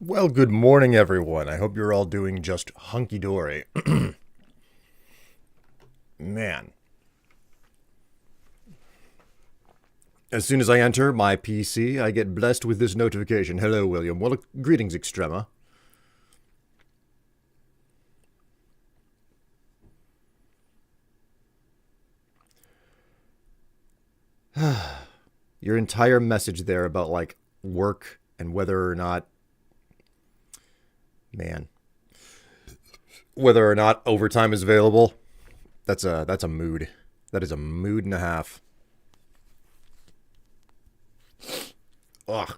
Well, good morning, everyone. I hope you're all doing just hunky-dory. Man. As soon as I enter my PC, I get blessed with this notification. Hello, William. Well, greetings, Extrema. Your entire message there about, like, work and whether or not... Man. Whether or not overtime is available, that's a mood. That is a mood and a half. Ugh.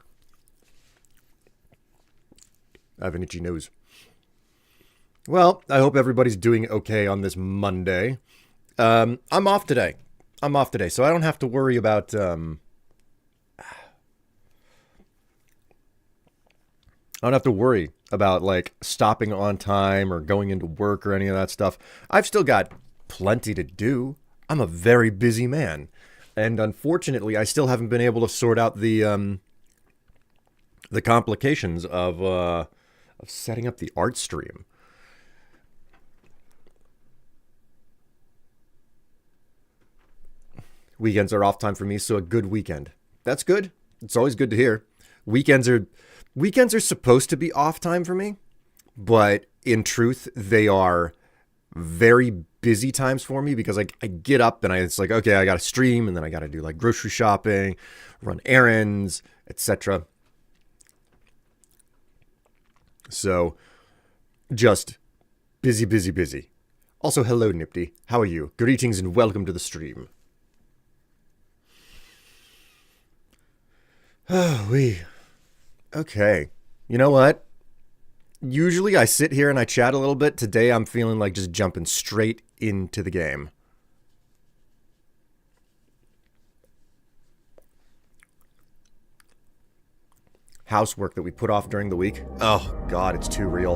I have an itchy nose. Well, I hope everybody's doing okay on this Monday. I'm off today. So I don't have to worry about... I don't have to worry about, like, stopping on time or going into work or any of that stuff. I've still got plenty to do. I'm a very busy man. And unfortunately, I still haven't been able to sort out the complications of setting up the art stream. Weekends are off time for me, so a good weekend. That's good. It's always good to hear. Weekends are supposed to be off time for me, but in truth, they are very busy times for me because I get up and it's like, okay, I got to stream, and then I got to do like grocery shopping, run errands, etc. So just busy, busy, busy. Also, hello, Nipty. How are you? Greetings and welcome to the stream. Oh, okay. You know what? Usually I sit here and I chat a little bit. Today I'm feeling like just jumping straight into the game. Housework that we put off during the week. Oh, God, it's too real.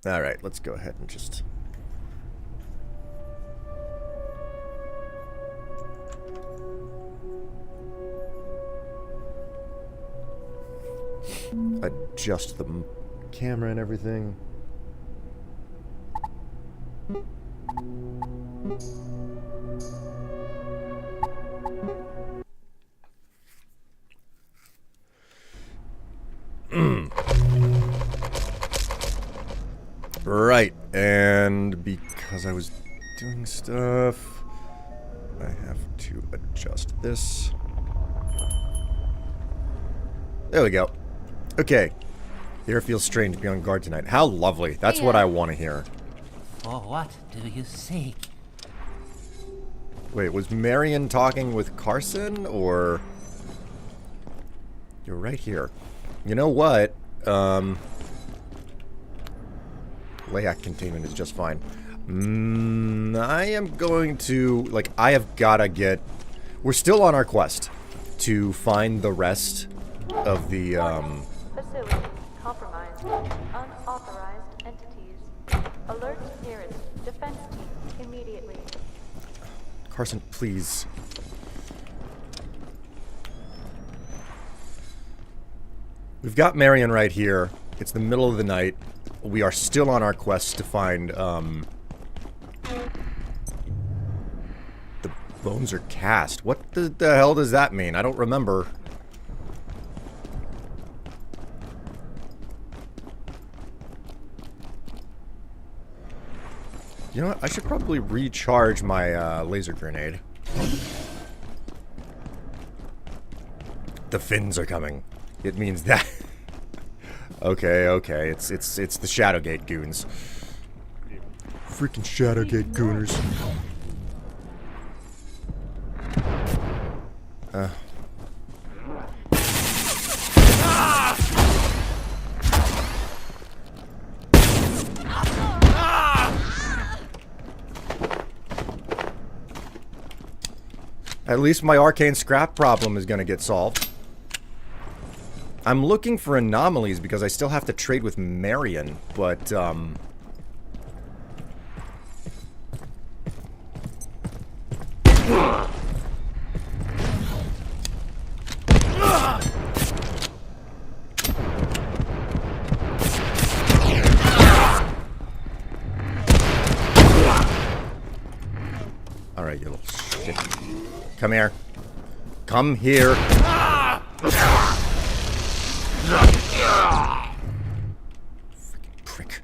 All right, let's go ahead and just... adjust the camera and everything. Right, and because I was doing stuff, I have to adjust this. There we go. Okay. The air feels strange to be on guard tonight. How lovely. That's what I want to hear. For what do you seek? Wait, was Marion talking with Carson, or... You're right here. You know what? Layak containment is just fine. I am going to... Like, I have gotta get... We're still on our quest to find the rest of the, Facility compromised. Unauthorized entities. Alert nearest defense team immediately. Carson, please. We've got Marion right here. It's the middle of the night. We are still on our quest to find, the bones are cast. What the hell does that mean? I don't remember. You know what? I should probably recharge my laser grenade. The Finns are coming. It means that. Okay. It's the Shadowgate goons. Freaking Shadowgate gooners. At least my arcane scrap problem is going to get solved. I'm looking for anomalies because I still have to trade with Marion, but, Come here. Come here. Freaking prick.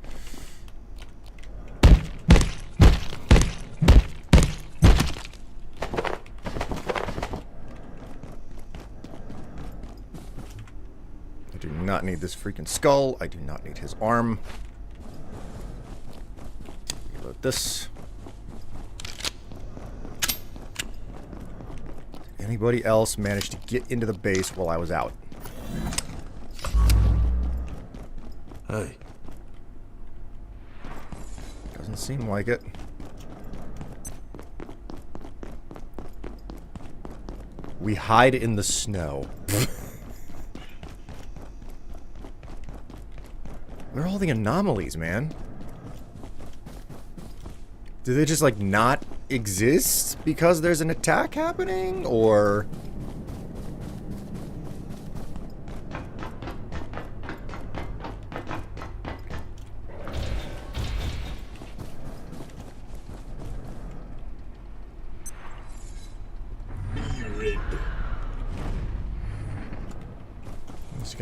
I do not need this freaking skull. I do not need his arm. Reload this. Did anybody else manage to get into the base while I was out? Hey. Doesn't seem like it. We hide in the snow. Where are all the anomalies, man? Do they just, like, not exist because there's an attack happening? Or...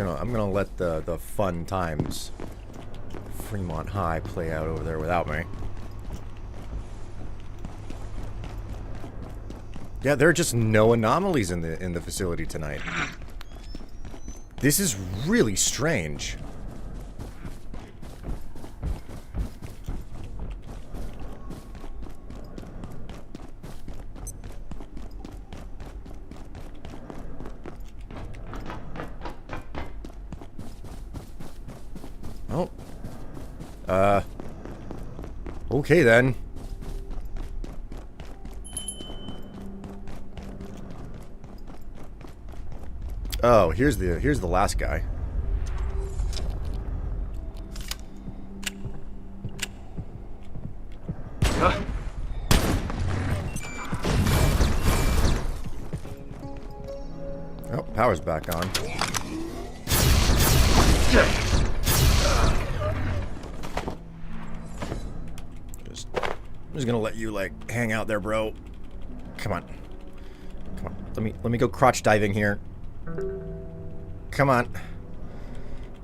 I'm gonna let the fun times Fremont High play out over there without me. Yeah, there are just no anomalies in the facility tonight. This is really strange. Oh. Okay then. Oh, here's the last guy. Oh, power's back on. I'm just gonna let you, like, hang out there, bro. Come on. Come on. Let me go crotch diving here. Come on.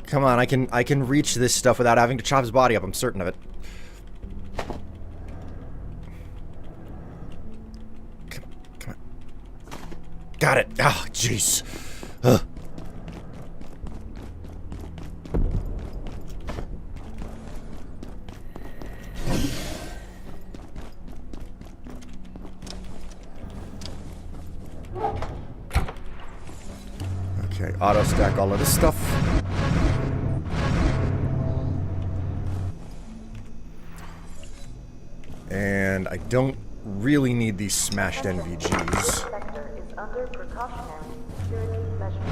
Come on, I can reach this stuff without having to chop his body up, I'm certain of it. Come on. Got it. Oh, jeez. Okay, auto stack all of this stuff. And I don't really need these smashed NVGs. Sector is under precautionary security measures.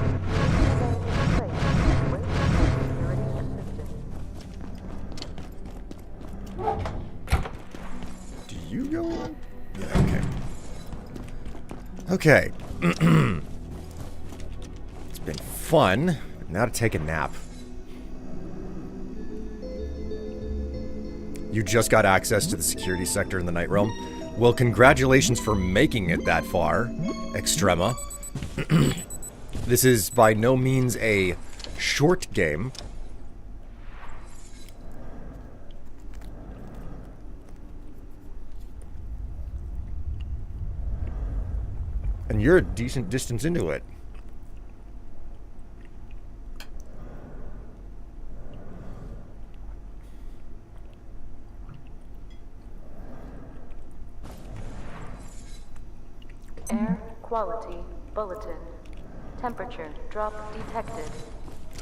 Remain in place and wait for security assistance. Do you go in? Yeah, okay. Okay. It's been fun. Now to take a nap. You just got access to the security sector in the Night Realm. Well, congratulations for making it that far, Extrema. This is by no means a short game. And you're a decent distance into it. Air quality bulletin. Temperature drop detected.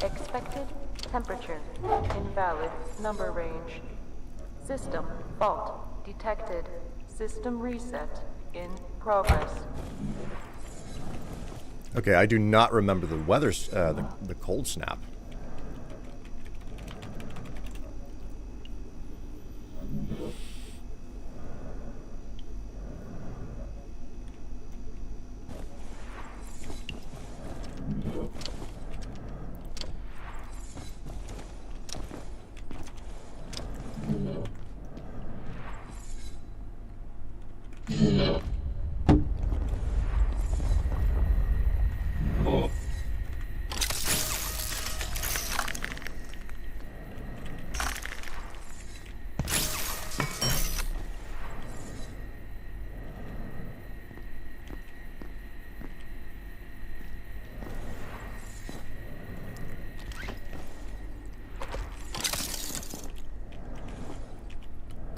Expected temperature invalid number range. System fault detected. System reset in progress. Okay, I do not remember the weather, the cold snap.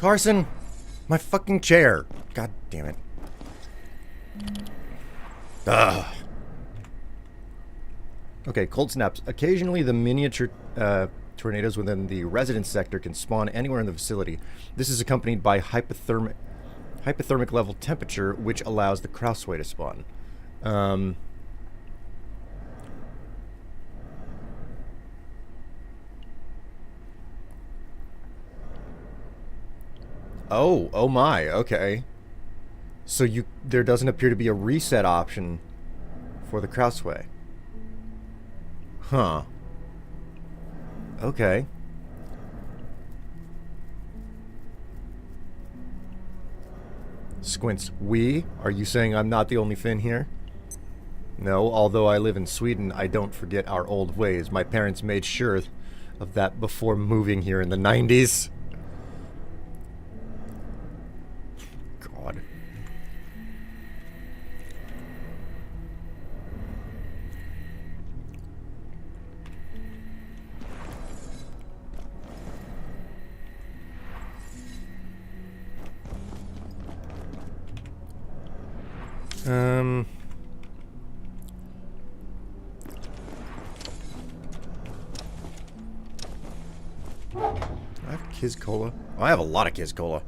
Carson! My fucking chair! God damn it. Ugh. Okay, cold snaps. Occasionally the miniature tornadoes within the residence sector can spawn anywhere in the facility. This is accompanied by hypothermic level temperature, which allows the Krasue to spawn. Oh my, okay. So there doesn't appear to be a reset option for the Krasue. Huh. Okay. Squints. Are you saying I'm not the only Finn here? No, although I live in Sweden, I don't forget our old ways. My parents made sure of that before moving here in the 90s. God. I have Kiz Cola. Oh, I have a lot of Kiz Cola.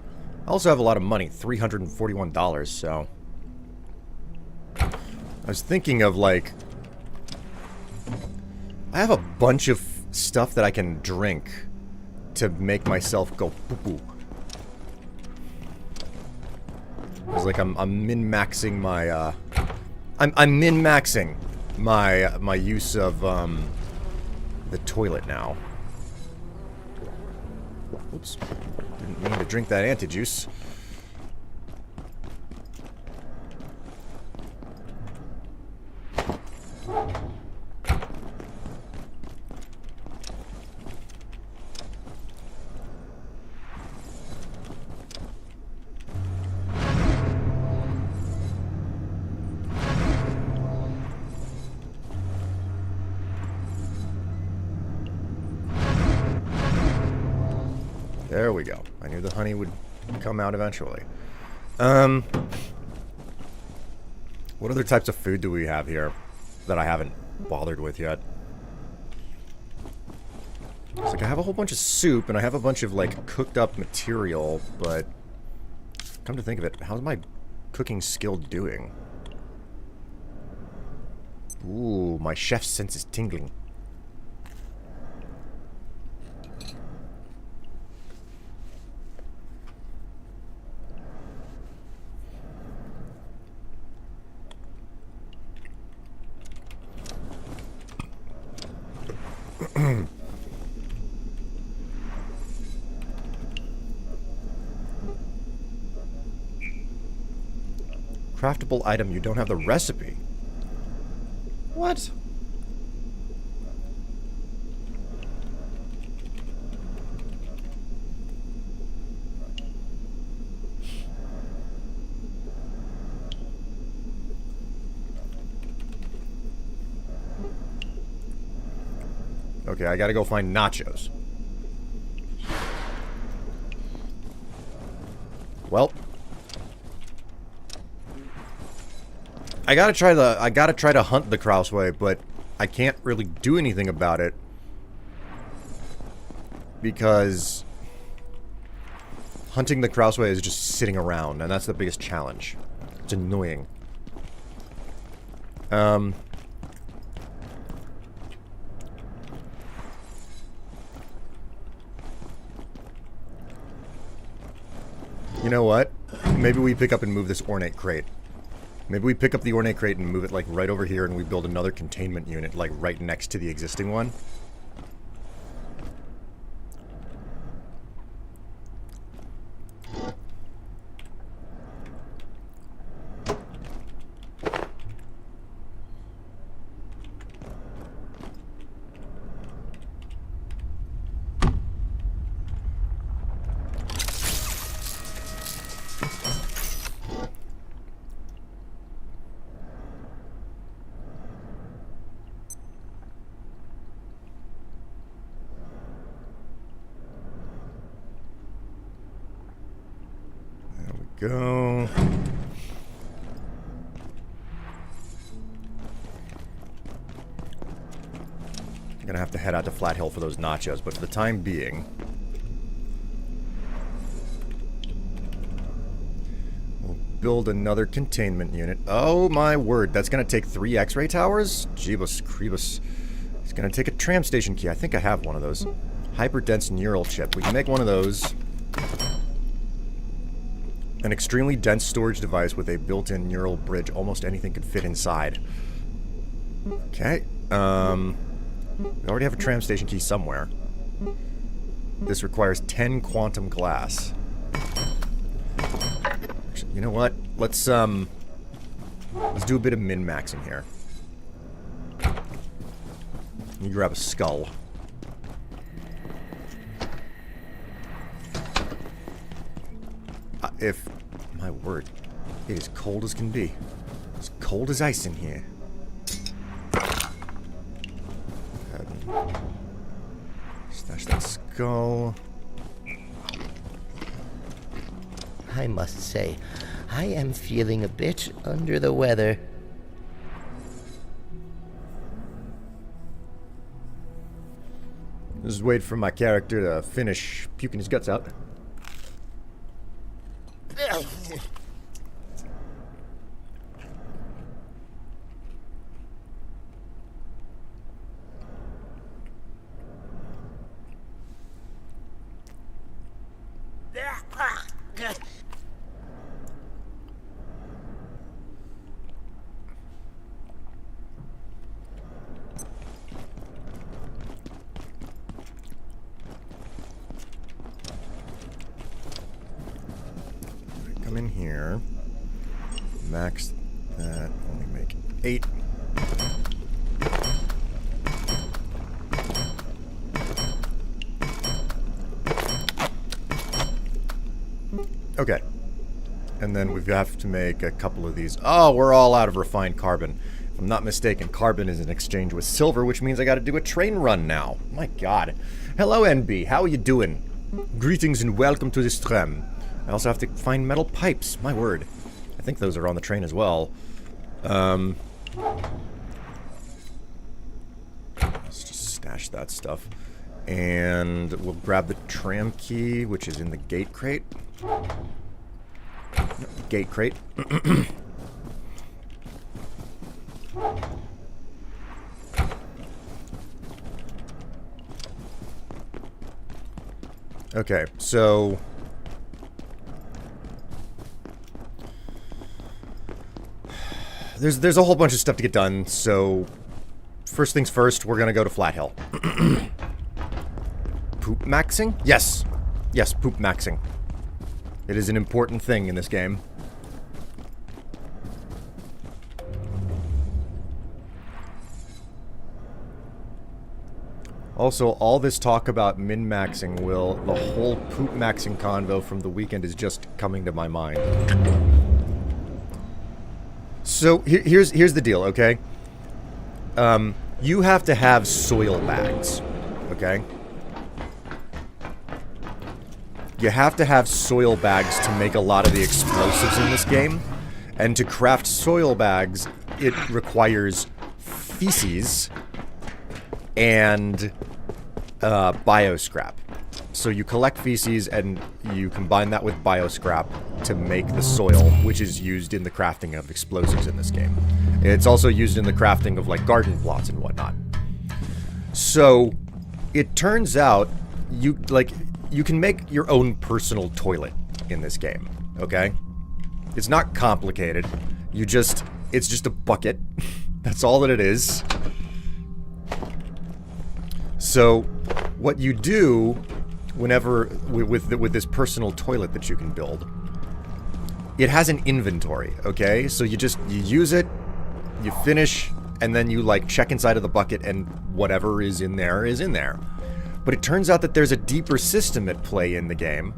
I also have a lot of money, $341, so... I was thinking of, like... I have a bunch of stuff that I can drink to make myself go poo-poo. It's like I'm min-maxing my, I'm min-maxing my use of, the toilet now. Oops. Didn't mean to drink that anti-juice. There we go. I knew the honey would come out eventually. What other types of food do we have here that I haven't bothered with yet? It's like I have a whole bunch of soup and I have a bunch of like cooked up material, but come to think of it, how's my cooking skill doing? Ooh, my chef's sense is tingling. Craftable item, you don't have the recipe. What? Okay, I gotta go find nachos. Well, I gotta try to hunt the Krasue, but I can't really do anything about it because hunting the Krasue is just sitting around, and that's the biggest challenge. It's annoying. You know what? Maybe we pick up and move this ornate crate. Maybe we pick up the ornate crate and move it, like, right over here, and we build another containment unit, like, right next to the existing one. go. I'm gonna have to head out to Flat Hill for those nachos, but for the time being, we'll build another containment unit. Oh my word, that's gonna take 3 X-ray towers? Jeebus Creebus. It's gonna take a tram station key. I think I have one of those. Hyperdense neural chip. We can make one of those. An extremely dense storage device with a built-in neural bridge. Almost anything could fit inside. Okay. We already have a tram station key somewhere. This requires 10 quantum glass. Actually, you know what? Let's do a bit of min-maxing here. Let me grab a skull. If... My word. It is cold as can be. As cold as ice in here. Stash that skull. I must say, I am feeling a bit under the weather. Just wait for my character to finish puking his guts out. Come in here. Max that. Only make 8. Okay. And then we have to make a couple of these. Oh, we're all out of refined carbon. If I'm not mistaken, carbon is in exchange with silver, which means I gotta do a train run now. My god. Hello, NB. How are you doing? Greetings and welcome to this tram. I also have to find metal pipes. My word. I think those are on the train as well. Let's just stash that stuff. And we'll grab the tram key, which is in the gate crate. Gate crate. Okay, so there's a whole bunch of stuff to get done, so first things first, we're gonna go to Flat Hill. Poop maxing? Yes. Yes, poop maxing. It is an important thing in this game. Also, all this talk about min-maxing the whole poop maxing convo from the weekend is just coming to my mind. So, here's the deal, okay? You have to have soil bags, okay? You have to have soil bags to make a lot of the explosives in this game. And to craft soil bags, it requires feces and bioscrap. So you collect feces and you combine that with bioscrap to make the soil, which is used in the crafting of explosives in this game. It's also used in the crafting of like garden plots and whatnot. So it turns out you can make your own personal toilet in this game, okay? It's not complicated. It's just a bucket. That's all that it is. So what you do whenever with this personal toilet that you can build, it has an inventory, okay? So you use it, you finish, and then you like check inside of the bucket and whatever is in there is in there. But it turns out that there's a deeper system at play in the game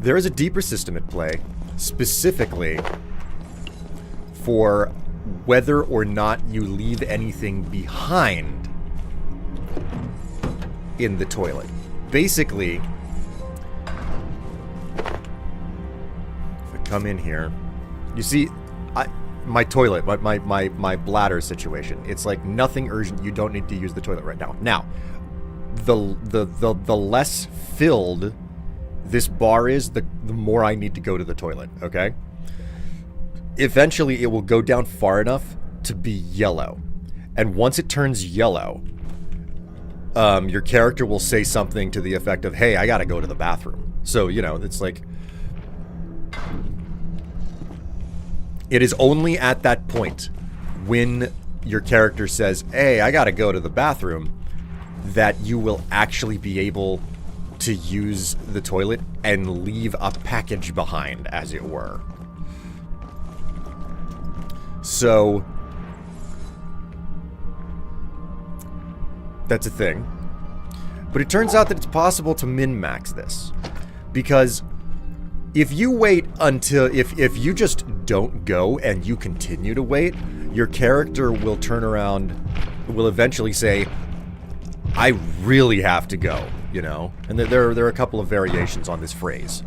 there is a deeper system at play specifically for whether or not you leave anything behind in the toilet. Basically, if I come in here, you see, my toilet, my bladder situation. It's like nothing urgent. You don't need to use the toilet right now. Now, the less filled this bar is, the more I need to go to the toilet. Okay. Eventually, it will go down far enough to be yellow, and once it turns yellow, your character will say something to the effect of, "Hey, I gotta go to the bathroom." So you know, it's like. It is only at that point, when your character says, "Hey, I gotta go to the bathroom," that you will actually be able to use the toilet and leave a package behind, as it were. So, that's a thing. But it turns out that it's possible to min-max this. Because if you wait until, if you just don't go and you continue to wait, your character will turn around, will eventually say, "I really have to go," you know? And there are a couple of variations on this phrase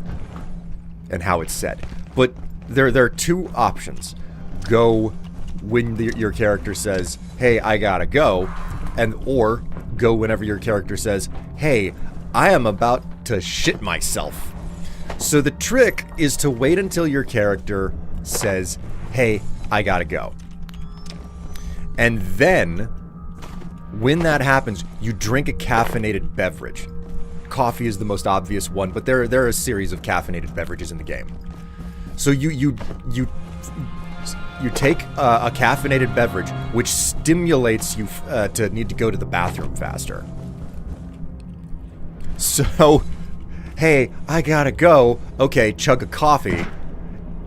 and how it's said. But there are two options. Go when your character says, "Hey, I gotta go," or go whenever your character says, "Hey, I am about to shit myself." So the trick is to wait until your character says, "Hey, I gotta go." And then, when that happens, you drink a caffeinated beverage. Coffee is the most obvious one, but there are a series of caffeinated beverages in the game. So you take a caffeinated beverage, which stimulates you to need to go to the bathroom faster. So, "Hey, I gotta go." Okay, chug a coffee,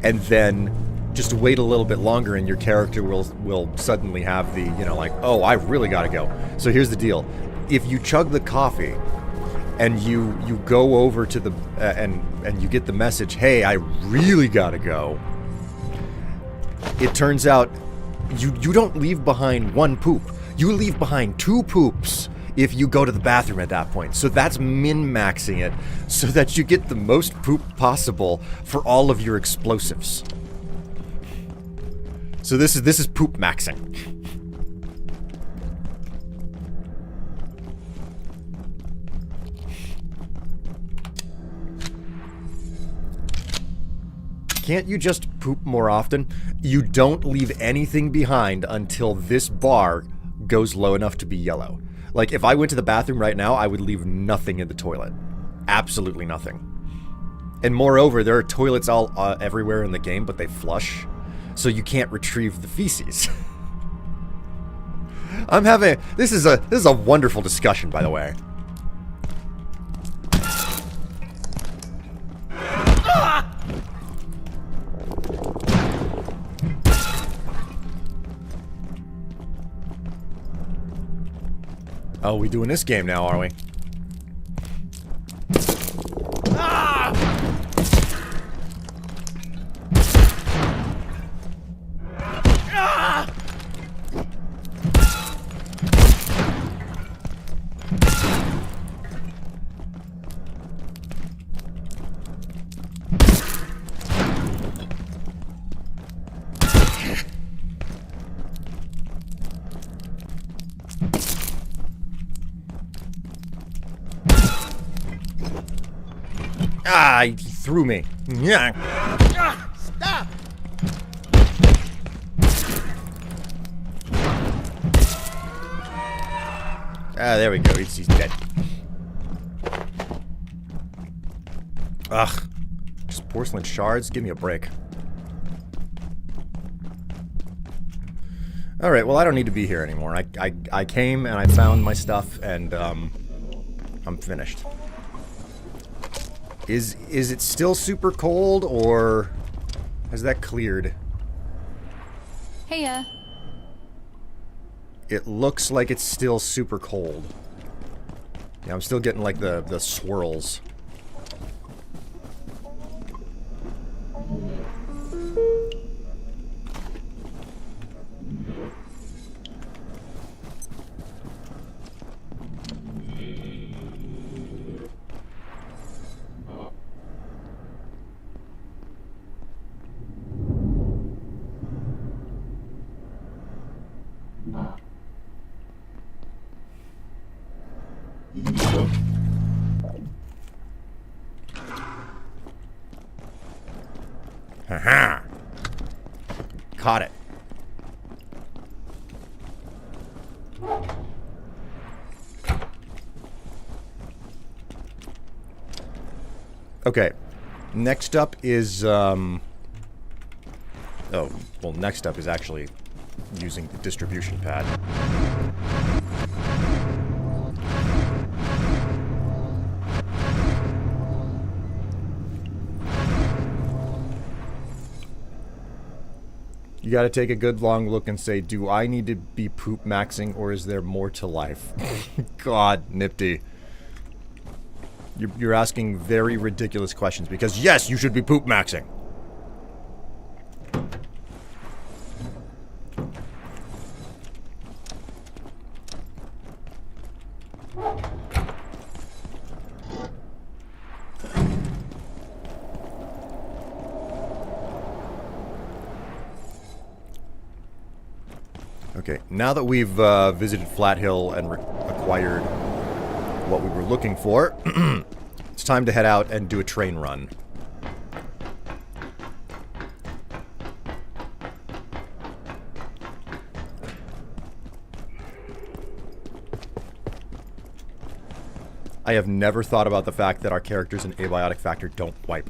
and then just wait a little bit longer, and your character will suddenly have the, you know, like, "Oh, I really gotta go." So here's the deal: if you chug the coffee, and you go over to the and you get the message, "Hey, I really gotta go," it turns out you don't leave behind one poop. You leave behind 2 poops if you go to the bathroom at that point. So that's min-maxing it so that you get the most poop possible for all of your explosives. So this is poop maxing. Can't you just poop more often? You don't leave anything behind until this bar goes low enough to be yellow. Like, if I went to the bathroom right now, I would leave nothing in the toilet. Absolutely nothing. And moreover, there are toilets all everywhere in the game, but they flush, so you can't retrieve the feces. I'm having... This is a wonderful discussion, by the way. Oh, we doing this game now, are we? Ah, he threw me. Yeah. Stop! Ah, there we go. He's dead. Ugh. Just porcelain shards? Give me a break. Alright, well, I don't need to be here anymore. I came and I found my stuff, and, I'm finished. Is it still super cold, or has that cleared? Heya. It looks like it's still super cold. Yeah, I'm still getting, like, the swirls. Haha. Caught it. Okay. Next up is, oh, well, next up is actually using the distribution pad. You gotta take a good long look and say, do I need to be poop maxing or is there more to life? God, Nifty. You're asking very ridiculous questions because, yes, you should be poop maxing. Okay, now that we've visited Flat Hill and acquired what we were looking for, it's time to head out and do a train run. I have never thought about the fact that our characters in Abiotic Factor don't wipe.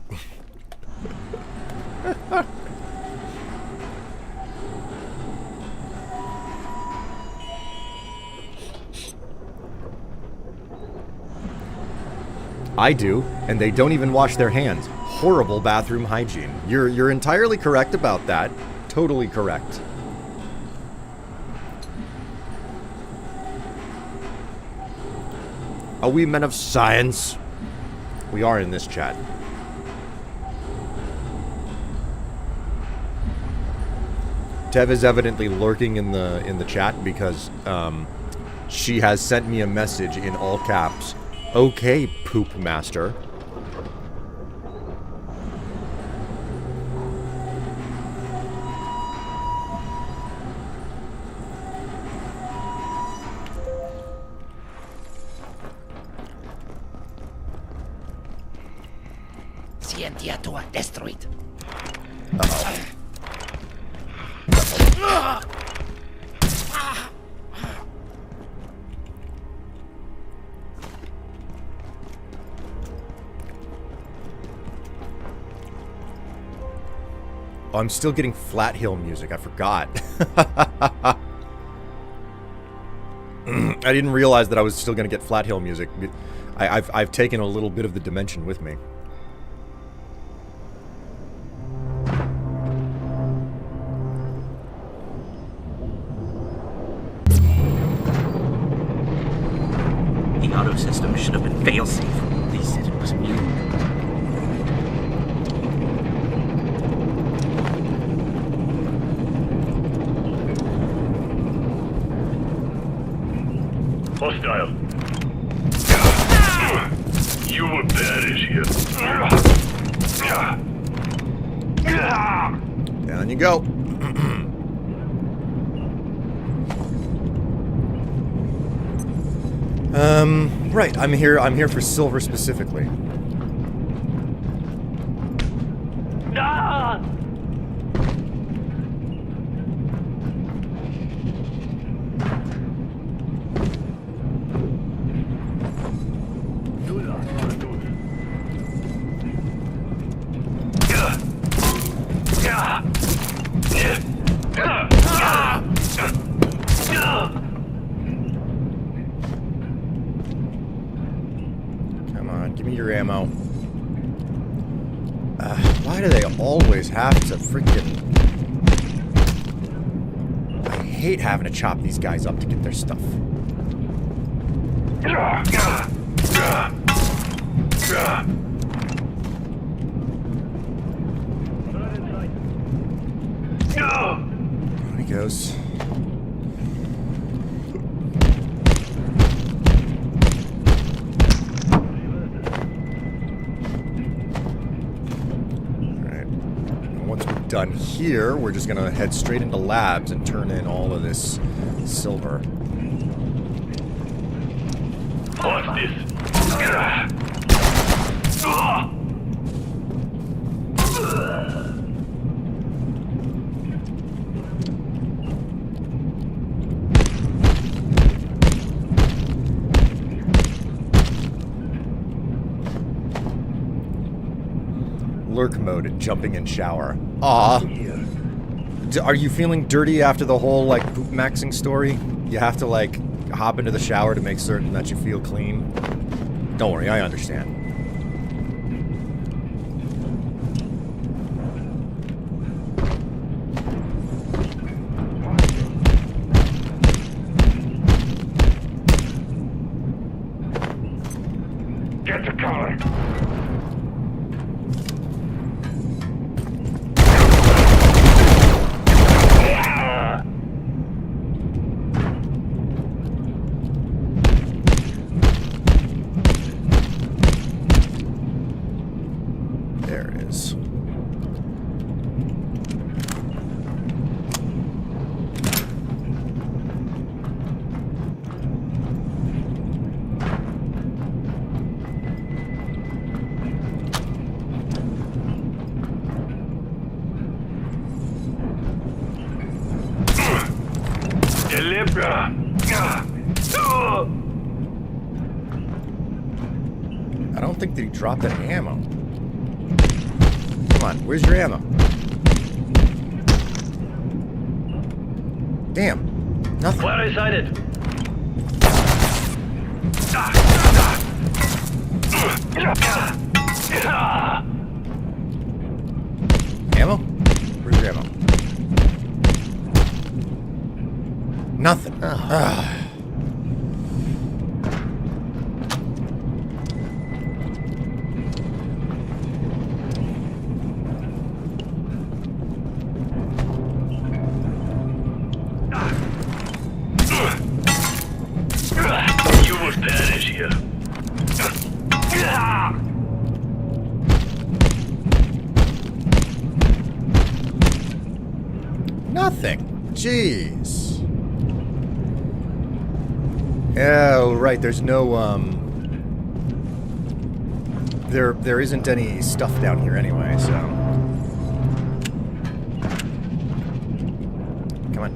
I do, and they don't even wash their hands. Horrible bathroom hygiene. You're entirely correct about that. Totally correct. Are we men of science? We are in this chat. Tev is evidently lurking in the chat because she has sent me a message in all caps. Okay, Poop Master. Scientiatua destroyed. Uh-oh. Oh, I'm still getting Flat Hill music. I forgot. I didn't realize that I was still going to get Flat Hill music. I've taken a little bit of the dimension with me. The auto system should have been fail-safe. They said it was immune. Hostile. You were bad here. Down you go. Right, I'm here for silver specifically. Ah! Come on, give me your ammo. Why do they always have to freaking... I hate having to chop these guys up to get their stuff. There he goes. Done here, we're just gonna head straight into labs and turn in all of this silver. What's this? Lurk mode, jumping in shower. Aw. Are you feeling dirty after the whole, like, poop maxing story? You have to, like, hop into the shower to make certain that you feel clean? Don't worry, I understand. Get the collar. There it is. I don't think that he dropped any ammo. Come on, where's your ammo? Damn. Nothing. Where I sighted? Ammo? Where's your ammo? Nothing. Ah. You will perish here. Nothing. Jeez. Oh, right. There's no, There isn't any stuff down here anyway, so... Come on.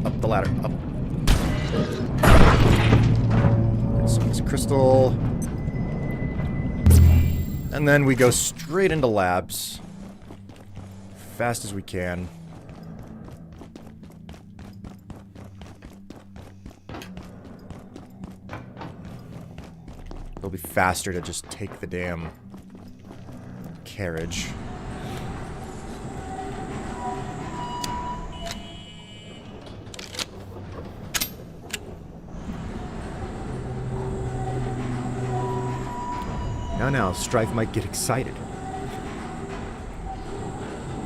Up the ladder. Up. So it's crystal. And then we go straight into labs. Fast as we can. It'll be faster to just take the damn carriage. Now, Strife might get excited.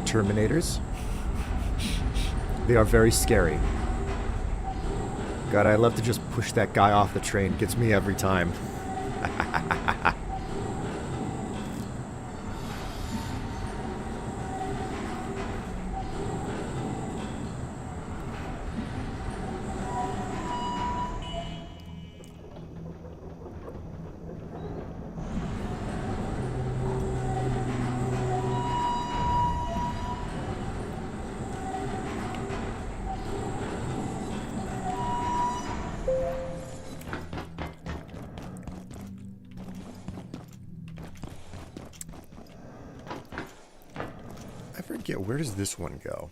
Terminators? They are very scary. God, I love to just push that guy off the train. Gets me every time. I forget, where does this one go?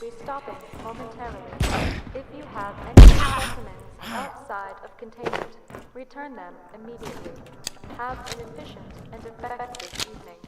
Be stopping momentarily. If you have any specimens outside of containment, return them immediately. Have an efficient and effective evening.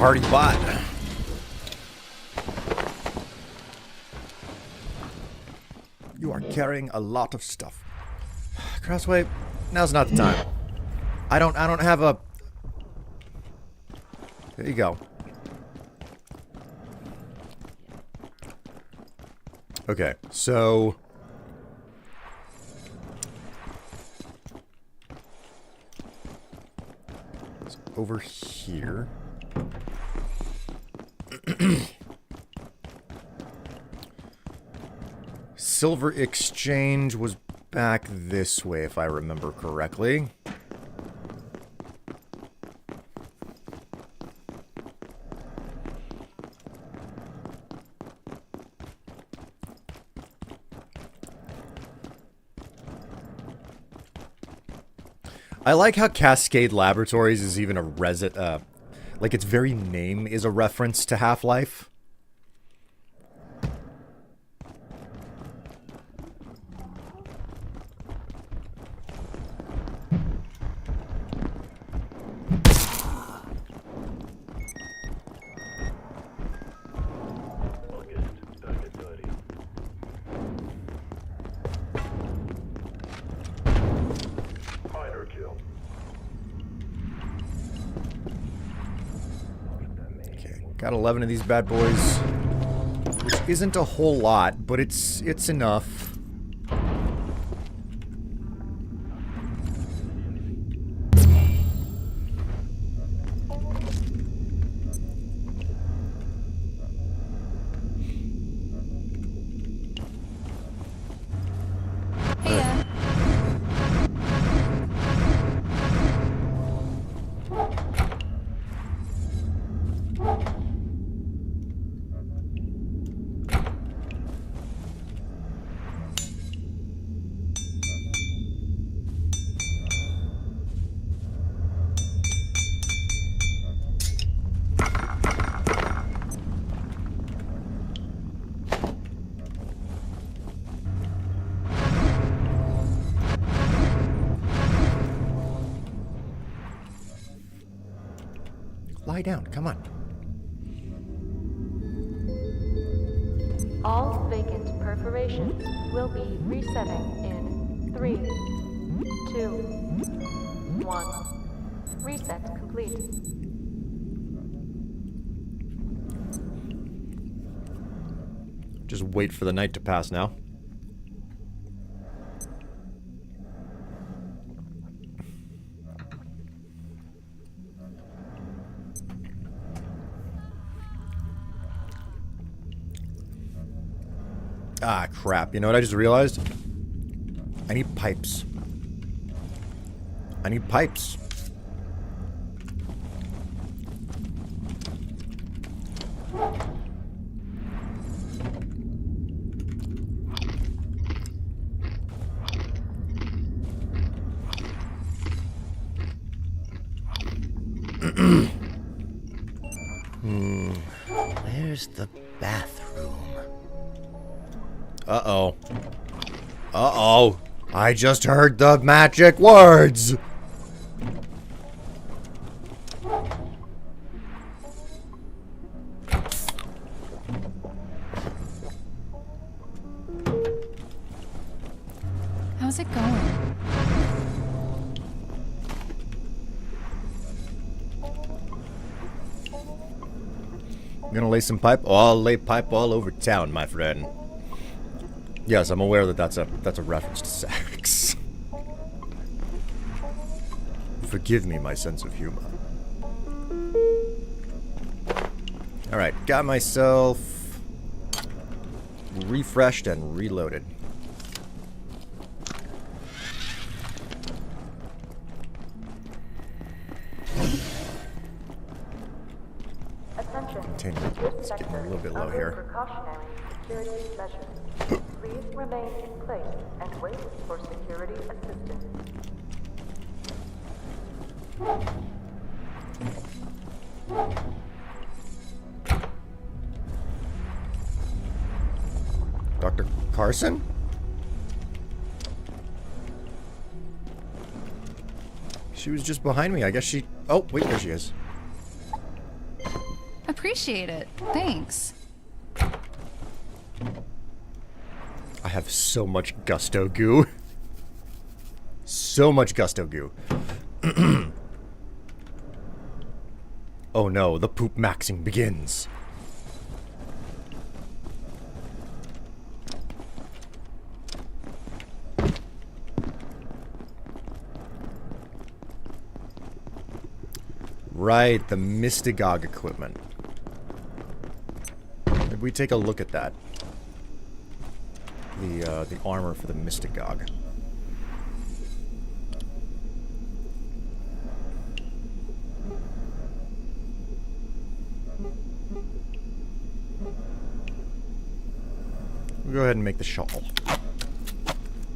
party bot. You are carrying a lot of stuff. Krasue, now's not the time. I don't have a... There you go. Okay, so... It's over here. Silver Exchange was back this way, if I remember correctly. I like how Cascade Laboratories is even a like its very name is a reference to Half-Life. Got 11 of these bad boys, which isn't a whole lot, but it's enough. Lie down, come on. All vacant perforations will be resetting in 3, 2, 1. Reset complete. Just wait for the night to pass now. Ah, crap. You know what I just realized? I need pipes. I need pipes. Where's the bathroom? Uh-oh. Uh-oh. I just heard the magic words! How's it going? I'm gonna lay some pipe. Oh, I'll lay pipe all over town, my friend. Yes, I'm aware that that's a reference to sex. Forgive me my sense of humor. Alright, got myself refreshed and reloaded. Attention. Continue. It's getting a little bit low here. Precautionary security measures. Please remain in place and wait for security assistance. Dr. Carson? She was just behind me. I guess she... Oh, wait, there she is. appreciate it. Thanks. I have so much gusto goo. So much gusto goo. Oh no, the poop maxing begins. Right, the Mystigog equipment. Did we take a look at that? The armor for the Mystigog. We'll go ahead and make the shawl.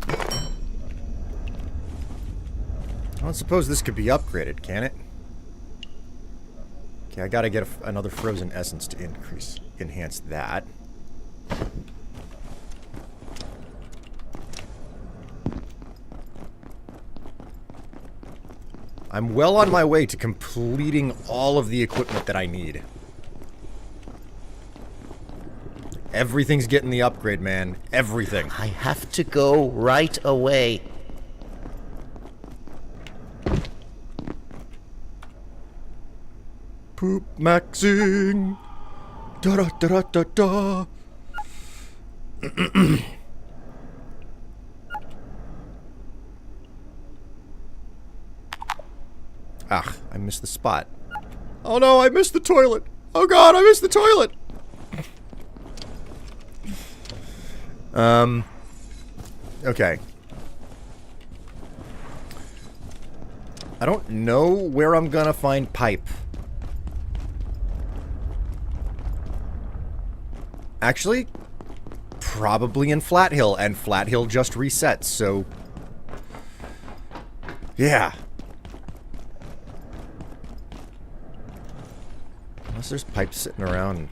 I don't suppose this could be upgraded, can it? Okay, I gotta get another frozen essence to enhance that. I'm well on my way to completing all of the equipment that I need. Everything's getting the upgrade, man. Everything. I have to go right away. Poop maxing. Da da da da da. Ah, I missed the spot. Oh no, I missed the toilet. Oh god, I missed the toilet. Okay. I don't know where I'm gonna find pipe. Actually, probably in Flat Hill, and Flat Hill just resets, so... yeah. Unless there's pipes sitting around.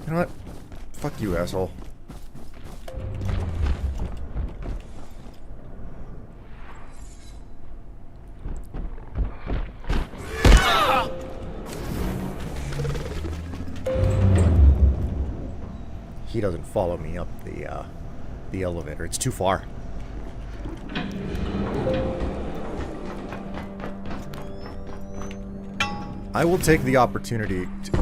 You know what? Fuck you, asshole. He doesn't follow me up the elevator. It's too far. I will take the opportunity to...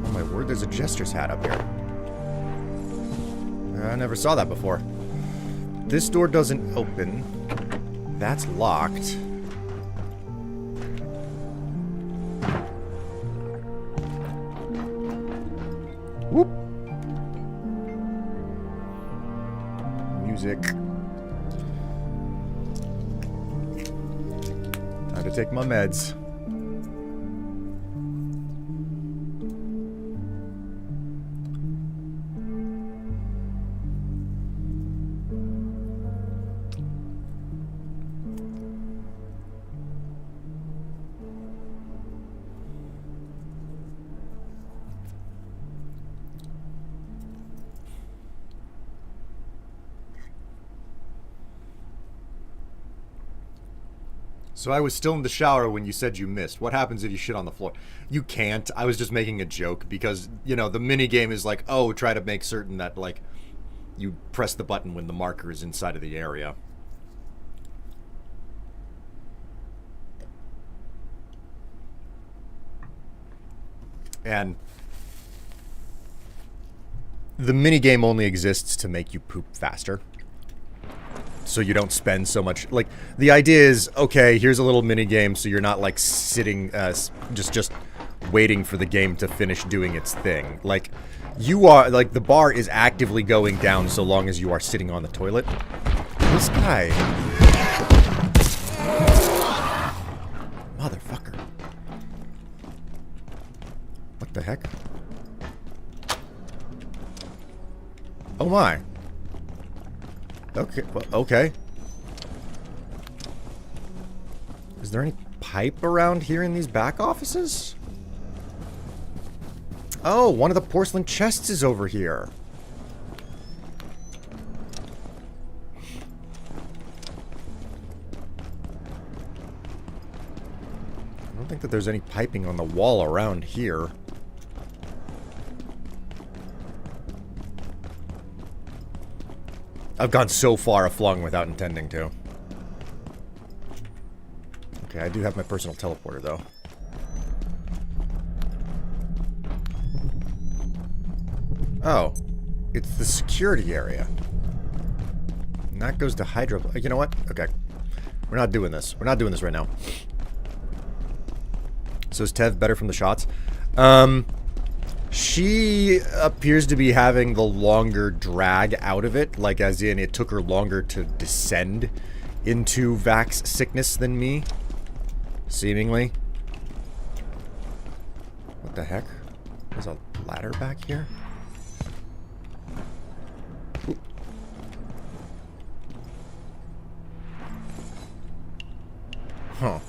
oh my word, there's a jester's hat up here. I never saw that before. This door doesn't open. That's locked. Whoop. Music. Time to take my meds. So I was still in the shower when you said you missed. What happens if you shit on the floor? You can't. I was just making a joke because, you know, the mini game is like, oh, try to make certain that, like, you press the button when the marker is inside of the area. And the mini game only exists to make you poop faster. So you don't spend so much, like, the idea is, okay, here's a little mini game so you're not, like, sitting, just waiting for the game to finish doing its thing. Like, you are, like, the bar is actively going down so long as you are sitting on the toilet. This guy. Motherfucker. What the heck? Oh my. Okay, well, okay. there any pipe around here in these back offices? Oh, one of the porcelain chests is over here. I don't think that there's any piping on the wall around here. I've gone so far aflung without intending to. Okay, I do have my personal teleporter, though. Oh. It's the security area. And that goes to Hydro... You know what? Okay. We're not doing this. We're not doing this right now. So is Tev better from the shots? She appears to be having the longer drag out of it. Like, as in, it took her longer to descend into Vax sickness than me. Seemingly. What the heck? There's a ladder back here? Ooh. Huh.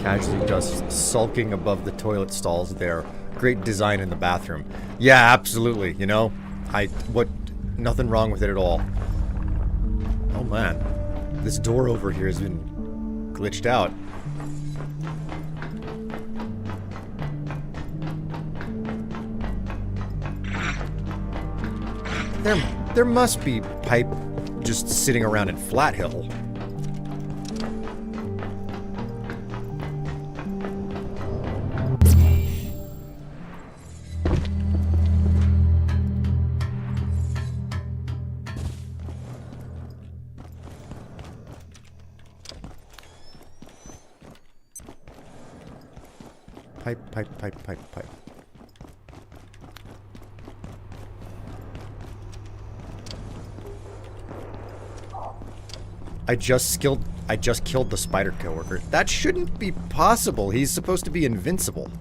Casually just sulking above the toilet stalls there. Great design in the bathroom. Yeah, absolutely, you know? Nothing wrong with it at all. Oh man. This door over here has been glitched out. There must be pipe just sitting around in Flat Hill. Pipe. I just killed the spider coworker. That shouldn't be possible. He's supposed to be invincible.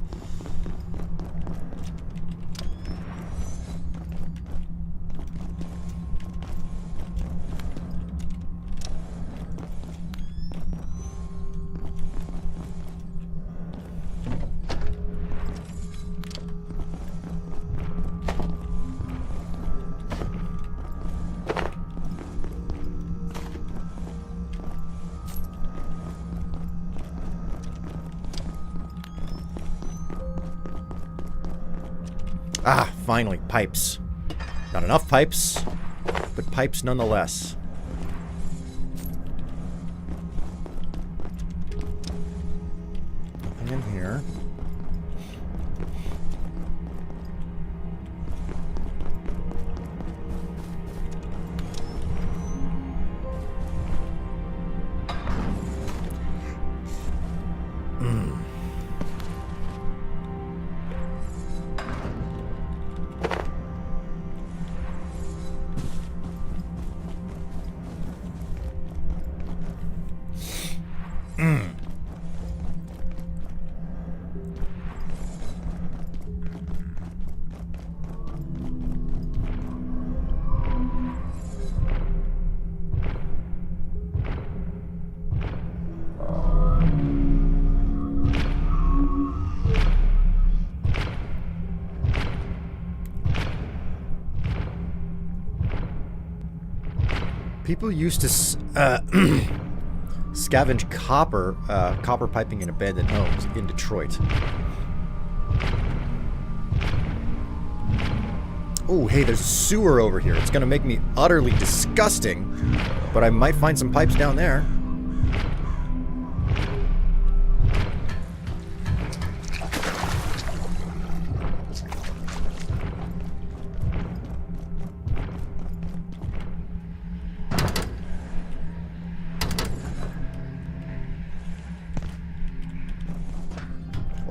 Ah, finally, pipes. Not enough pipes, but pipes nonetheless. Nothing in here. People used to scavenge copper piping in abandoned homes in Detroit. Oh, hey, there's a sewer over here. It's gonna make me utterly disgusting, but I might find some pipes down there.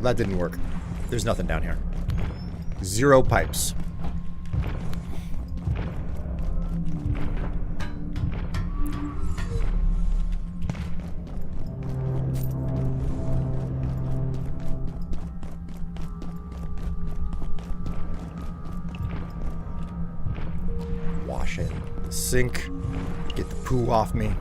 that didn't work. There's nothing down here. 0 pipes. Wash it in the sink. Get the poo off me.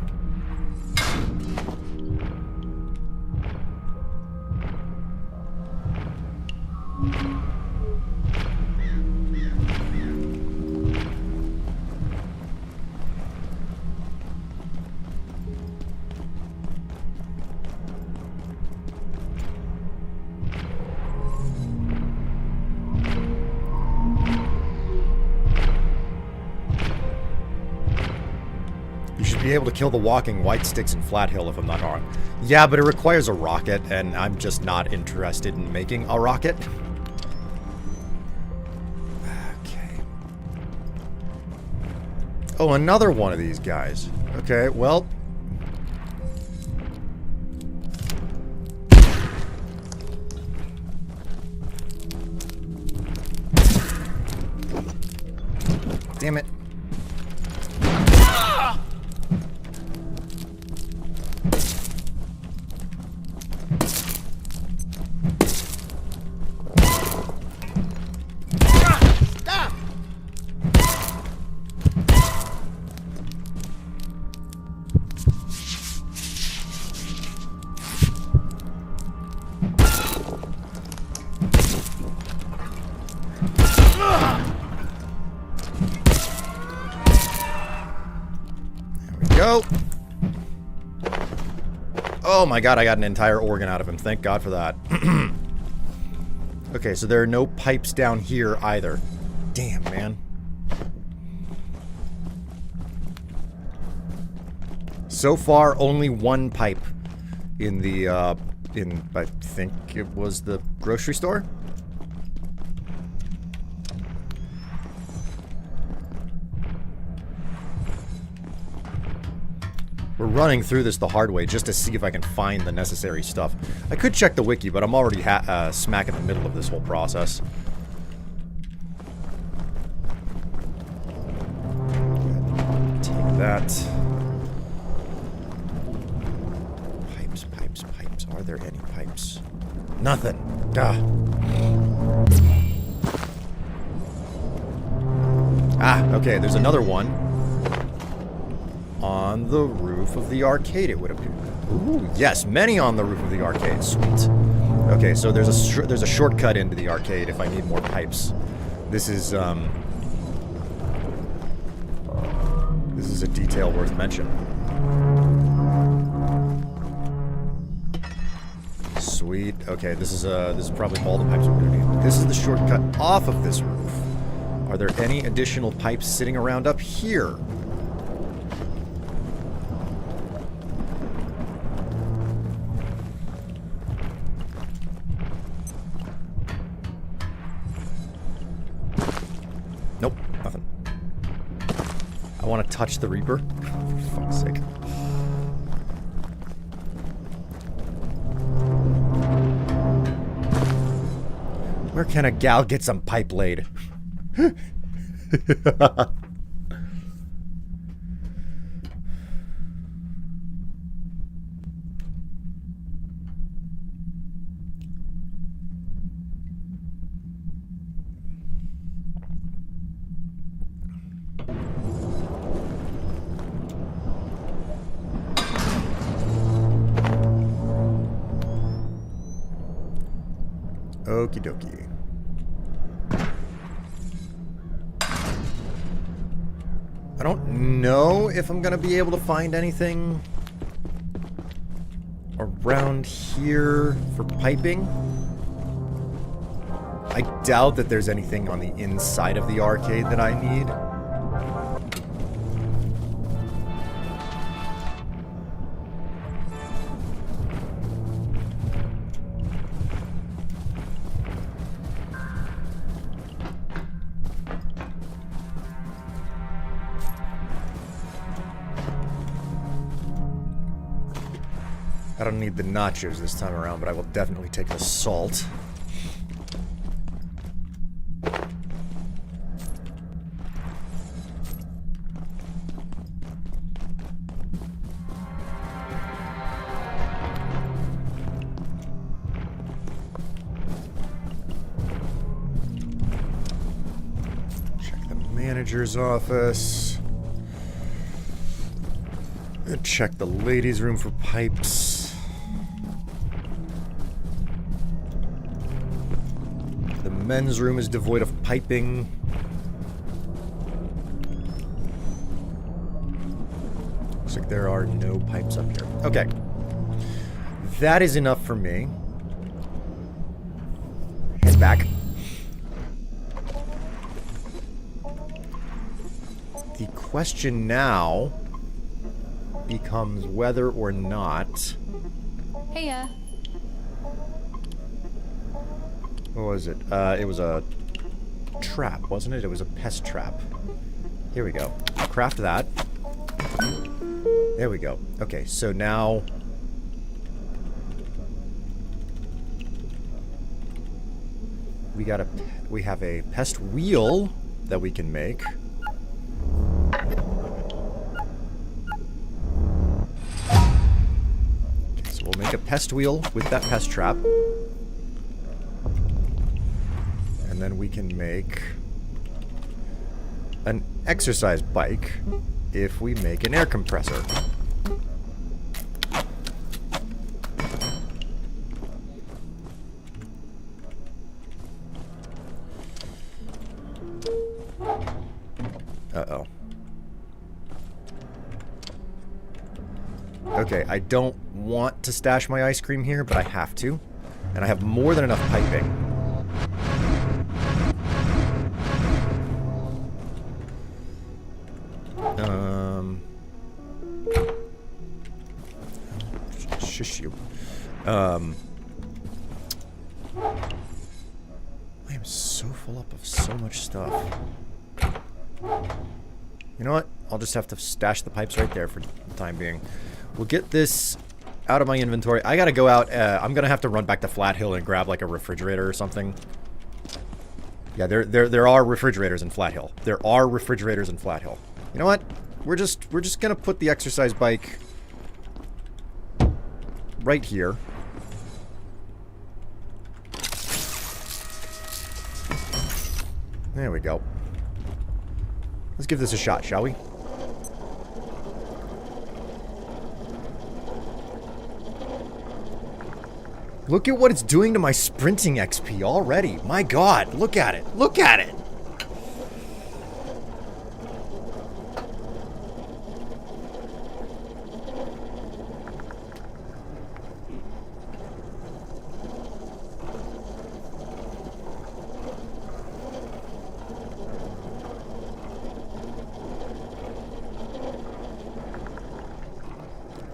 You should be able to kill the walking white sticks in Flat Hill if I'm not wrong. Yeah, but it requires a rocket, and I'm just not interested in making a rocket. Okay. Oh, another one of these guys. Okay, well... Damn it. Go. Oh my god, I got an entire organ out of him. Thank God for that. Okay, so there are no pipes down here either. Damn, man. So far, only 1 pipe in the, I think it was the grocery store? We're running through this the hard way just to see if I can find the necessary stuff. I could check the wiki, but I'm already smack in the middle of this whole process. Take that. Pipes, pipes, pipes. Are there any pipes? Nothing. Okay, there's another one. On the roof of the arcade, it would appear. Ooh, yes, many on the roof of the arcade. Sweet. Okay, so there's a shortcut into the arcade if I need more pipes. This is a detail worth mention. Sweet. Okay, this is probably all the pipes we're gonna need. This is the shortcut off of this roof. Are there any additional pipes sitting around up here? Nope, nothing. I want to touch the Reaper. For fuck's sake. Where can a gal get some pipe laid? Okie dokie. I don't know if I'm gonna be able to find anything around here for piping. I doubt that there's anything on the inside of the arcade that I need. I don't need the nachos this time around, but I will definitely take the salt. Check the manager's office. Check the ladies' room for pipes. The men's room is devoid of piping. Looks like there are no pipes up here. Okay. That is enough for me. Head back. The question now becomes whether or not... Hey, What was it? It was a trap, wasn't it? It was a pest trap. Here we go. Craft that. There we go. Okay, so now... We have a pest wheel that we can make. We'll make a pest wheel with that pest trap. And then we can make an exercise bike if we make an air compressor. Uh-oh. Okay, I don't want to stash my ice cream here, but I have to. And I have more than enough piping. Shush you. I am so full up of so much stuff. You know what? I'll just have to stash the pipes right there for the time being. We'll get this out of my inventory. I gotta go out. I'm gonna have to run back to Flat Hill and grab like a refrigerator or something. Yeah, there are refrigerators in Flat Hill. There are refrigerators in Flat Hill. You know what? We're just gonna put the exercise bike right here. There we go. Let's give this a shot, shall we? Look at what it's doing to my sprinting XP already. My God, look at it. Look at it.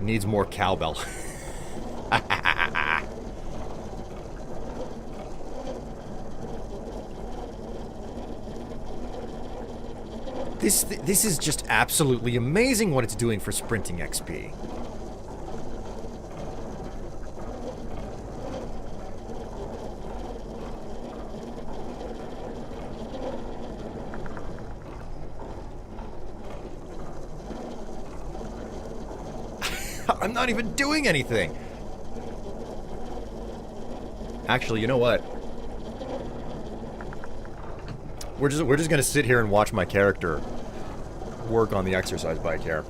Needs more cowbell. This is just absolutely amazing what it's doing for sprinting XP. I'm not even doing anything. Actually, you know what? We're just gonna sit here and watch my character work on the exercise bike here.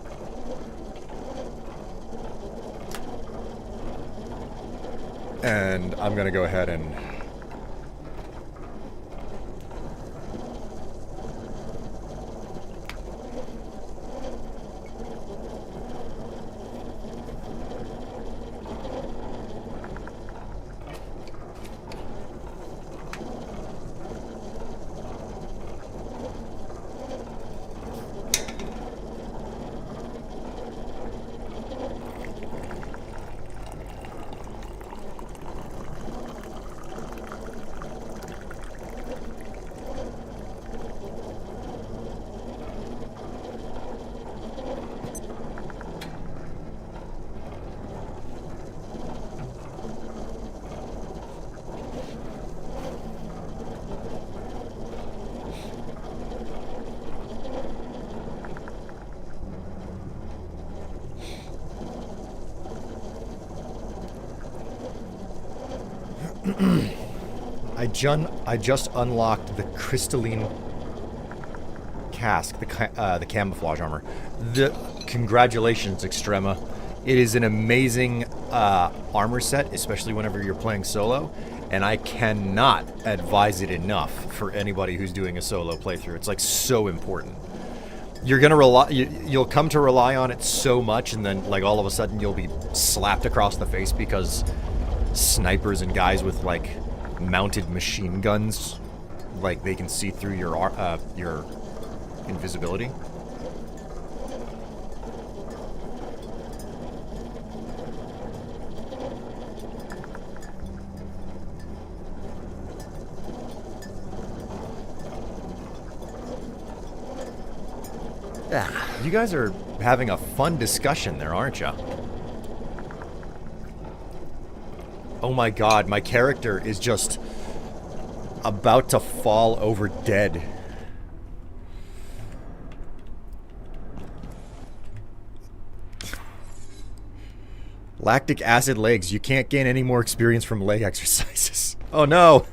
And I'm gonna go ahead and I just unlocked the crystalline cask, the camouflage armor. Congratulations, Extrema. It is an amazing armor set, especially whenever you're playing solo, and I cannot advise it enough for anybody who's doing a solo playthrough. It's like so important. You're gonna you'll come to rely on it so much, and then like all of a sudden you'll be slapped across the face because snipers and guys with like mounted machine guns, like they can see through your invisibility. You guys are having a fun discussion there, aren't you? Oh my god, my character is just about to fall over dead. Lactic acid legs. You can't gain any more experience from leg exercises. Oh no!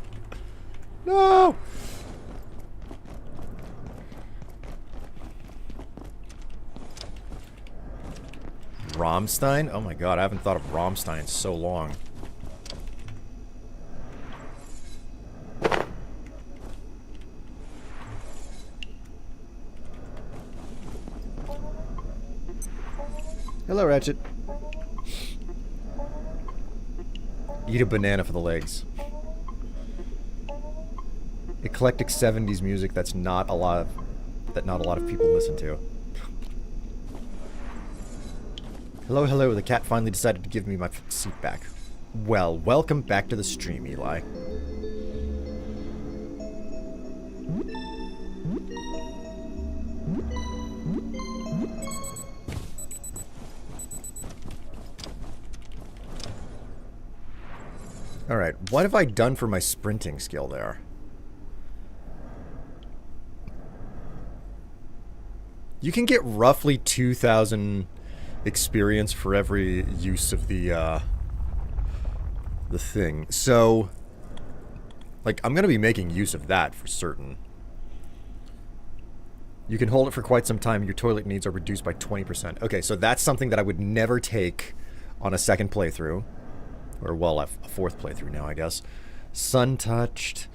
No! Rammstein? Oh my god, I haven't thought of Rammstein in so long. Hello, Ratchet. Eat a banana for the legs. Eclectic 70s music that not a lot of people listen to. Hello, hello, the cat finally decided to give me my seat back. Well, welcome back to the stream, Eli. Alright, what have I done for my sprinting skill there? You can get roughly 2,000 experience for every use of the thing. So, like, I'm gonna be making use of that for certain. You can hold it for quite some time. Your toilet needs are reduced by 20%. Okay, so that's something that I would never take on a second playthrough. Or, well, a fourth playthrough now, I guess. Sun-touched.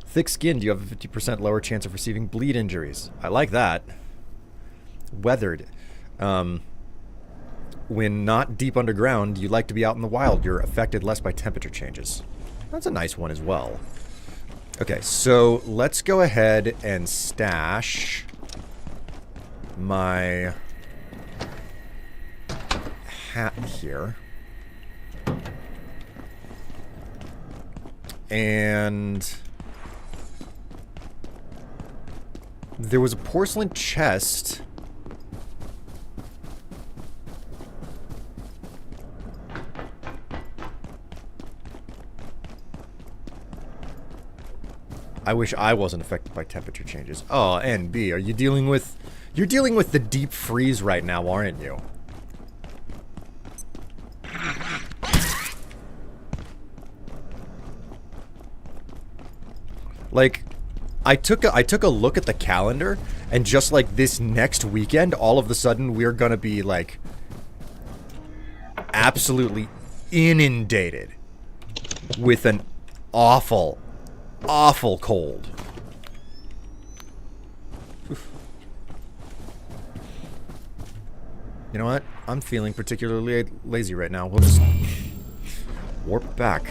Thick-skinned, you have a 50% lower chance of receiving bleed injuries. I like that. Weathered. When not deep underground, you like to be out in the wild. You're affected less by temperature changes. That's a nice one as well. Okay, so let's go ahead and stash my hat here. And there was a porcelain chest. I wish I wasn't affected by temperature changes. Oh, NB, are you dealing with... You're dealing with the deep freeze right now, aren't you? Like, I took a look at the calendar, and just like this next weekend, all of a sudden we're gonna be like absolutely inundated with an awful cold. Oof. You know what? I'm feeling particularly lazy right now. We'll just warp back.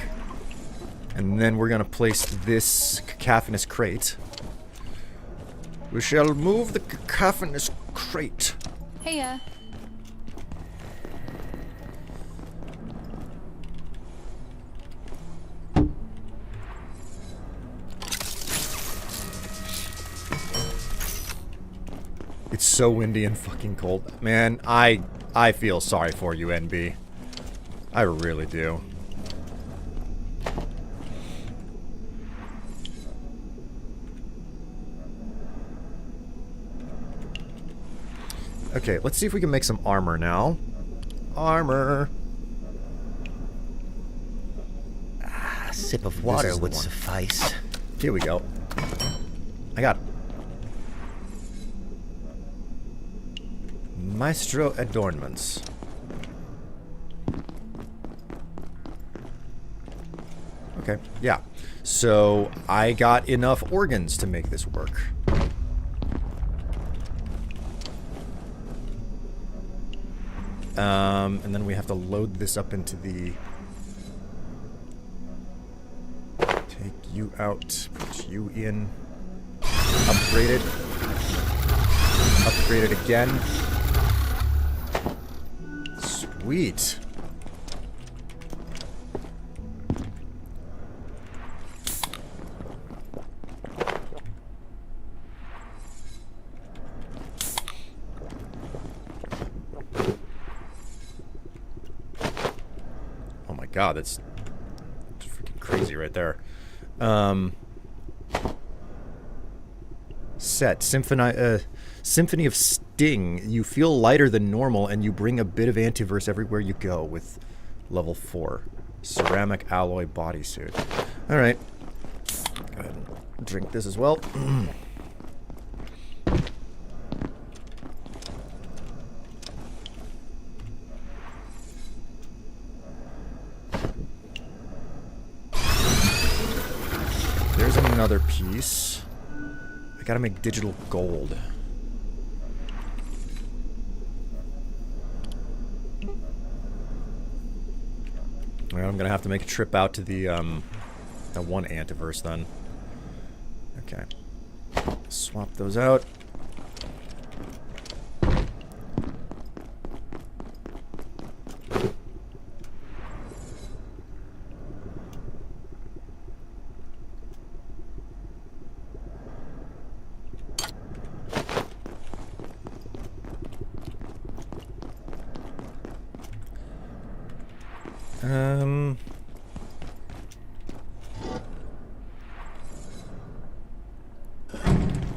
And then we're gonna place this cacophonous crate. We shall move the cacophonous crate. Hey, It's so windy and fucking cold. Man, I feel sorry for you, NB. I really do. Okay, let's see if we can make some armor now. Armor. sip of water is the would one. suffice. Here we go. I got Maestro adornments. Okay, yeah. So I got enough organs to make this work. And then we have to load this up into the... Take you out, put you in. Upgrade it. Upgrade it again. Sweet. Oh my god, that's freaking crazy right there. Set Symphony of Sting. You feel lighter than normal, and you bring a bit of antiverse everywhere you go with level 4. Ceramic alloy bodysuit. All right. Go ahead and drink this as well. There's another piece. I gotta make digital gold. Well, I'm gonna have to make a trip out to the that one antiverse then. Okay. Swap those out.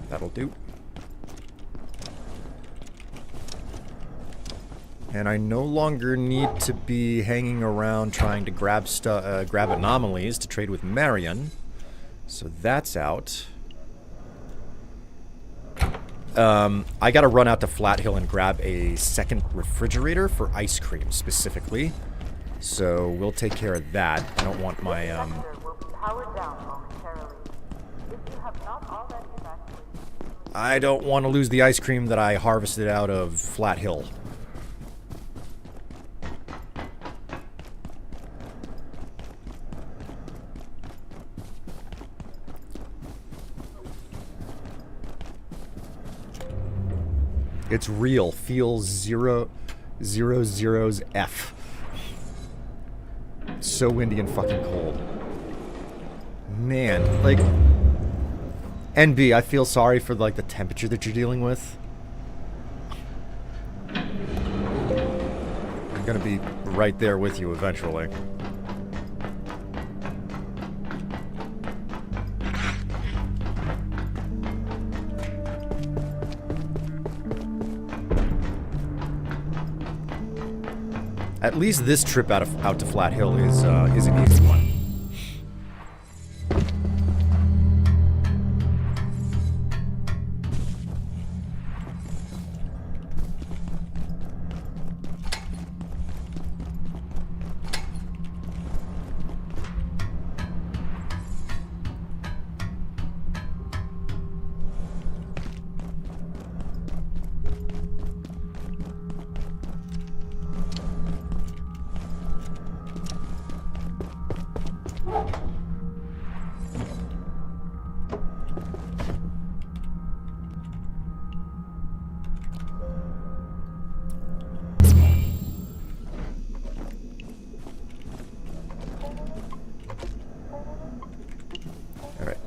That'll do. And I no longer need to be hanging around trying to grab anomalies to trade with Marion. So that's out. I gotta run out to Flat Hill and grab a second refrigerator for ice cream specifically. So we'll take care of that. I don't want my I don't want to lose the ice cream that I harvested out of Flat Hill. It's real. Feels 000's F. So windy and fucking cold. Man, like... NB, I feel sorry for, like, the temperature that you're dealing with. I'm gonna be right there with you eventually. At least this trip out to Flat Hill is an easy one.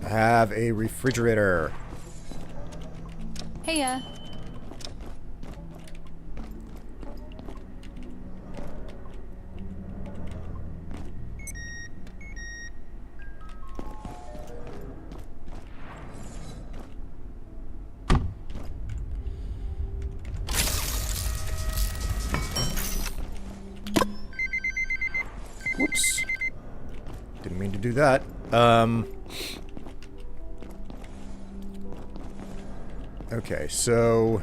Have a refrigerator. Heya. Didn't mean to do that. Okay, so...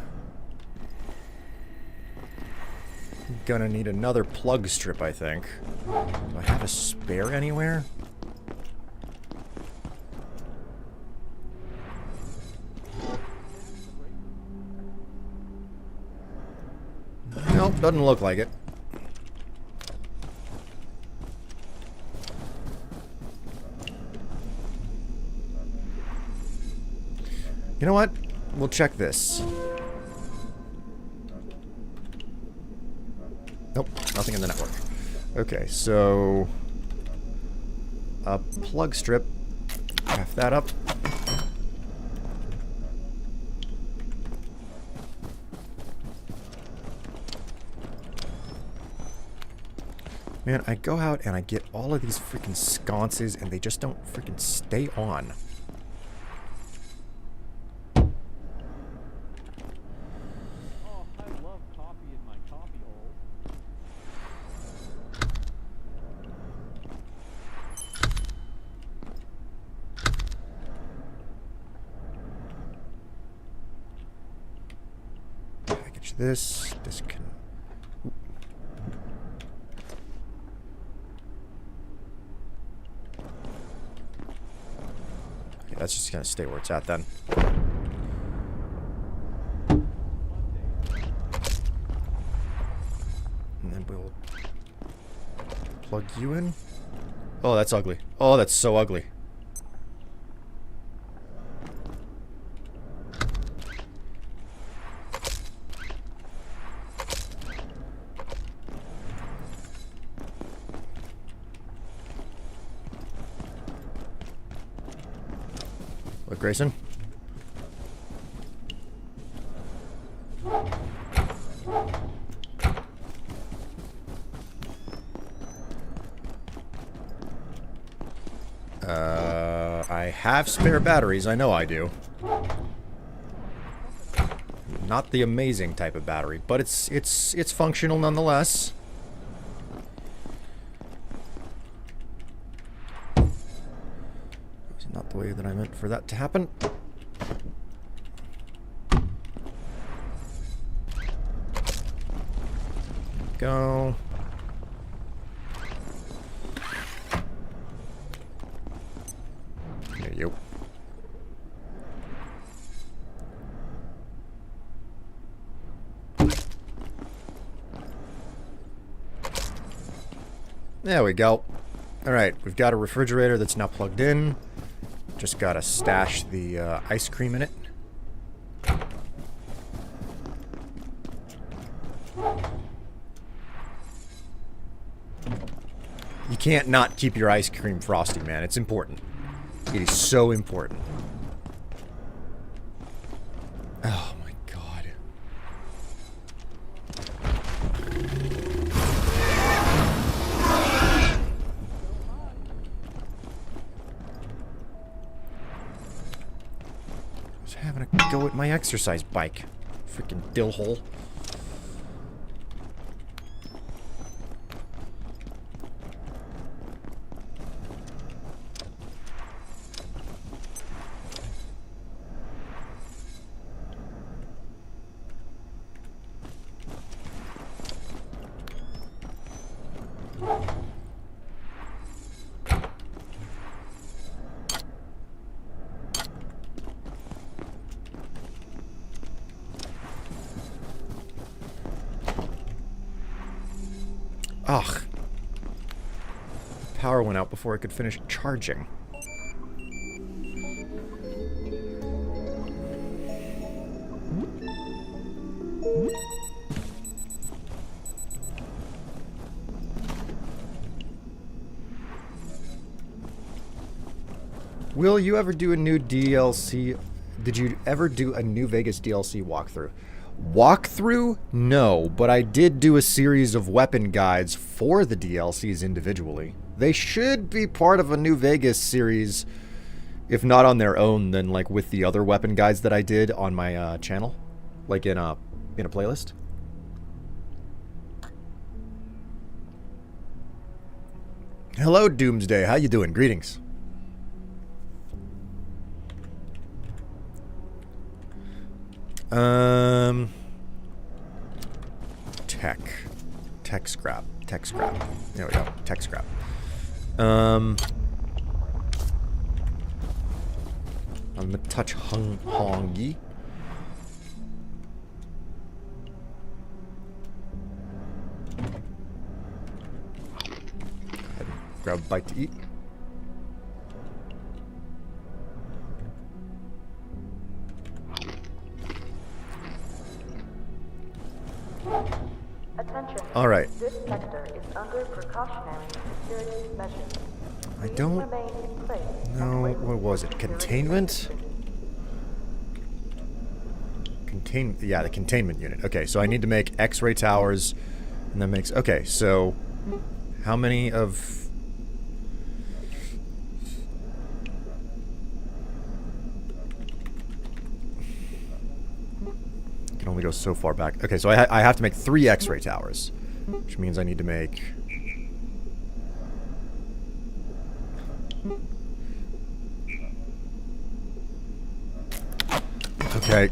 Gonna need another plug strip, I think. Do I have a spare anywhere? Nope, doesn't look like it. You know what? We'll check this. Nope, nothing in the network. Okay, so... a plug strip. Half that up. Man, I go out and I get all of these freaking sconces and they just don't freaking stay on. Package this. This can... That's just gonna stay where it's at then. And then we'll plug you in. Oh, that's ugly. Oh, that's so ugly. Look, Grayson. I have spare batteries, I know I do. Not the amazing type of battery, but it's functional nonetheless. It's not the way that I meant for that to happen. Go. There you go. There we go. Alright, we've got a refrigerator that's now plugged in. Just gotta stash the ice cream in it. You can't not keep your ice cream frosty, man. It's important. It is so important. Oh my god. I was having a go at my exercise bike. Freaking dill hole. Ugh. Power went out before I could finish charging. Will you ever do a new DLC? Did you ever do a New Vegas DLC walkthrough? Walkthrough? No, but I did do a series of weapon guides for the DLCs individually. They should be part of a New Vegas series, if not on their own, then like with the other weapon guides that I did on my channel, like in a playlist. Hello, Doomsday. How you doing? Greetings. Tech scrap. There we go. Tech scrap. I'm gonna touch Hongi. Grab a bite to eat. Attention. All right. This sector is under precautionary security measures. I Please don't remain in place know. and wait What was it? for security Containment? Yeah, the containment unit. Okay, so I need to make X-ray towers, and that makes... Okay, so how many of... Can only go so far back. Okay, so I have to make 3 X-ray towers, which means I need to make... Okay.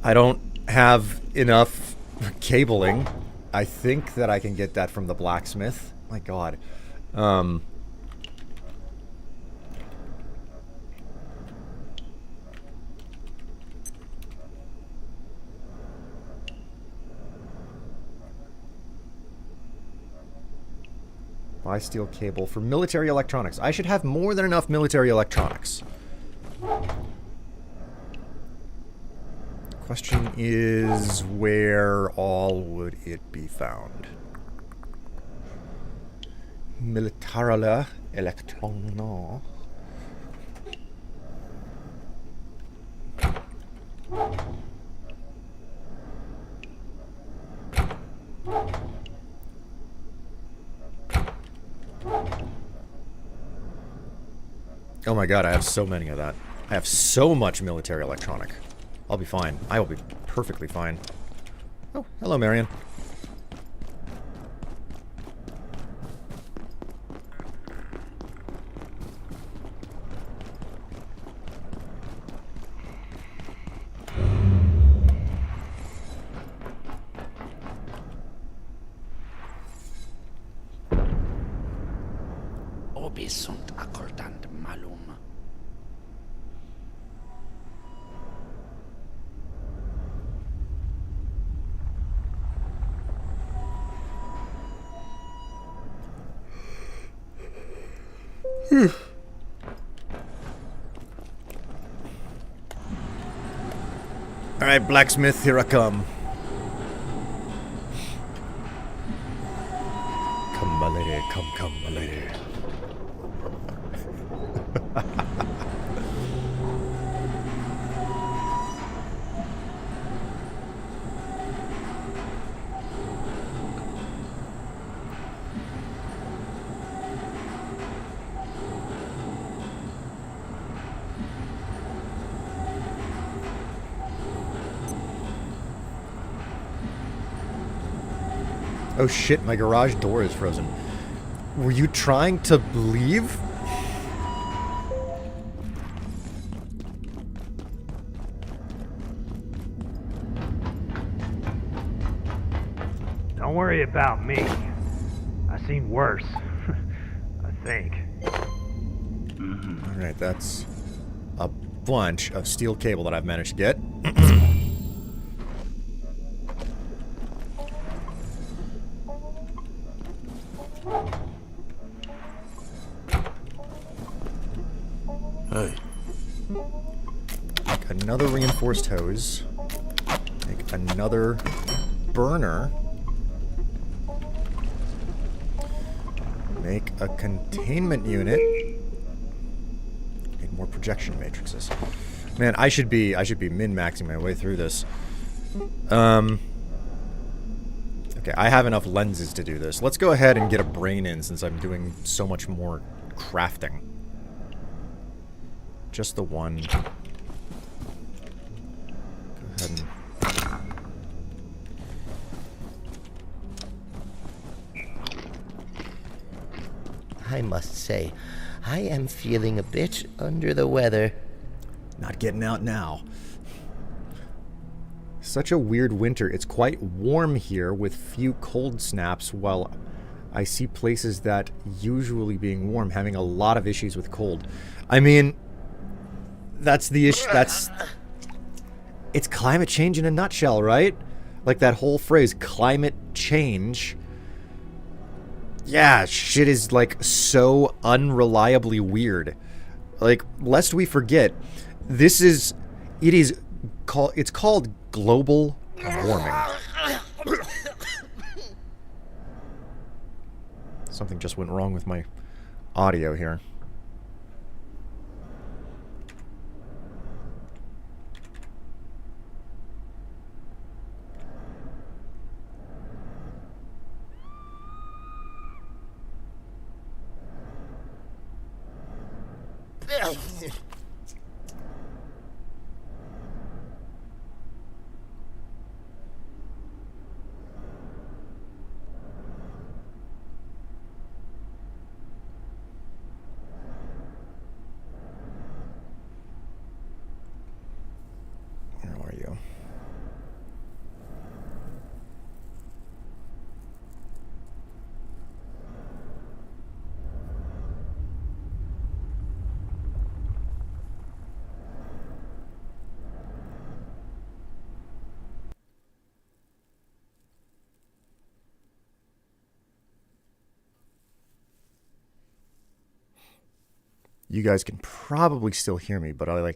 I don't have enough cabling. I think that I can get that from the blacksmith. My God. Buy steel cable for military electronics. I should have more than enough military electronics. Question is, where all would it be found? Militarile electrono. Oh my God, I have so many of that. I have so much military electronic. I'll be fine. I will be perfectly fine. Oh, hello, Marion. Obi sunt accordant malum. All right, blacksmith, here I come. Come, my lady, come, my lady. Oh shit, my garage door is frozen. Were you trying to leave? Don't worry about me. I've seen worse. I think. Alright, that's a bunch of steel cable that I've managed to get. Hey, Make another reinforced hose. Make another burner. Make a containment unit. Need more projection matrices. Man, I should be min-maxing my way through this. Okay, I have enough lenses to do this. Let's go ahead and get a brain in since I'm doing so much more crafting. Just the one. Go ahead and must say, I am feeling a bit under the weather. Not getting out now. Such a weird winter. It's quite warm here with few cold snaps, while I see places that usually being warm having a lot of issues with cold. I mean, that's the issue. It's climate change in a nutshell, right? Like that whole phrase, climate change. Yeah, shit is like so unreliably weird. Like, lest we forget, it's called global warming. Something just went wrong with my audio here. Where are you? You guys can probably still hear me, but where did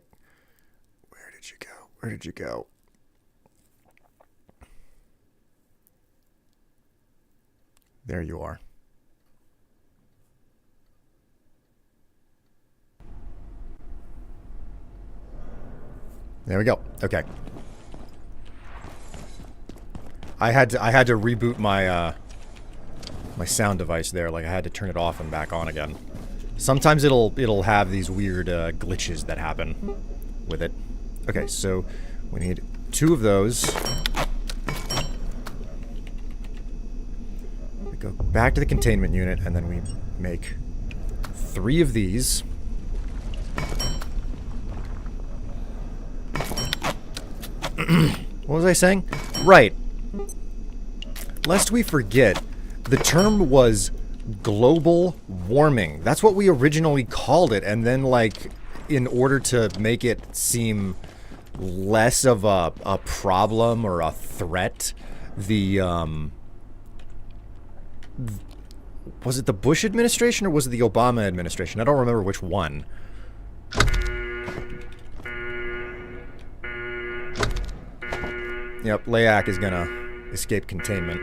you go? Where did you go? There you are. There we go. Okay. I had to reboot my my sound device there. Like, I had to turn it off and back on again. Sometimes it'll have these weird glitches that happen with it. Okay, so we need 2 of those. We go back to the containment unit, and then we make 3 of these. What was I saying? Right. Lest we forget, the term was global warming. That's what we originally called it, and then, like, in order to make it seem less of a problem or a threat, was it the Bush administration or was it the Obama administration? I don't remember which one. Yep, Layak is gonna escape containment.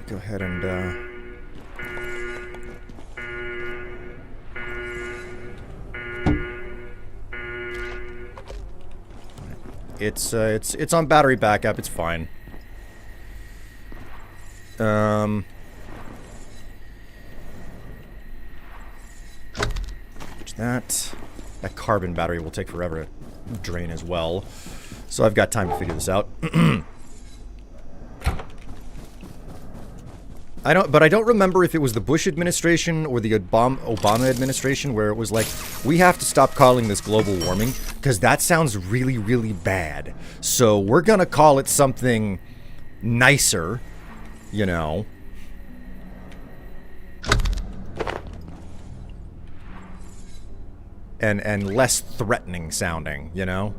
Go ahead and, it's on battery backup, it's fine. That carbon battery will take forever to drain as well. So I've got time to figure this out. I don't remember if it was the Bush administration or the Obama administration where it was like, we have to stop calling this global warming because that sounds really, really bad. So we're gonna call it something nicer, you know. And less threatening sounding, you know?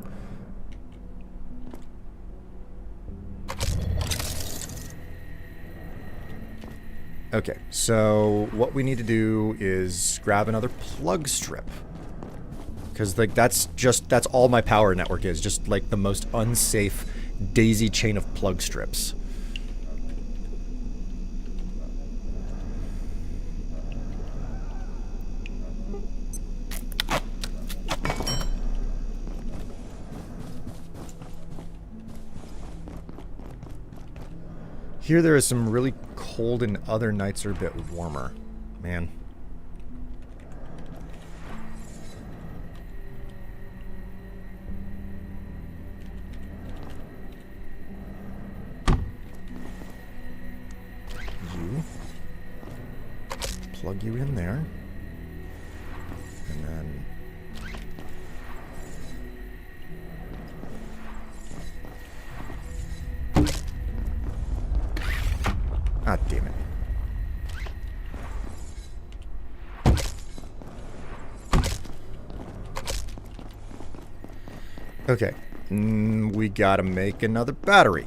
Okay, so what we need to do is grab another plug strip. Because, like, that's all my power network is. Just, like, the most unsafe daisy chain of plug strips. Here there is some really cold and other nights are a bit warmer. Man. plug you in there. And then... Ah, damn it. Okay. We gotta make another battery.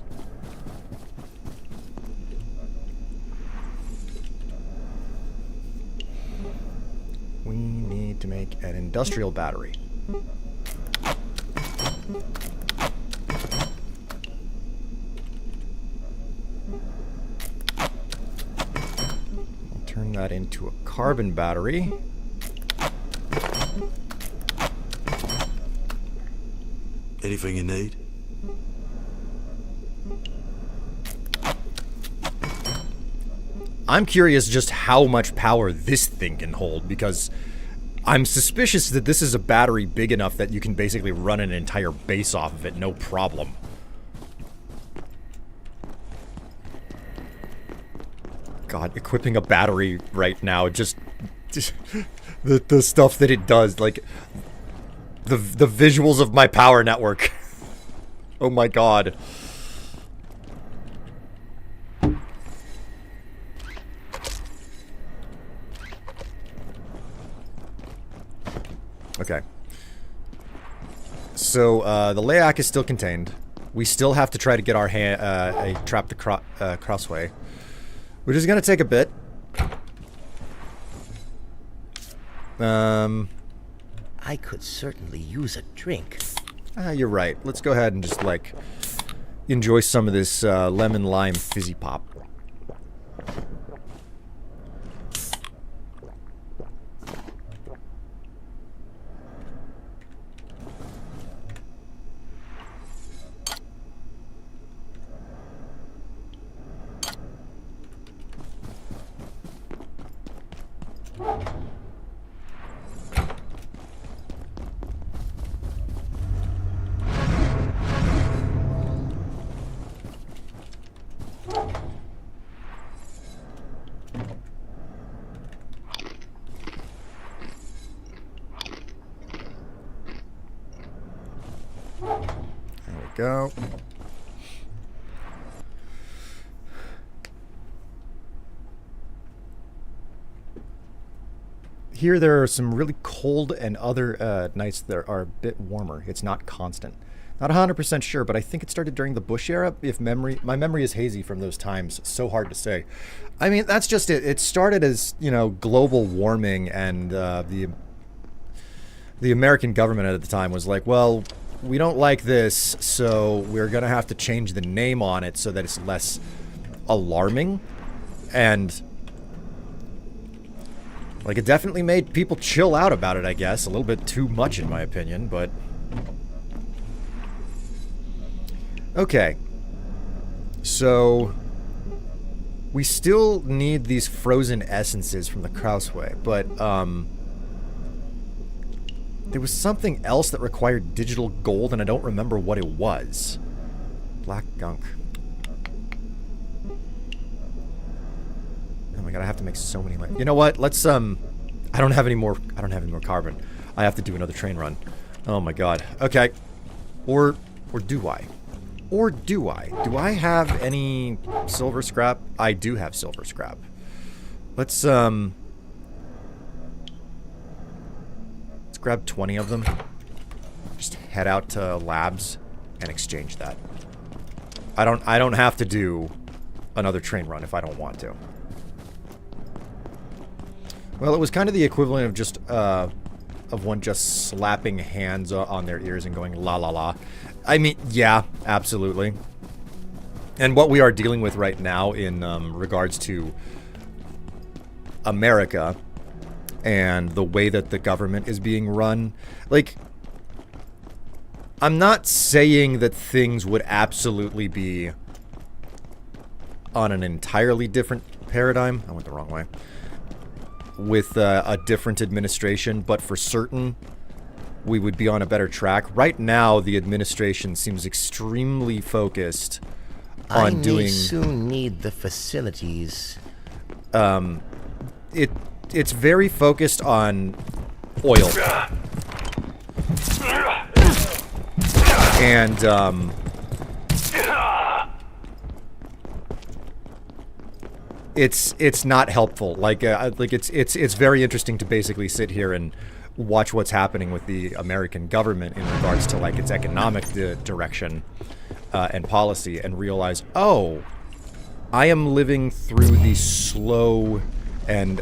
We need to make an industrial battery. I'll turn that into a carbon battery. Anything you need? I'm curious just how much power this thing can hold, because I'm suspicious that this is a battery big enough that you can basically run an entire base off of it, no problem. God, equipping a battery right now, just the stuff that it does, like the visuals of my power network. Oh my god. Okay. So, the Layak is still contained. We still have to try to get our trap the Krasue, which is going to take a bit. I could certainly use a drink. You're right. Let's go ahead and just, like, enjoy some of this lemon lime fizzy pop. Go. Here there are some really cold and other nights that are a bit warmer. It's not constant. Not 100% sure, but I think it started during the Bush era. If my memory is hazy from those times, so hard to say. I mean, that's just it. It started as, you know, global warming, and the American government at the time was like, well, we don't like this, so we're going to have to change the name on it so that it's less alarming. And, like, it definitely made people chill out about it, I guess. A little bit too much, in my opinion, but... Okay. So... we still need these frozen essences from the Krasue, but, there was something else that required digital gold, and I don't remember what it was. Black gunk. Oh my god, I have to make so many... You know what? Let's, I don't have any more carbon. I have to do another train run. Oh my god. Okay. Or do I? Or do I? Do I have any silver scrap? I do have silver scrap. Let's grab 20 of them. Just head out to labs and exchange that. I don't have to do another train run if I don't want to. Well, it was kind of the equivalent of just of one just slapping hands on their ears and going la la la. I mean, yeah, absolutely. And what we are dealing with right now in regards to America and the way that the government is being run, like, I'm not saying that things would absolutely be on an entirely different paradigm. I went the wrong way. With a different administration, but for certain, we would be on a better track. Right now, the administration seems extremely focused on doing... I may soon need the facilities. it's very focused on oil. And it's not helpful. Like it's very interesting to basically sit here and watch what's happening with the American government in regards to like its economic direction and policy, and realize, oh, I am living through the slow and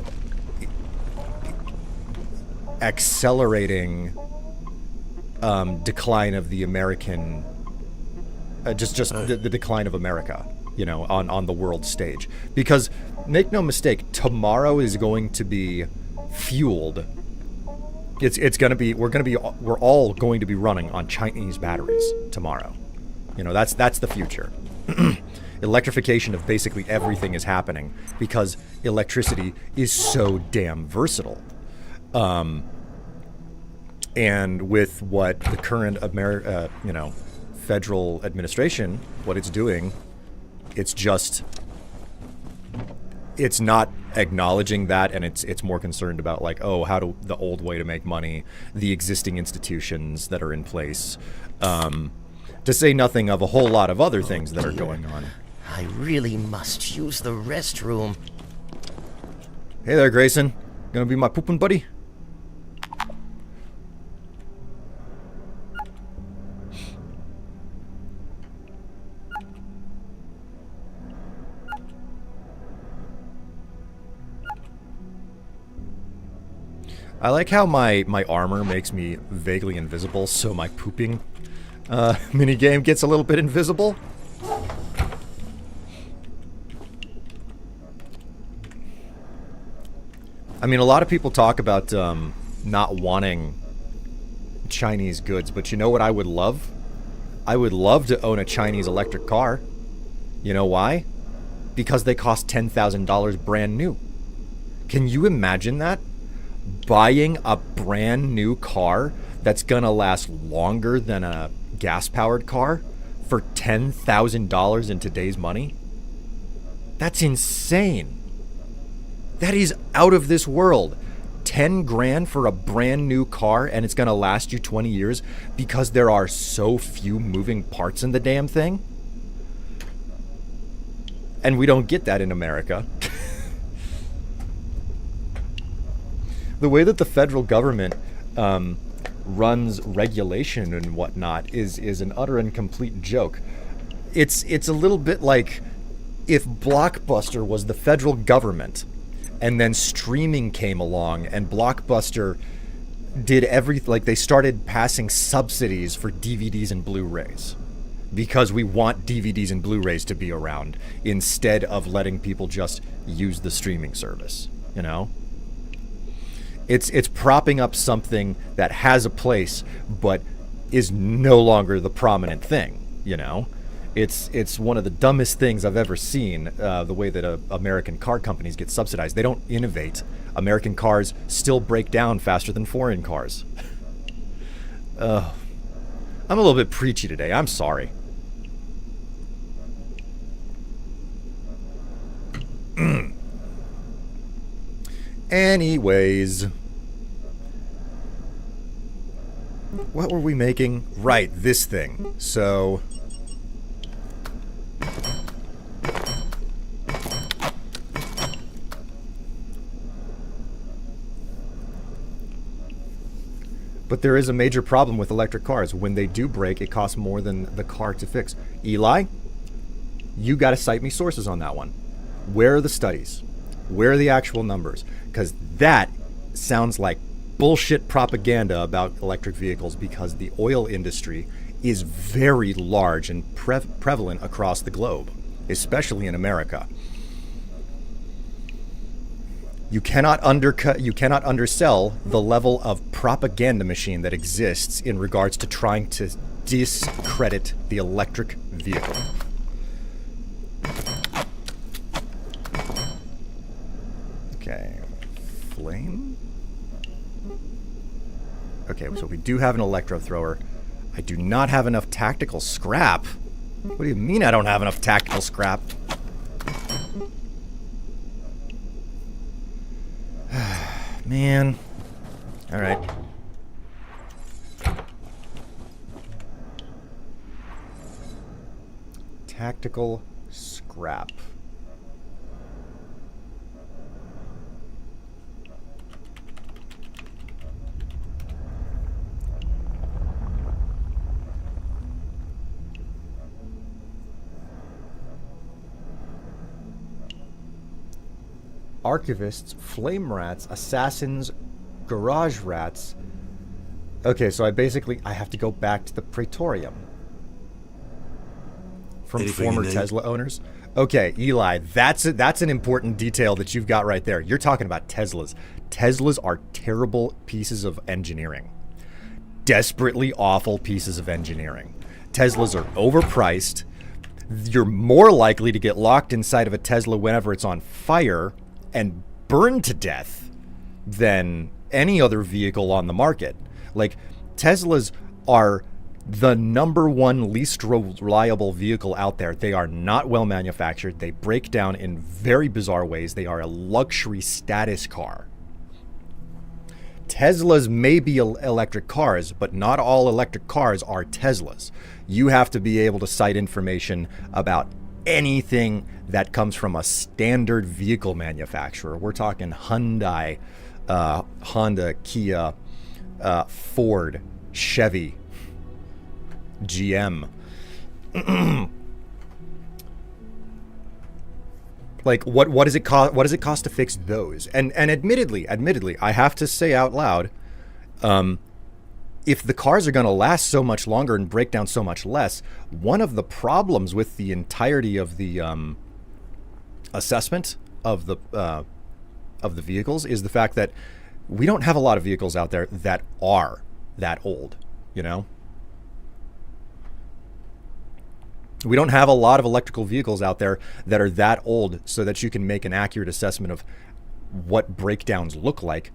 accelerating decline of the American, just the decline of America, you know, on the world stage. Because make no mistake, tomorrow is going to be fueled. It's going to be we're all going to be running on Chinese batteries tomorrow. You know, that's the future. Electrification of basically everything is happening because electricity is so damn versatile. And with what the current federal administration, what it's doing, it's not acknowledging that, and it's more concerned about like, oh, how do the old way to make money, the existing institutions that are in place, to say nothing of a whole lot of other things that are going on. I really must use the restroom. Hey there, Grayson. Gonna be my pooping buddy? I like how my armor makes me vaguely invisible, so my pooping minigame gets a little bit invisible. I mean, a lot of people talk about not wanting Chinese goods, but you know what I would love? I would love to own a Chinese electric car. You know why? Because they cost $10,000 brand new. Can you imagine that? Buying a brand new car that's gonna last longer than a gas-powered car for $10,000 in today's money? That's insane. That is out of this world. 10 grand for a brand new car, and it's gonna last you 20 years because there are so few moving parts in the damn thing? And we don't get that in America. The way that the federal government runs regulation and whatnot is an utter and complete joke. It's a little bit like if Blockbuster was the federal government, and then streaming came along, and Blockbuster did everything, like they started passing subsidies for DVDs and Blu-rays because we want DVDs and Blu-rays to be around instead of letting people just use the streaming service, you know? It's propping up something that has a place but is no longer the prominent thing, you know? It's one of the dumbest things I've ever seen, the way that American car companies get subsidized. They don't innovate. American cars still break down faster than foreign cars. I'm a little bit preachy today. I'm sorry. Anyways. What were we making? Right, this thing. So... But there is a major problem with electric cars. When they do break, it costs more than the car to fix. Eli, you got to cite me sources on that one. Where are the studies? Where are the actual numbers? Because that sounds like bullshit propaganda about electric vehicles, because the oil industry is very large and prevalent across the globe, especially in America. You cannot undersell the level of propaganda machine that exists in regards to trying to discredit the electric vehicle. Okay, flame? Okay, so we do have an electro thrower. I do not have enough tactical scrap. What do you mean I don't have enough tactical scrap? Man. All right. Tactical scrap. Archivists, flame rats, assassins, garage rats. Okay, so I have to go back to the Praetorium. From Anything former you need? Tesla owners. Okay, Eli, that's an important detail that you've got right there. You're talking about Teslas. Teslas are terrible pieces of engineering. Desperately awful pieces of engineering. Teslas are overpriced. You're more likely to get locked inside of a Tesla whenever it's on fire and burned to death than any other vehicle on the market. Like, Teslas are the number one least reliable vehicle out there. They are not well manufactured. They break down in very bizarre ways. They are a luxury status car. Teslas may be electric cars, but not all electric cars are Teslas. You have to be able to cite information about anything that comes from a standard vehicle manufacturer. We're talking Hyundai, Honda, Kia, Ford, Chevy, GM. Like, what does it cost? What does it cost to fix those? And admittedly, I have to say out loud, if the cars are going to last so much longer and break down so much less, one of the problems with the entirety of the assessment of the vehicles is the fact that we don't have a lot of vehicles out there that are that old, you know? We don't have a lot of electrical vehicles out there that are that old so that you can make an accurate assessment of what breakdowns look like.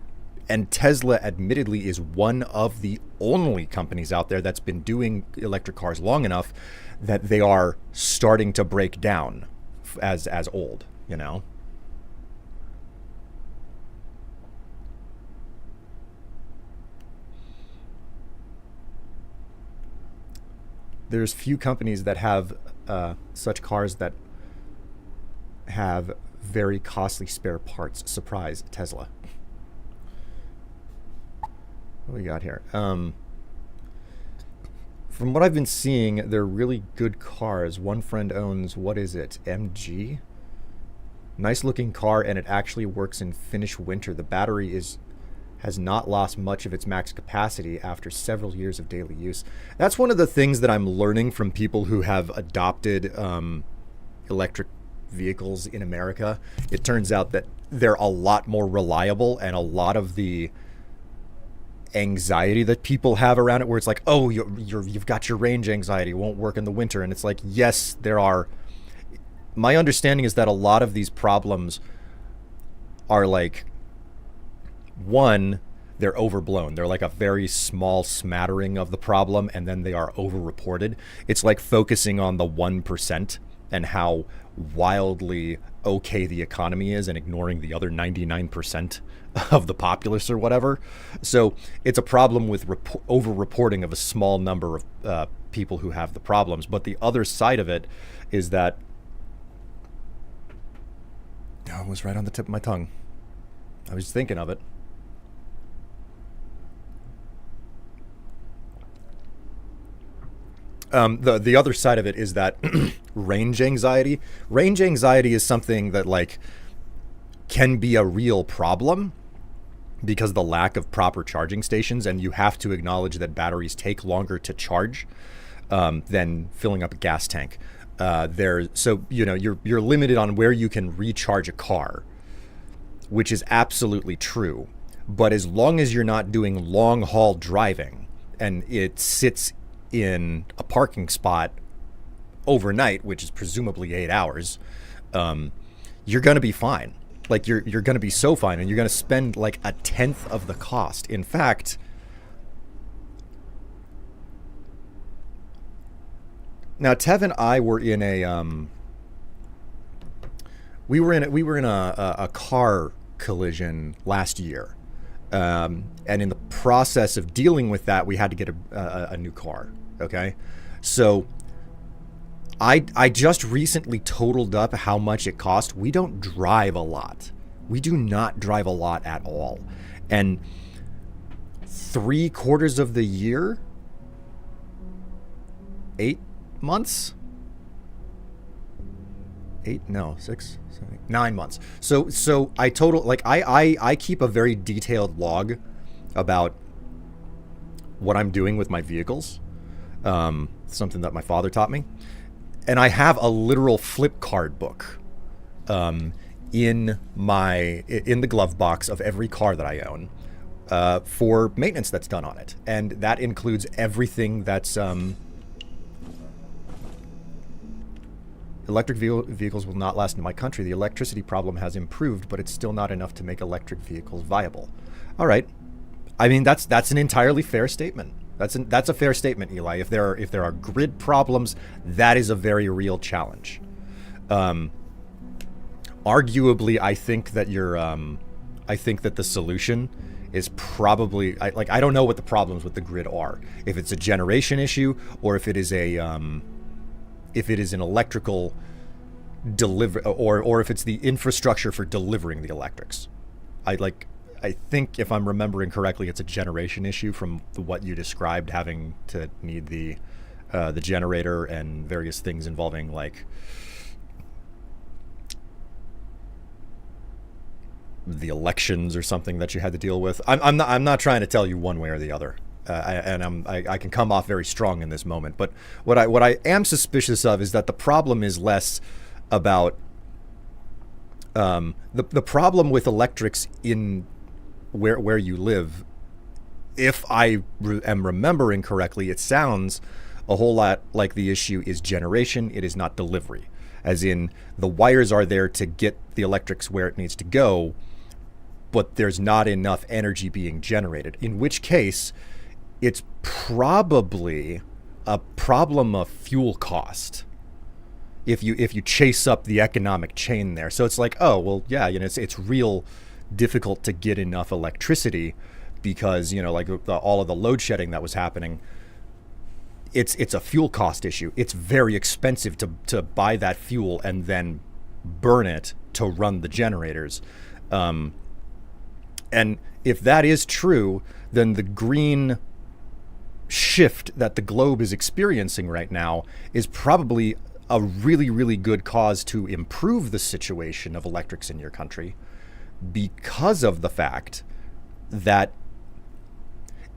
And Tesla, admittedly, is one of the only companies out there that's been doing electric cars long enough that they are starting to break down as old, you know? There's few companies that have such cars that have very costly spare parts. Surprise, Tesla. What we got here? From what I've been seeing, they're really good cars. One friend owns, what is it, MG? Nice looking car, and it actually works in Finnish winter. The battery has not lost much of its max capacity after several years of daily use. That's one of the things that I'm learning from people who have adopted electric vehicles in America. It turns out that they're a lot more reliable, and a lot of the anxiety that people have around it, where it's like, oh, you've got your range anxiety, it won't work in the winter. And it's like, yes, there are. My understanding is that a lot of these problems are like, one, they're overblown. They're like a very small smattering of the problem, and then they are overreported. It's like focusing on the 1% and how wildly okay the economy is, and ignoring the other 99% of the populace or whatever. So it's a problem with over-reporting of a small number of people who have the problems. But the other side of it is that, oh, it was right on the tip of my tongue. I was thinking of it. The other side of it is that range anxiety. Range anxiety is something that, like, can be a real problem because of the lack of proper charging stations, and you have to acknowledge that batteries take longer to charge than filling up a gas tank. So you know, you're limited on where you can recharge a car, which is absolutely true. But as long as you're not doing long haul driving and it sits in a parking spot overnight, which is presumably 8 hours, you're going to be fine. Like, you're going to be so fine, and you're going to spend like a tenth of the cost. In fact, now Tev and I were in we were in a car collision last year. And in the process of dealing with that, we had to get a new car. Okay, so I just recently totaled up how much it cost. We don't drive a lot. We do not drive a lot at all. And 3/4 of the year, 8 months, 9 months. So I total, like, I keep a very detailed log about what I'm doing with my vehicles. Something that my father taught me. And I have a literal flip card book in the glove box of every car that I own for maintenance that's done on it. And that includes everything that's electric vehicles will not last in my country. The electricity problem has improved, but it's still not enough to make electric vehicles viable. All right. I mean, that's an entirely fair statement. That's a fair statement, Eli. If there are grid problems, that is a very real challenge. Arguably, I think that the solution is probably, I don't know what the problems with the grid are. If it's a generation issue, or if it is an electrical deliver, or if it's the infrastructure for delivering the electrics. I think, if I'm remembering correctly, it's a generation issue from what you described, having to need the generator and various things involving, like, the elections or something that you had to deal with. I'm not trying to tell you one way or the other, I can come off very strong in this moment. But what I am suspicious of is that the problem is less about the problem with electrics in where you live. If I am remembering correctly, it sounds a whole lot like the issue is generation. It is not delivery, as in the wires are there to get the electrics where it needs to go, but there's not enough energy being generated, in which case it's probably a problem of fuel cost. If you chase up the economic chain there. So it's like, oh, well, yeah, it's real difficult to get enough electricity because, like all of the load shedding that was happening, it's a fuel cost issue. It's very expensive to buy that fuel and then burn it to run the generators. And if that is true, then the green shift that the globe is experiencing right now is probably a really, really good cause to improve the situation of electrics in your country, because of the fact that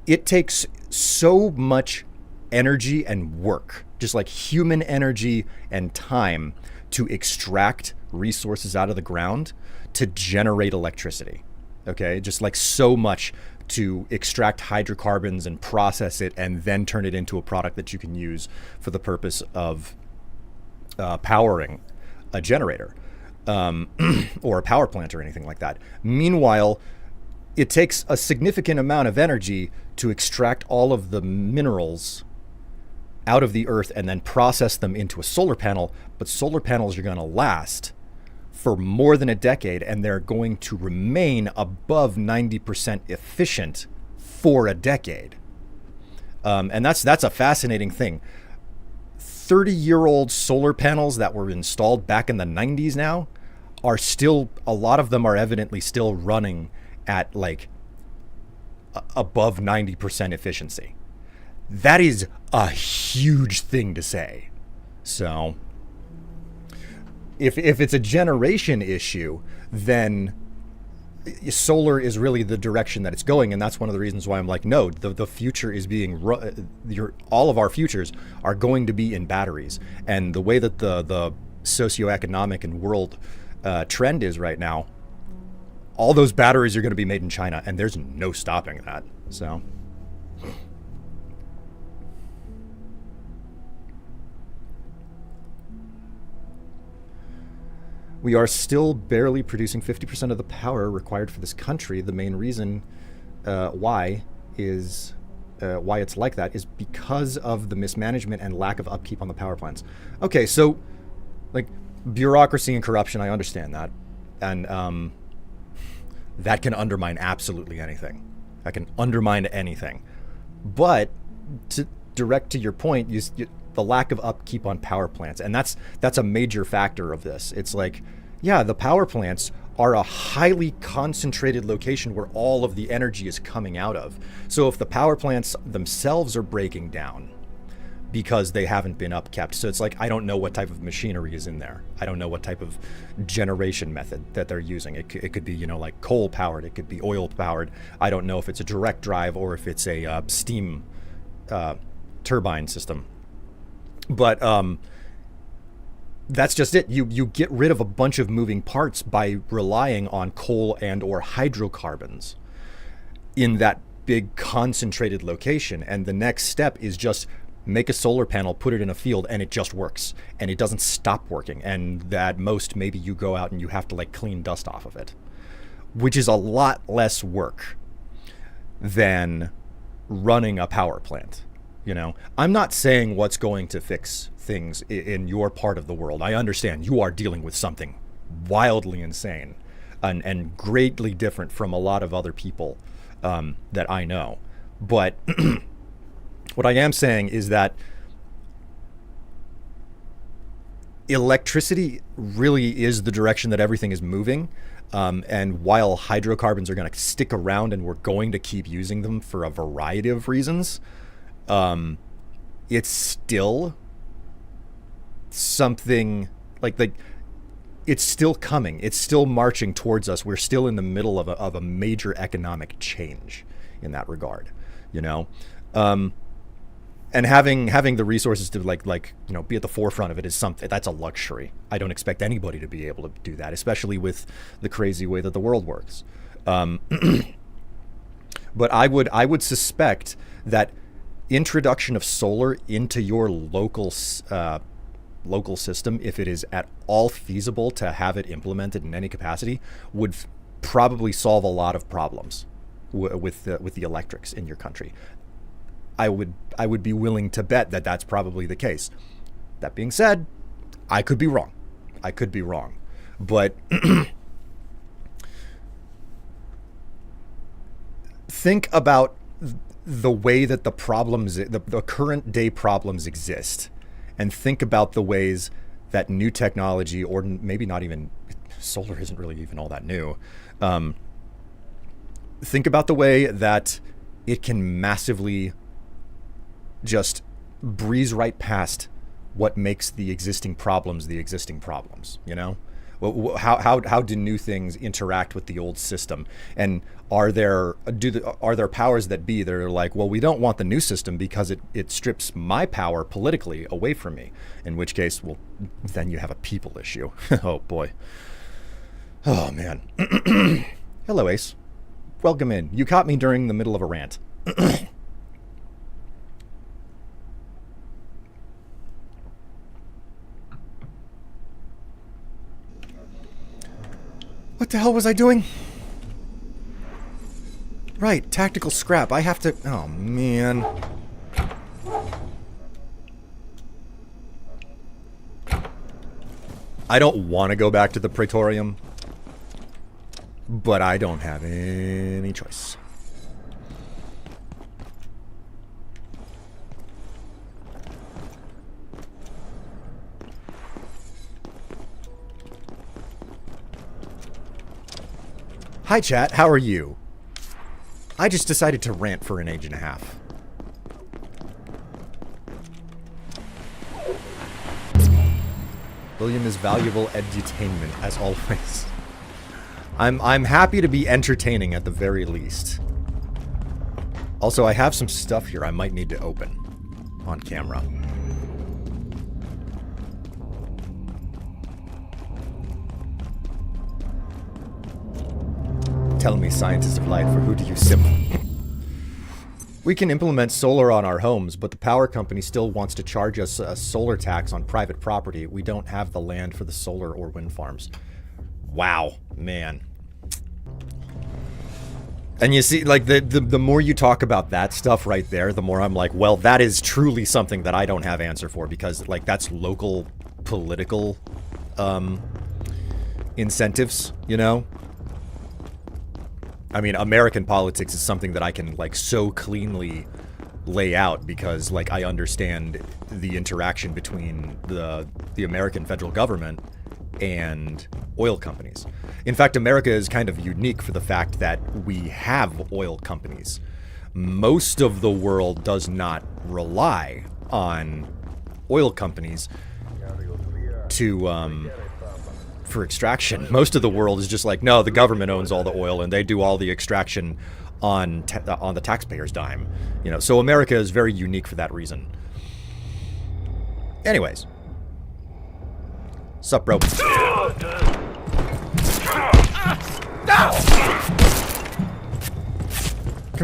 it takes so much energy and work, just like human energy and time, to extract resources out of the ground to generate electricity. Okay, just like so much to extract hydrocarbons and process it and then turn it into a product that you can use for the purpose of powering a generator. Or a power plant or anything like that. Meanwhile, it takes a significant amount of energy to extract all of the minerals out of the earth and then process them into a solar panel. But solar panels are going to last for more than a decade, and they're going to remain above 90% efficient for a decade. And that's a fascinating thing. 30-year-old solar panels that were installed back in the 90s now are still, a lot of them are evidently still running at like above 90% efficiency. That is a huge thing to say. So if it's a generation issue, then solar is really the direction that it's going, and that's one of the reasons why I'm like, no, the future is being all of our futures are going to be in batteries. And the way that the socioeconomic and world trend is right now, all those batteries are going to be made in China, and there's no stopping that. So we are still barely producing 50% of the power required for this country. The main reason why it's like that is because of the mismanagement and lack of upkeep on the power plants. Okay, so like bureaucracy and corruption, I understand that. And that can undermine absolutely anything. That can undermine anything. But to direct to your point, the lack of upkeep on power plants, and that's a major factor of this. It's like, yeah, the power plants are a highly concentrated location where all of the energy is coming out of. So if the power plants themselves are breaking down because they haven't been upkept, so it's like, I don't know what type of machinery is in there. I don't know what type of generation method that they're using. It could be, like coal powered. It could be oil powered. I don't know if it's a direct drive or if it's a steam turbine system. But that's just it. You get rid of a bunch of moving parts by relying on coal and or hydrocarbons in that big concentrated location. And the next step is just make a solar panel, put it in a field, and it just works. And it doesn't stop working. And at most, maybe you go out and you have to like clean dust off of it, which is a lot less work than running a power plant. I'm not saying what's going to fix things in your part of the world. I understand you are dealing with something wildly insane and greatly different from a lot of other people that I know. But what I am saying is that electricity really is the direction that everything is moving. And while hydrocarbons are going to stick around and we're going to keep using them for a variety of reasons, it's still something like it's still coming. It's still marching towards us. We're still in the middle of a major economic change in that regard, and having the resources to be at the forefront of it is something that's a luxury. I don't expect anybody to be able to do that, especially with the crazy way that the world works. But I would suspect that introduction of solar into your local system, if it is at all feasible to have it implemented in any capacity, would probably solve a lot of problems with the electrics in your country. I would be willing to bet that that's probably the case. That being said, I could be wrong. But think about the way that the current day problems exist, and think about the ways that new technology, or maybe not even solar isn't really even all that new. Think about the way that it can massively just breeze right past what makes the existing problems, How do new things interact with the old system? And are there powers that be that are like, well, we don't want the new system because it strips my power politically away from me. In which case, well, then you have a people issue. Oh boy. Oh man. Hello, Ace. Welcome in. You caught me during the middle of a rant. What the hell was I doing? Right, tactical scrap. I have to... Oh, man. I don't want to go back to the Praetorium, but I don't have any choice. Hi chat, how are you? I just decided to rant for an age and a half. William is valuable edutainment, as always. I'm happy to be entertaining at the very least. Also, I have some stuff here I might need to open on camera. Tell me, scientists of light, for who do you symbol? We can implement solar on our homes, but the power company still wants to charge us a solar tax on private property. We don't have the land for the solar or wind farms. Wow, man. And you see, like, the more you talk about that stuff right there, the more I'm like, well, that is truly something that I don't have answer for, because, like, that's local political incentives, you know? I mean, American politics is something that I can, like, so cleanly lay out because, like, I understand the interaction between the American federal government and oil companies. In fact, America is kind of unique for the fact that we have oil companies. Most of the world does not rely on oil companies to for extraction. Most of the world is just like, no, the government owns all the oil and they do all the extraction on the taxpayer's dime. You know, so America is very unique for that reason. Anyways. Sup, bro? Come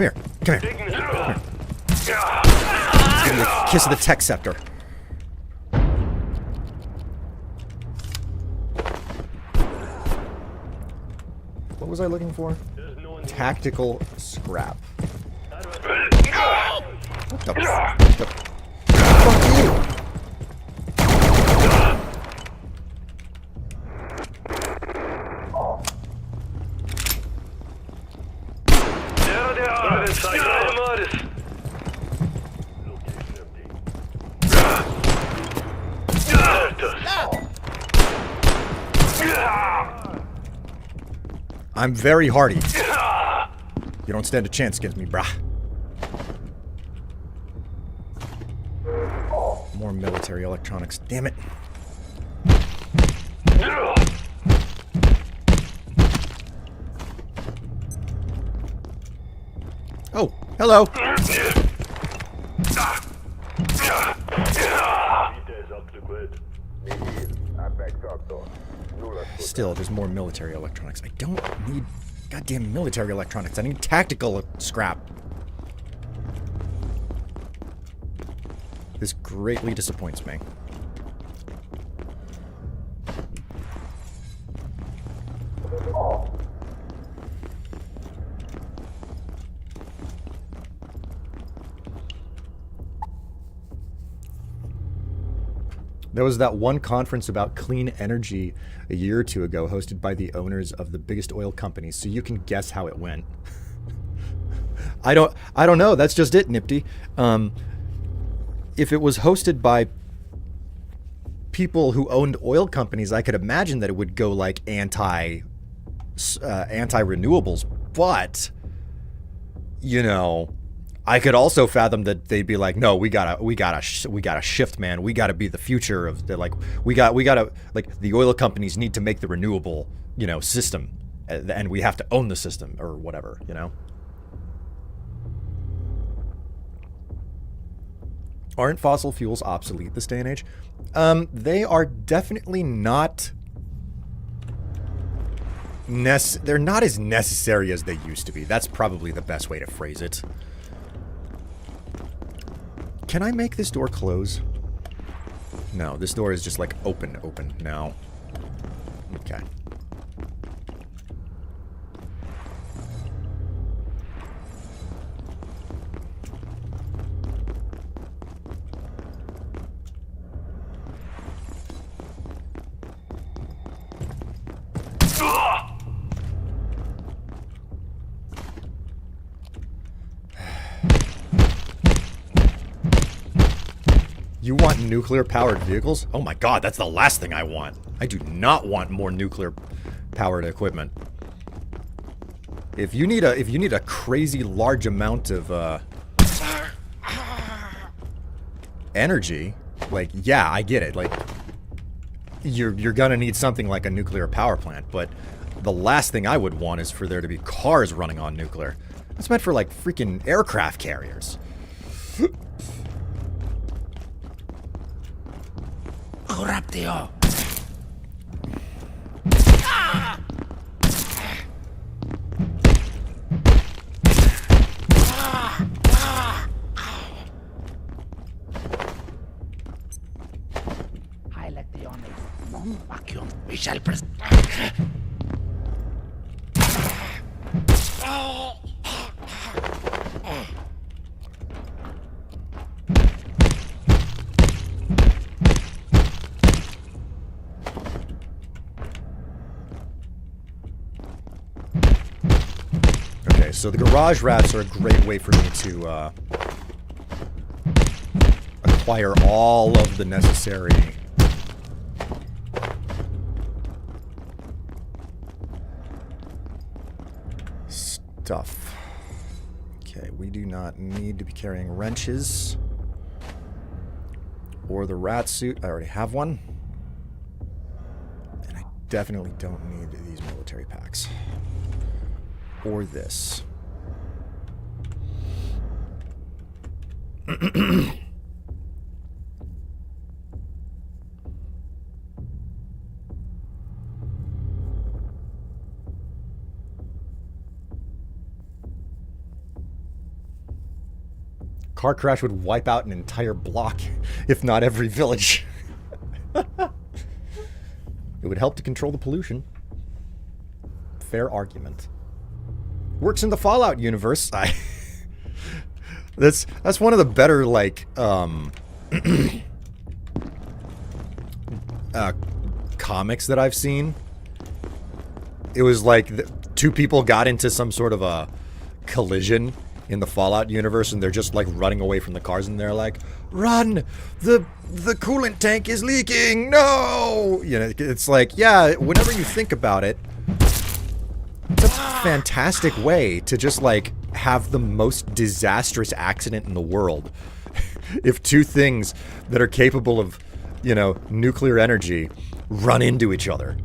here. Come here. Give me a kiss of the tech scepter. What was I looking for? Tactical scrap. What the fuck you? I'm very hardy. You don't stand a chance against me, brah. More military electronics. Damn it. Oh, hello. Still, there's more military electronics. I don't need goddamn military electronics. I need tactical scrap. This greatly disappoints me. There was that one conference about clean energy a year or two ago hosted by the owners of the biggest oil companies, so you can guess how it went. I don't know. That's just it, Nifty. If it was hosted by people who owned oil companies, I could imagine that it would go like anti-renewables, but you know, I could also fathom that they'd be like, no, we gotta shift, man. We gotta be the future of the, like, we gotta, like, the oil companies need to make the renewable, you know, system, and we have to own the system or whatever, you know. Aren't fossil fuels obsolete this day and age? They are definitely not. They're not as necessary as they used to be. That's probably the best way to phrase it. Can I make this door close? No, this door is just like open. No. Okay. You want nuclear-powered vehicles? Oh my god, that's the last thing I want. I do not want more nuclear-powered equipment. If you need a crazy large amount of energy, like, yeah, I get it. Like, you're gonna need something like a nuclear power plant, but the last thing I would want is for there to be cars running on nuclear. That's meant for like freaking aircraft carriers. Raptio. We shall present. so the garage rats are a great way for me to acquire all of the necessary stuff. Okay, we do not need to be carrying wrenches or the rat suit. I already have one. And I definitely don't need these military packs. Or this. Car crash would wipe out an entire block, if not every village. It would help to control the pollution. Fair argument. Works in the Fallout universe. That's one of the better, like, comics that I've seen. It was like two people got into some sort of a collision in the Fallout universe, and they're just like running away from the cars, and they're like, "Run! The coolant tank is leaking! No!" You know, it's like, yeah, whenever you think about it, it's a fantastic way to just like have the most disastrous accident in the world. If two things that are capable of, you know, nuclear energy run into each other.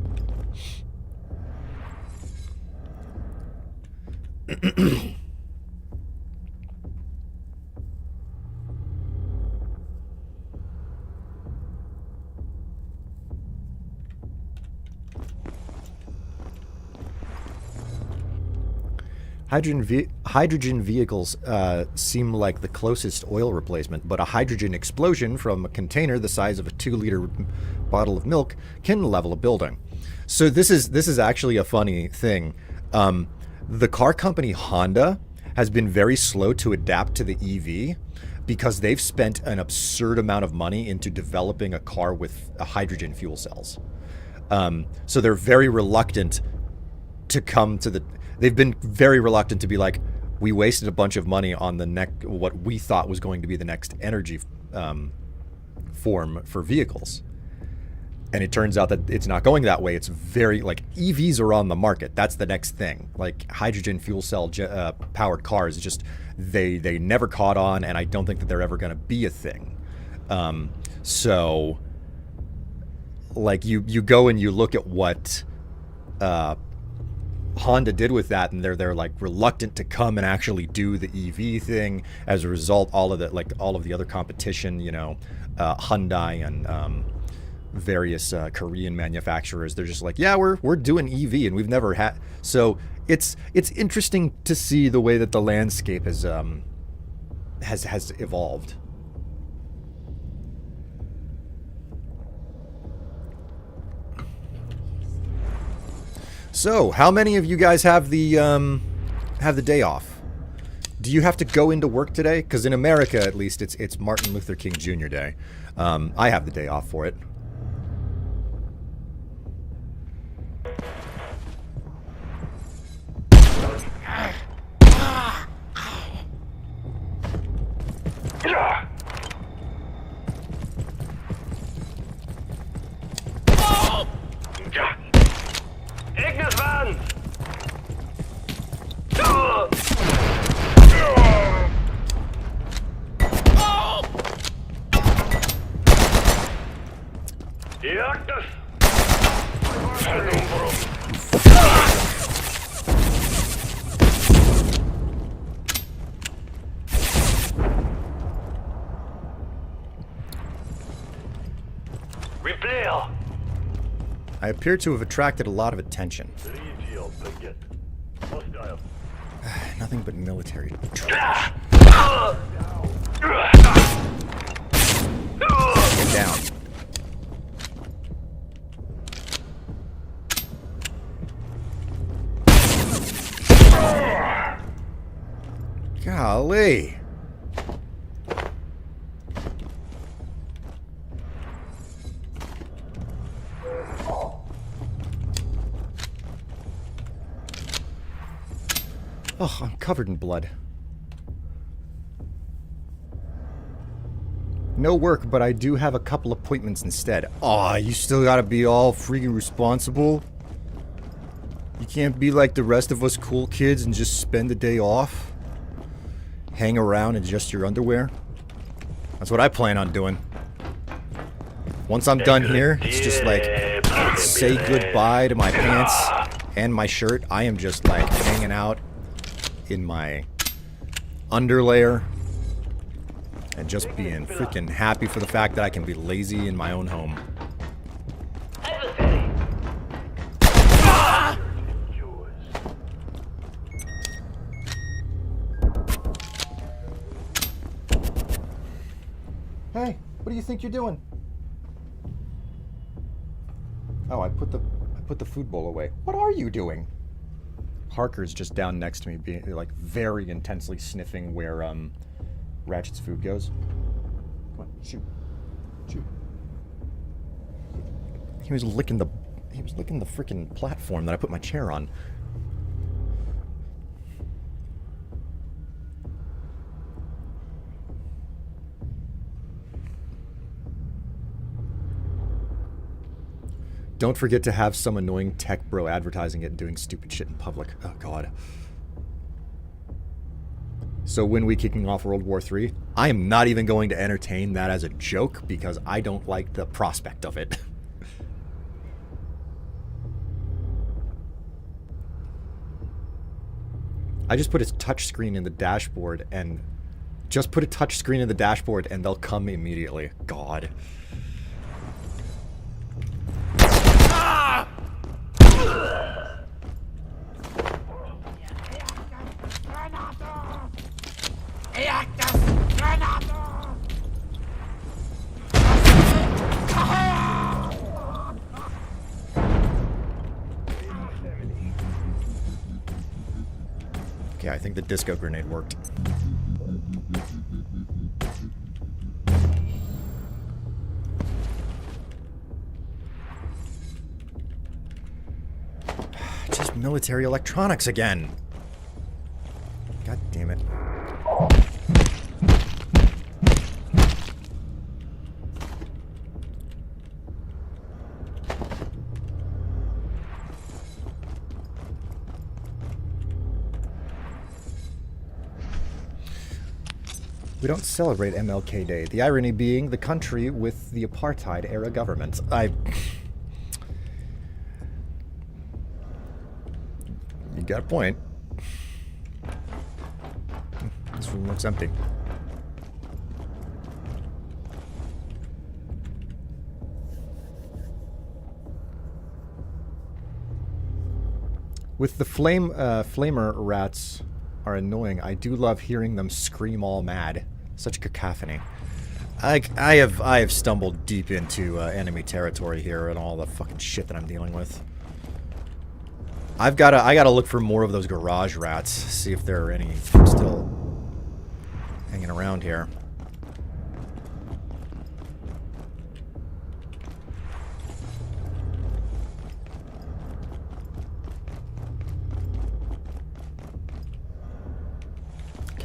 Hydrogen vehicles seem like the closest oil replacement, but a hydrogen explosion from a container the size of a 2-liter bottle of milk can level a building. So this is actually a funny thing. The car company Honda has been very slow to adapt to the EV because they've spent an absurd amount of money into developing a car with hydrogen fuel cells. So they're very reluctant to come to the... They've been very reluctant to be like, we wasted a bunch of money on what we thought was going to be the next energy form for vehicles. And it turns out that it's not going that way. It's very, like, EVs are on the market. That's the next thing. Like, hydrogen fuel cell powered cars, just, they never caught on, and I don't think that they're ever going to be a thing. So, like, you go and you look at what... Honda did with that, and they're like reluctant to come and actually do the EV thing. As a result, all of the other competition, you know, Hyundai and various Korean manufacturers, they're just like, yeah, we're doing EV, and we've never had. So it's interesting to see the way that the landscape has evolved. So, how many of you guys have the day off? Do you have to go into work today? Because in America, at least, it's Martin Luther King Jr. Day. I have the day off for it. I appear to have attracted a lot of attention. Nothing but military trash. Get down. Golly. Oh, I'm covered in blood. No work, but I do have a couple appointments instead. Aw, you still gotta be all freaking responsible? You can't be like the rest of us cool kids and just spend the day off? Hang around in just your underwear? That's what I plan on doing. Once I'm done here, it's just like, say goodbye to my pants and my shirt. I am just like hanging out in my underlayer. And just being freaking happy for the fact that I can be lazy in my own home. Hey, what do you think you're doing? Oh, I put the food bowl away. What are you doing? Harker's just down next to me, being like very intensely sniffing where Ratchet's food goes. Come on, shoot. Shoot. He was licking the freaking platform that I put my chair on. Don't forget to have some annoying tech bro advertising it and doing stupid shit in public. Oh god. So when we kicking off World War III, I am not even going to entertain that as a joke because I don't like the prospect of it. I just put a touch screen in the dashboard and they'll come immediately. God. Okay, I think the disco grenade worked. Just military electronics again. God damn it. We don't celebrate MLK Day. The irony being the country with the apartheid-era government. You got a point. This room looks empty. With the flamer rats are annoying. I do love hearing them scream all mad. Such cacophony. I have stumbled deep into enemy territory here and all the fucking shit that I'm dealing with. I gotta look for more of those garage rats. See if there are any still hanging around here.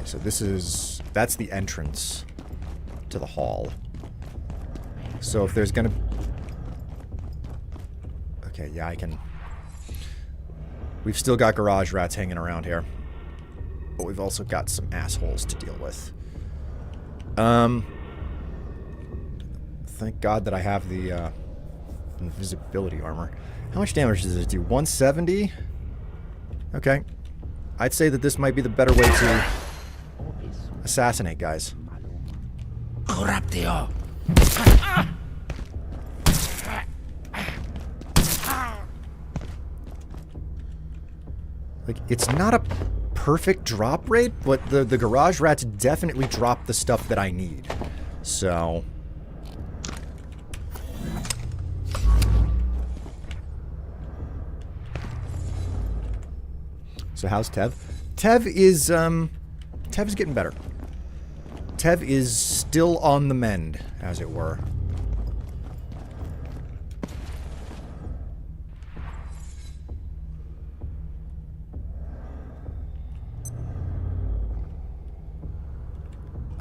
So that's the entrance to the hall. So if there's gonna... Okay, yeah, I can... We've still got garage rats hanging around here. But we've also got some assholes to deal with. Thank God that I have the invisibility armor. How much damage does it do? 170? Okay. I'd say that this might be the better way to... assassinate guys. Like, it's not a perfect drop rate, but the garage rats definitely drop the stuff that I need. So... So how's Tev? Tev is getting better. Tev is still on the mend, as it were.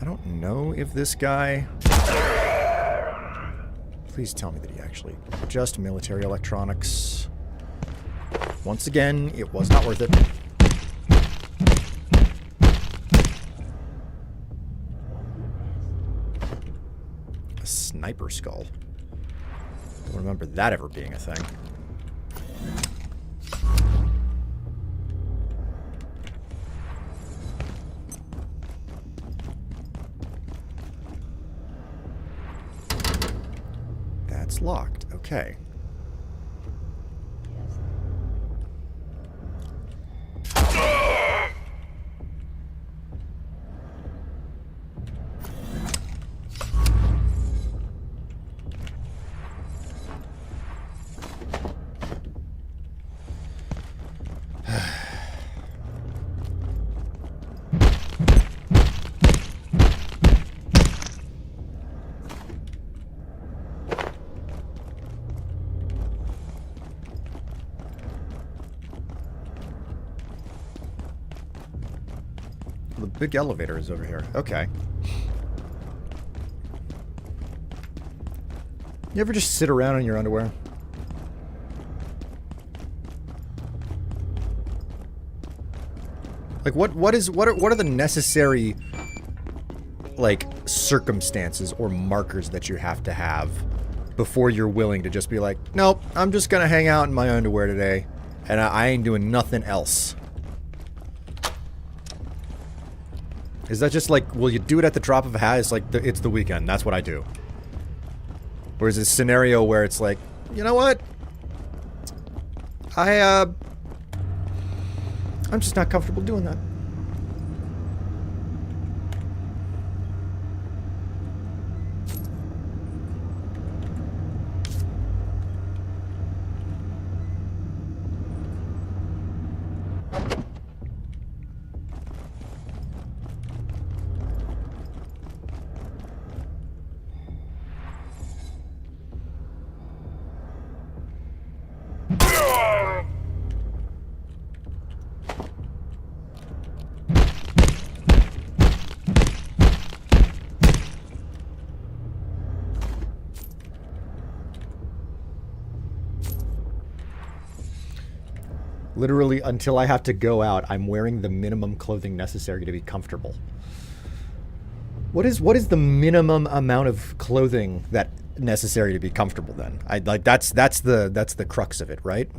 I don't know if this guy... Please tell me that he actually... Just military electronics. Once again, it was not worth it. A sniper skull. Don't remember that ever being a thing. That's locked. Okay. The big elevator is over here. Okay. You ever just sit around in your underwear? Like what are the necessary like circumstances or markers that you have to have before you're willing to just be like, nope, I'm just gonna hang out in my underwear today and I ain't doing nothing else? Is that just like, will you do it at the drop of a hat? It's like, it's the weekend. That's what I do. Or is it a scenario where it's like, you know what? I'm just not comfortable doing that. Literally, until I have to go out, I'm wearing the minimum clothing necessary to be comfortable. What is the minimum amount of clothing that necessary to be comfortable then? That's the crux of it, right?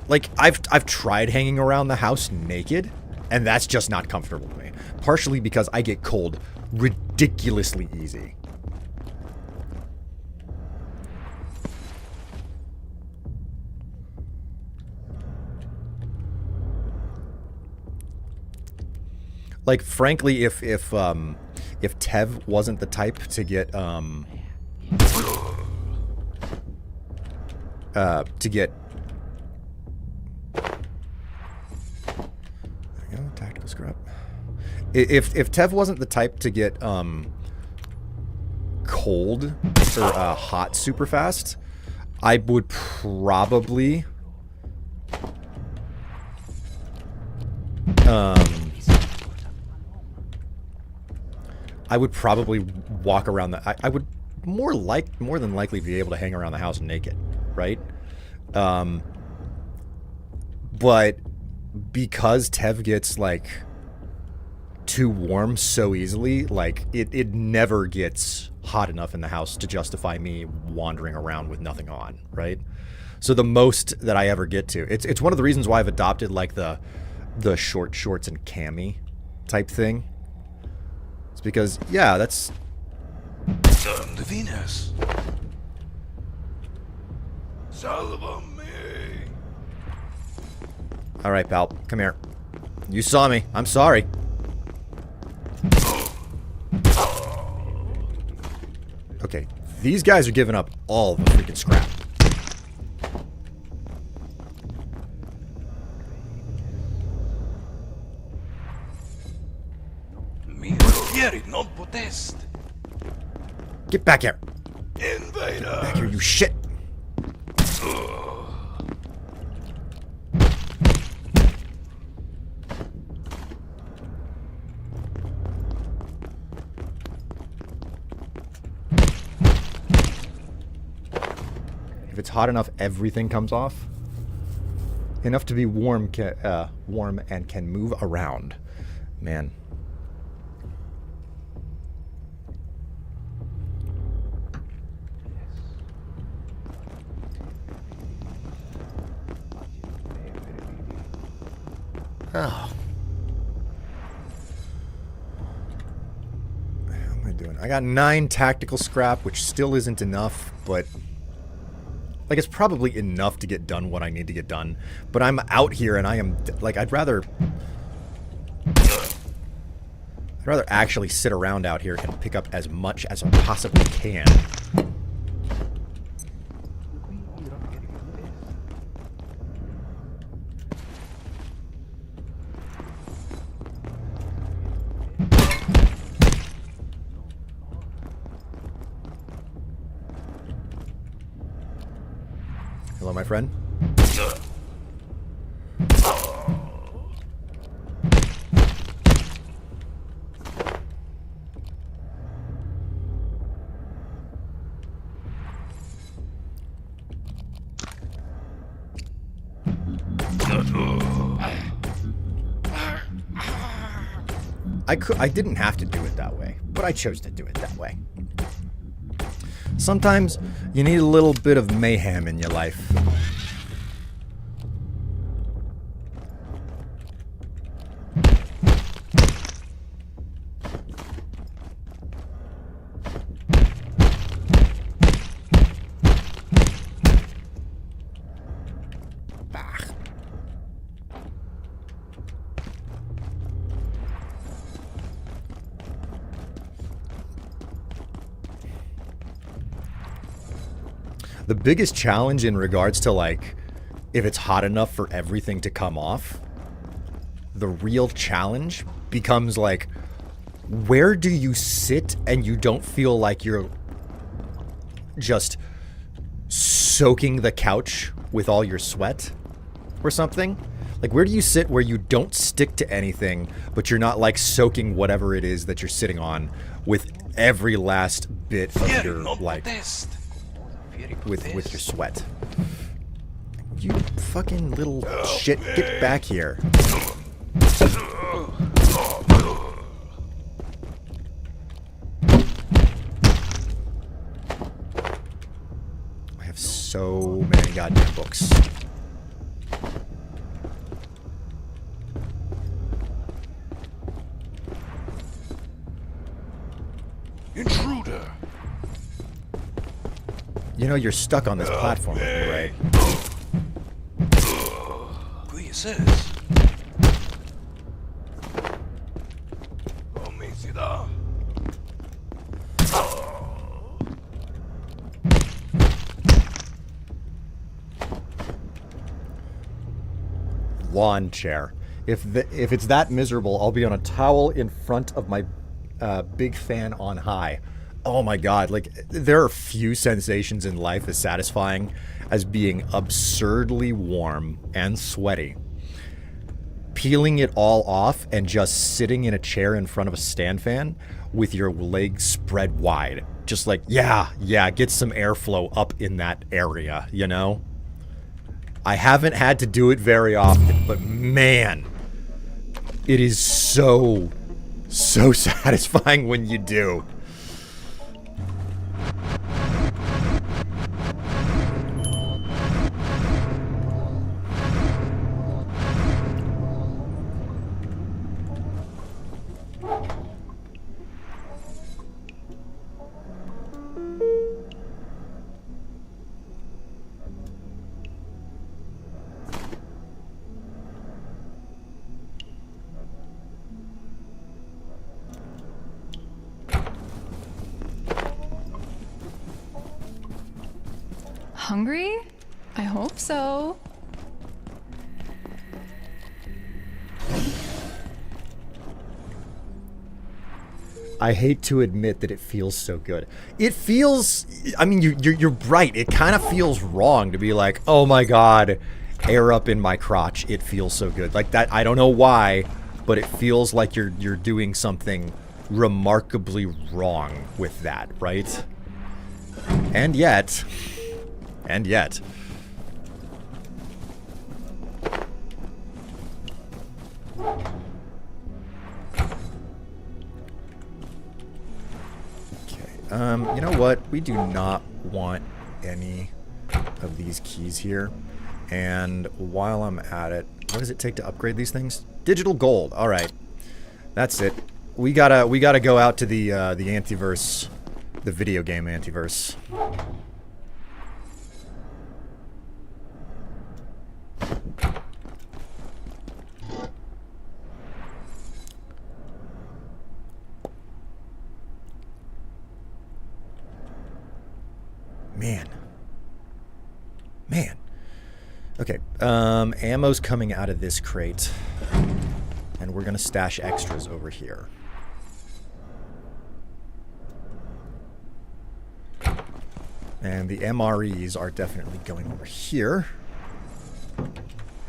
Like I've tried hanging around the house naked, and that's just not comfortable to me. Partially because I get cold ridiculously easy. Like, frankly, if Tev wasn't the type to get there we go, tactical scrap. If Tev wasn't the type to get cold or hot super fast, I would probably walk around the... I would more than likely be able to hang around the house naked, right? But because Tev gets, like, too warm so easily, like, it never gets hot enough in the house to justify me wandering around with nothing on, right? So the most that I ever get to... It's one of the reasons why I've adopted, like, the short shorts and cami type thing. It's because, yeah, that's... Turn the Venus. Salva me. Alright, pal. Come here. You saw me. I'm sorry. Okay. These guys are giving up all the freaking scrap. Non potest. Get back here. Invader. Back here, you shit. it's hot enough, everything comes off. Enough to be warm, warm and can move around. Man. Oh. How am I doing? I got 9 tactical scrap, which still isn't enough, but like it's probably enough to get done what I need to get done. But I'm out here and I am like I'd rather actually sit around out here and pick up as much as I possibly can. Hello, my friend. I didn't have to do it that way, but I chose to do it that way. Sometimes you need a little bit of mayhem in your life. The biggest challenge in regards to, like, if it's hot enough for everything to come off, the real challenge becomes, like, where do you sit and you don't feel like you're just soaking the couch with all your sweat or something? Like, where do you sit where you don't stick to anything, but you're not, like, soaking whatever it is that you're sitting on with every last bit of your, like... with your sweat. You fucking little shit, get back here. I have so many goddamn books. Intruder. You know you're stuck on this platform with me, right? Qui says. Omicida. Lawn chair. If it's that miserable, I'll be on a towel in front of my big fan on high. Oh my god, like, there are few sensations in life as satisfying as being absurdly warm and sweaty. Peeling it all off and just sitting in a chair in front of a stand fan with your legs spread wide. Just like, yeah, get some airflow up in that area, you know? I haven't had to do it very often, but man, it is so satisfying when you do. Hungry? I hope so. I hate to admit that it feels so good. It feels, I mean, you're right. It kind of feels wrong to be like, oh my god, air up in my crotch. It feels so good. Like that, I don't know why, but it feels like you're doing something remarkably wrong with that, right? And yet, And yet. Okay, you know what? We do not want any of these keys here. And while I'm at it, what does it take to upgrade these things? Digital gold. All right. That's it. We gotta go out to the antiverse, the video game antiverse. Man. Okay, ammo's coming out of this crate. And we're gonna stash extras over here. And the MREs are definitely going over here. I'm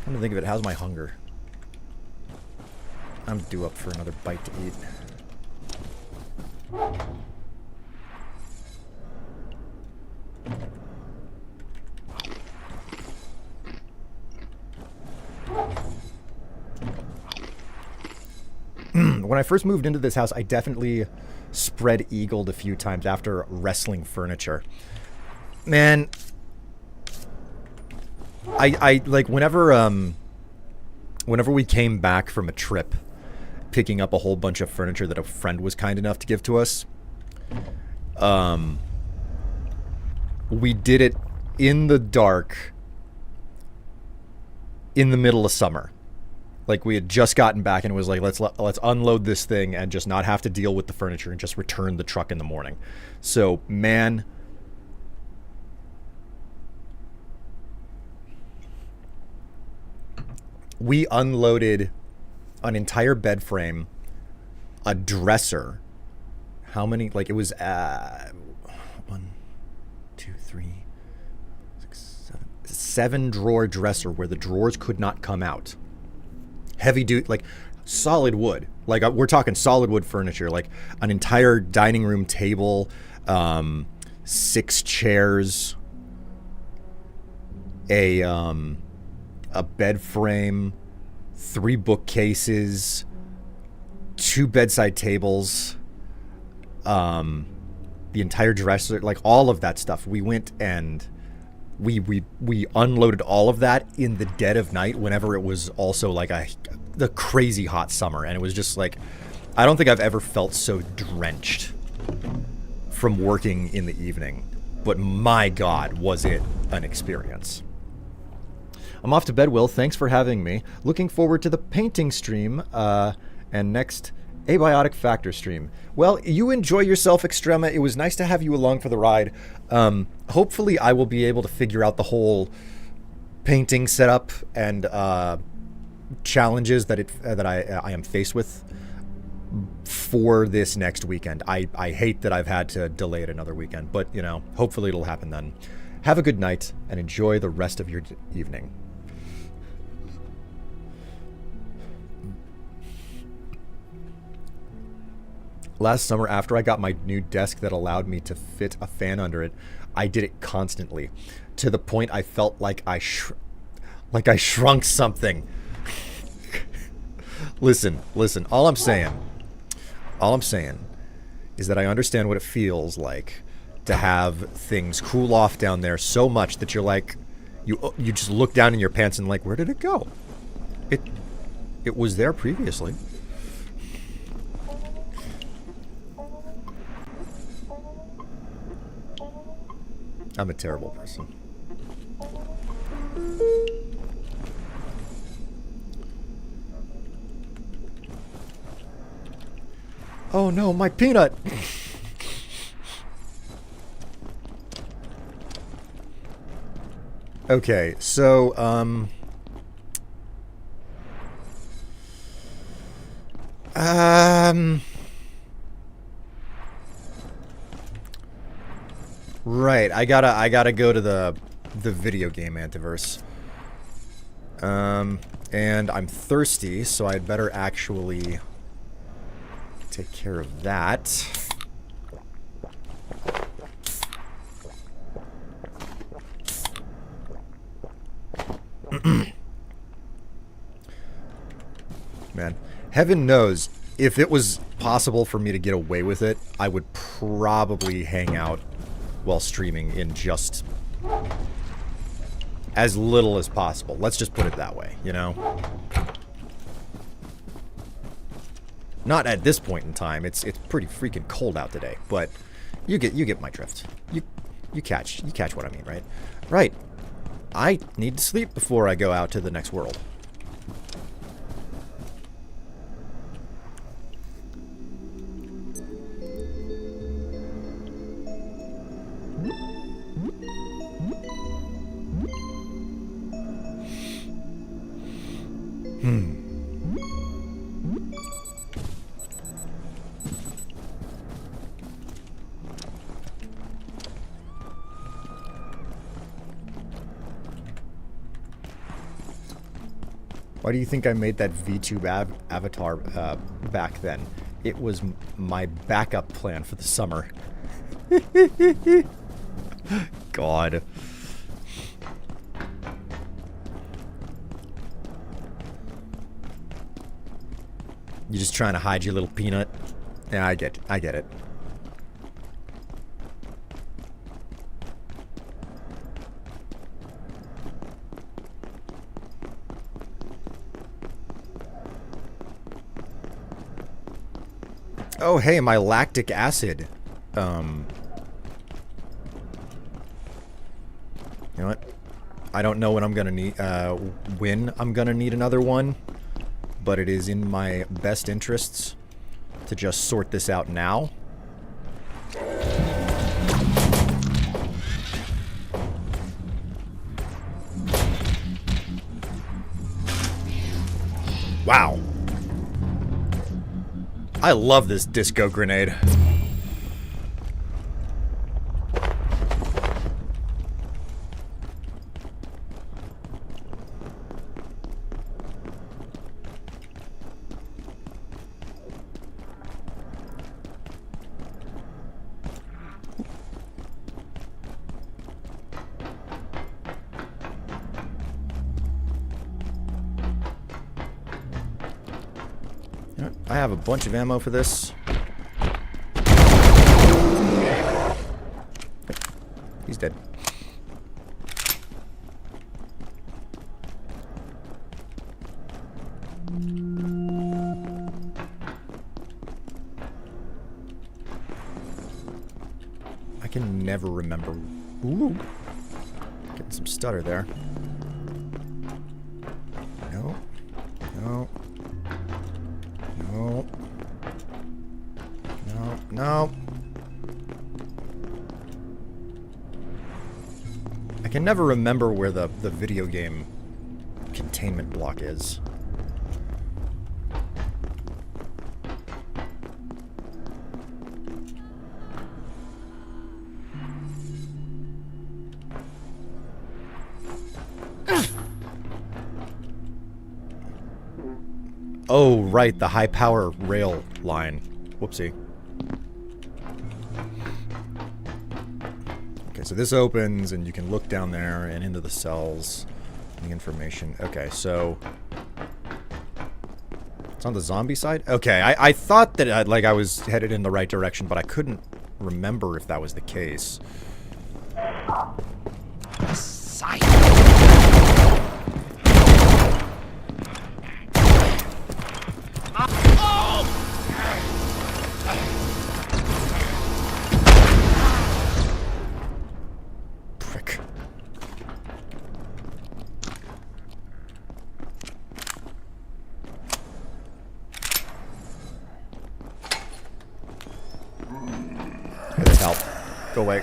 trying to think of it, how's my hunger? I'm due up for another bite to eat. When I first moved into this house, I definitely spread-eagled a few times after wrestling furniture. Man, I like whenever we came back from a trip, picking up a whole bunch of furniture that a friend was kind enough to give to us, we did it in the dark, in the middle of summer. Like, we had just gotten back and it was like, let's unload this thing and just not have to deal with the furniture and just return the truck in the morning. So, man, we unloaded an entire bed frame, a dresser. How many? Like, it was 1, 2, 3, 6, 7 drawer dresser where the drawers could not come out. Heavy duty, like solid wood. Like, we're talking solid wood furniture, like an entire dining room table, 6 chairs, a bed frame, 3 bookcases, 2 bedside tables, the entire dresser, like all of that stuff. We went and we unloaded all of that in the dead of night whenever it was also like the crazy hot summer, and it was just like, I don't think I've ever felt so drenched from working in the evening, but my God, was it an experience. I'm off to bed, Will. Thanks for having me. Looking forward to the painting stream and next Abiotic Factor stream. Well, you enjoy yourself, Extrema. It was nice to have you along for the ride. Hopefully I will be able to figure out the whole painting setup and challenges that I am faced with for this next weekend. I hate that I've had to delay it another weekend, but, you know, hopefully it'll happen then. Have a good night and enjoy the rest of your evening. Last summer, after I got my new desk that allowed me to fit a fan under it, I did it constantly, to the point I felt like I shrunk something. Listen, all I'm saying is that I understand what it feels like to have things cool off down there so much that you're like, you just look down in your pants and like, where did it go? It was there previously. I'm a terrible person. Oh no, my peanut! Okay, so, right, I gotta go to the video game antiverse. And I'm thirsty, so I'd better actually take care of that. Man, heaven knows, if it was possible for me to get away with it, I would probably hang out while streaming in just as little as possible. Let's just put it that way, you know? Not at this point in time. It's pretty freaking cold out today, but you get my drift. You catch what I mean, right? Right. I need to sleep before I go out to the next world. Why do you think I made that VTube avatar back then? It was my backup plan for the summer. God. You just trying to hide your little peanut? Yeah, I get it. Oh, hey, my lactic acid. You know what? I don't know when I'm gonna need another one, but it is in my best interests to just sort this out now. Wow. I love this disco grenade. I have a bunch of ammo for this. He's dead. I can never remember. Ooh. Getting some stutter there. No. No. No. No. No. I can never remember where the video game containment block is. Oh, right, the high power rail line. Whoopsie. Okay, so this opens and you can look down there and into the cells and the information. Okay, so it's on the zombie side? Okay, I thought that I was headed in the right direction, but I couldn't remember if that was the case. Help. Go away.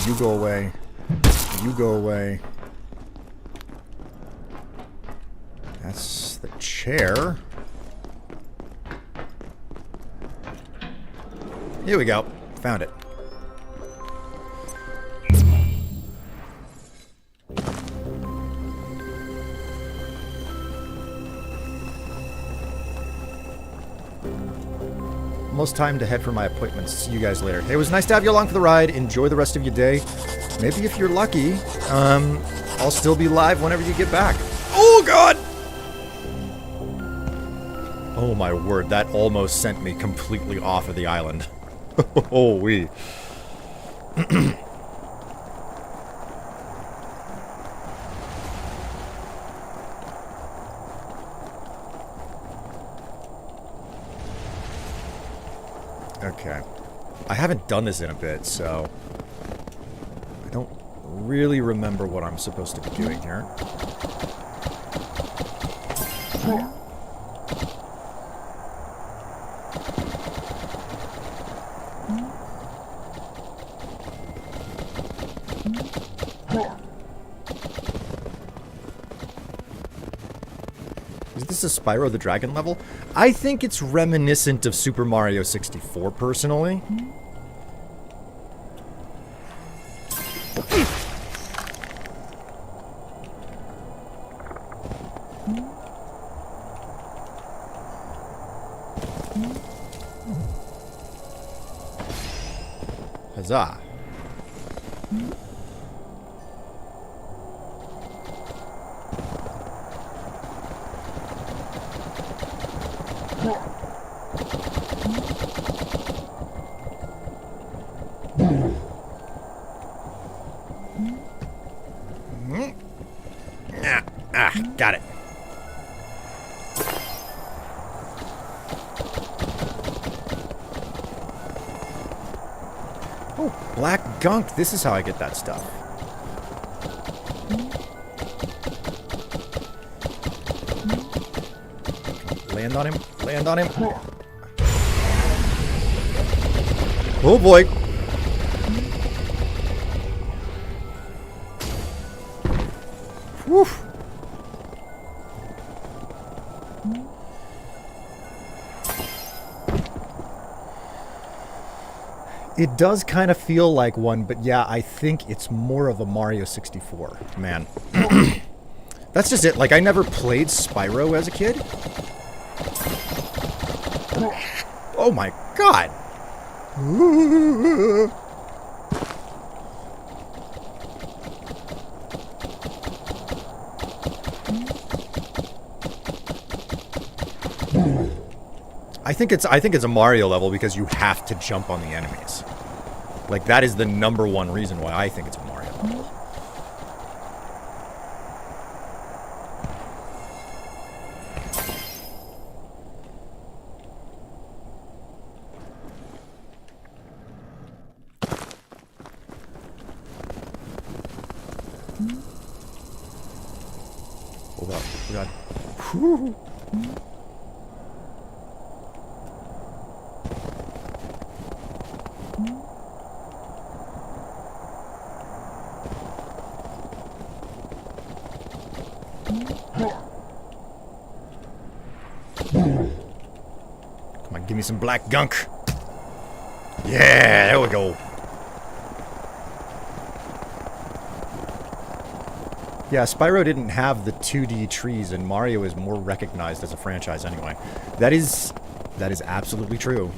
You go away. You go away. That's the chair. Here we go. Found it. Almost time to head for my appointments. See you guys later. Hey, it was nice to have you along for the ride. Enjoy the rest of your day. Maybe if you're lucky, I'll still be live whenever you get back. Oh, God! Oh, my word. That almost sent me completely off of the island. Oh, wee. Okay. I haven't done this in a bit, so I don't really remember what I'm supposed to be doing here. Is this a Spyro the Dragon level? I think it's reminiscent of Super Mario 64, personally. Huzzah. Got it. Oh, black gunk. This is how I get that stuff. Land on him. Land on him. Oh boy. Whew. It does kind of feel like one, but yeah, I think it's more of a Mario 64. Man. That's just it. Like, I never played Spyro as a kid. Oh my god. I think it's a Mario level because you have to jump on the enemies. Like, that is the number one reason why I think it's a Mario level. Hold up. Oh god. Whew. Come on, give me some black gunk. Yeah, there we go. Yeah, Spyro didn't have the 2D trees, and Mario is more recognized as a franchise anyway. That is absolutely true.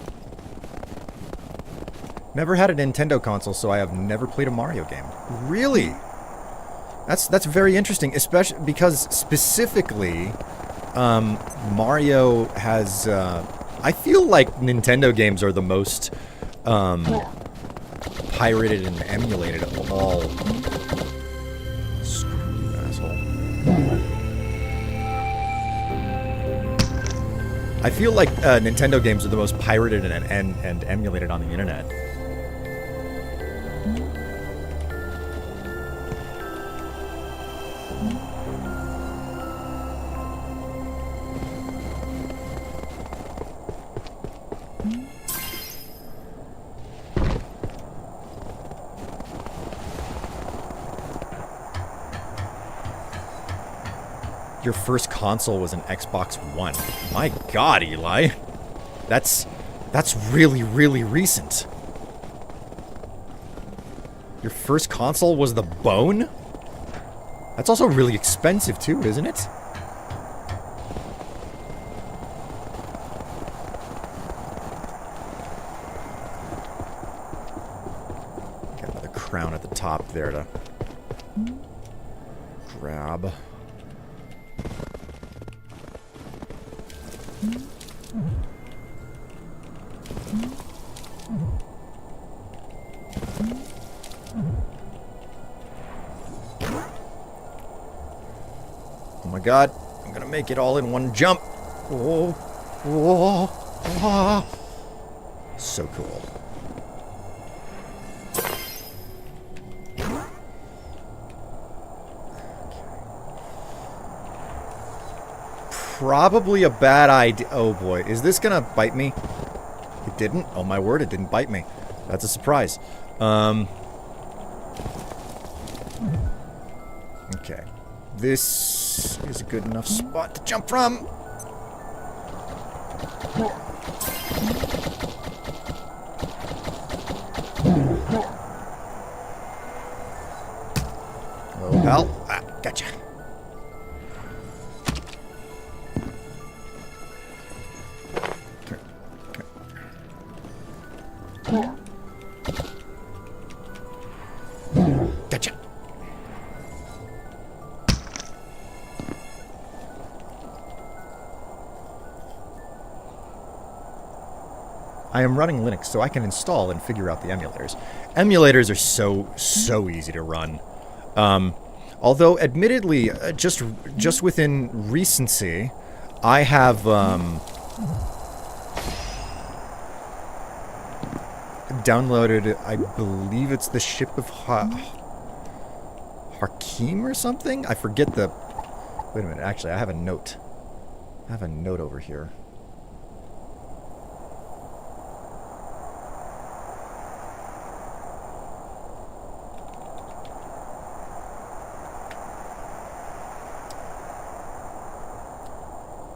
Never had a Nintendo console, so I have never played a Mario game. Really? That's very interesting, especially because specifically, Mario has. I feel like Nintendo games are the most pirated and emulated of all. Screw you, asshole. I feel like Nintendo games are the most pirated and emulated on the internet. Your first console was an Xbox One. My god, Eli. That's really, really recent. Your first console was the Bone? That's also really expensive too, isn't it? Got another crown at the top there to... grab. Oh my god, I'm gonna make it all in one jump. Oh, oh, oh. So cool. Probably a bad idea. Oh boy, is this gonna bite me? It didn't? Oh my word, it didn't bite me. That's a surprise. Okay. This is a good enough spot to jump from. Oh, hell. Ah, gotcha. Gotcha. I am running Linux, so I can install and figure out the emulators. Emulators are so easy to run. Although, admittedly, just within recency, I have downloaded, I believe it's the Ship of Hakim or something? I forget the... Wait a minute, actually, I have a note. I have a note over here.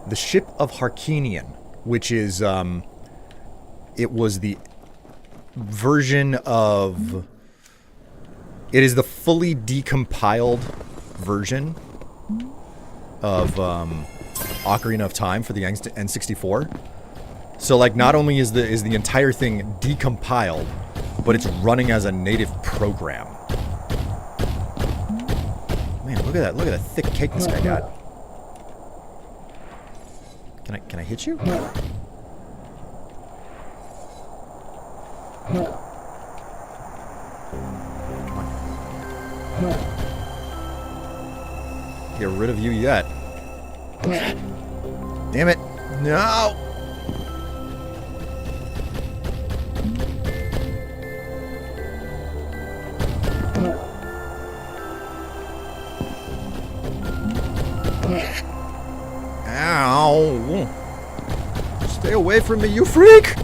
The Ship of Harkinian, which is, it was the version of... It is the fully decompiled version of Ocarina of Time for the N64. So, like, not only is the entire thing decompiled, but it's running as a native program. Man, look at that thick cake this guy got. Can I hit you? Come on. Get rid of you yet. Damn it. No! Ow! Stay away from me, you freak!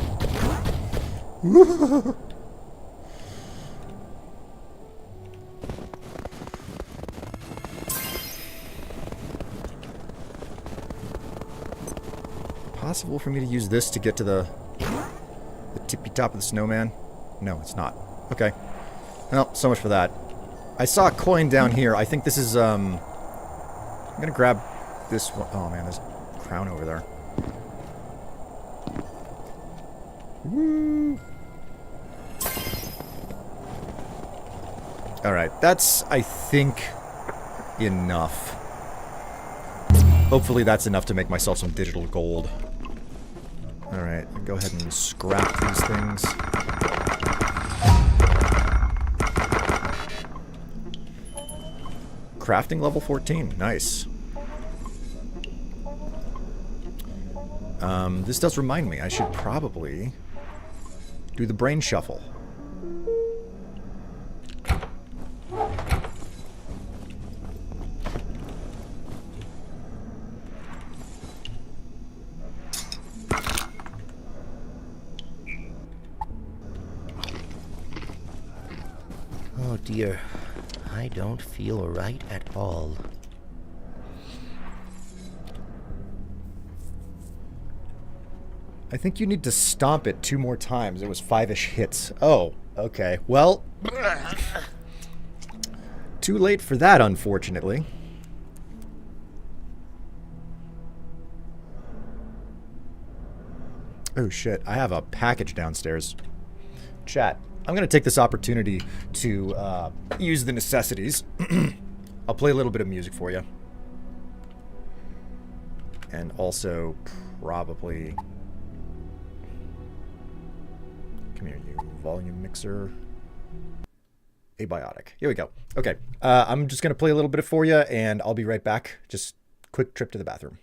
Possible for me to use this to get to the tippy top of the snowman? No, it's not. Okay. Well, so much for that. I saw a coin down here. I think this is, I'm gonna grab this one. Oh man, there's a crown over there. Woo! Alright, that's, I think, enough. Hopefully that's enough to make myself some digital gold. Alright, go ahead and scrap these things. Crafting level 14, nice. This does remind me, I should probably do the brain shuffle. Oh dear, I don't feel right at all. I think you need to stomp it 2 more times. It was 5-ish hits. Oh, okay. Well, too late for that, unfortunately. Oh shit, I have a package downstairs. Chat, I'm gonna take this opportunity to use the necessities. I'll play a little bit of music for you. And also probably... Come here, you volume mixer. Abiotic. Here we go. Okay. I'm just going to play a little bit for you, and I'll be right back. Just quick trip to the bathroom.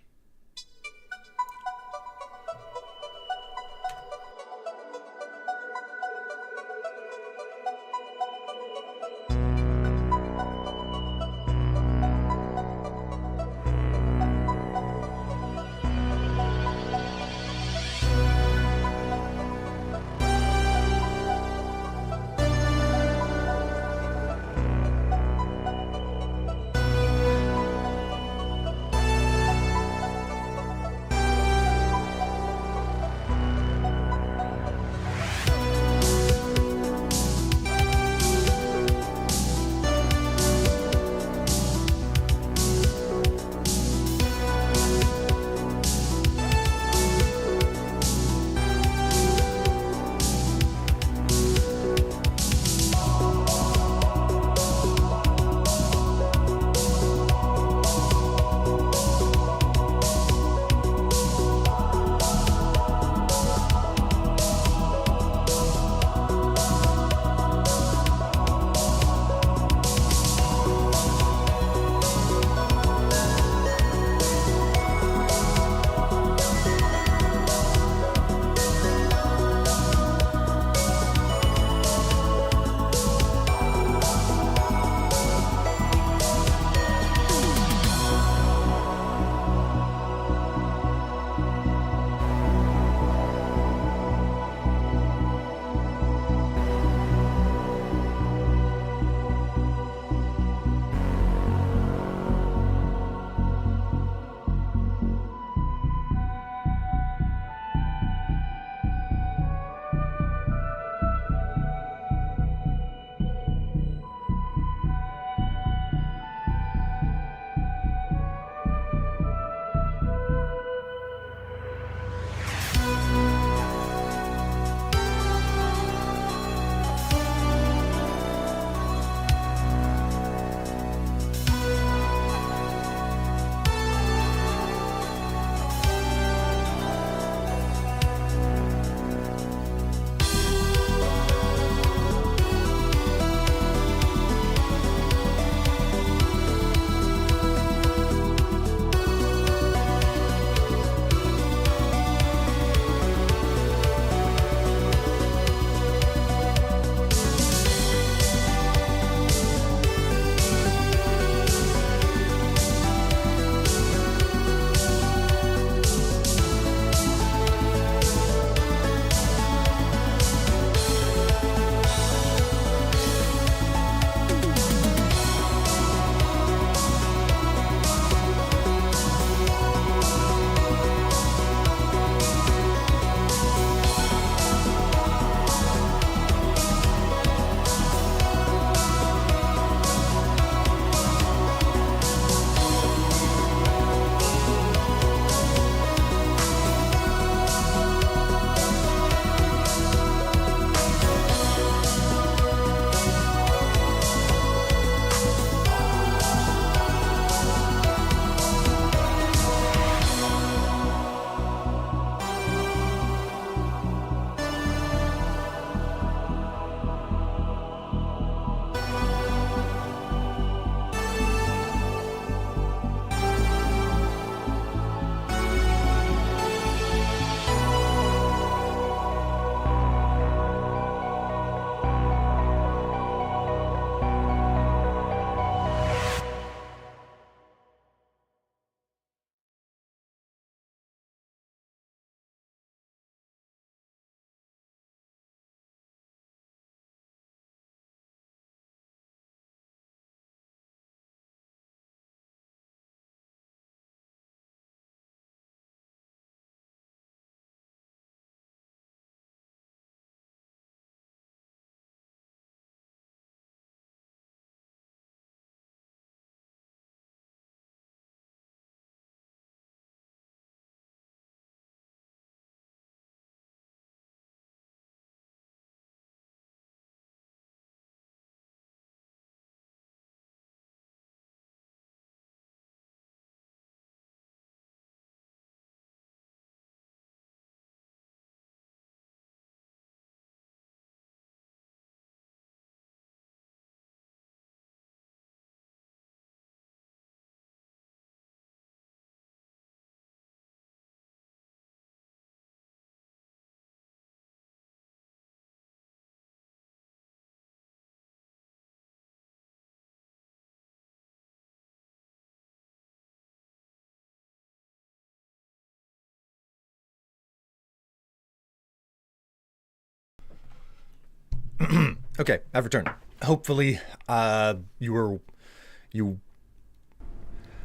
Okay, I've returned. Hopefully,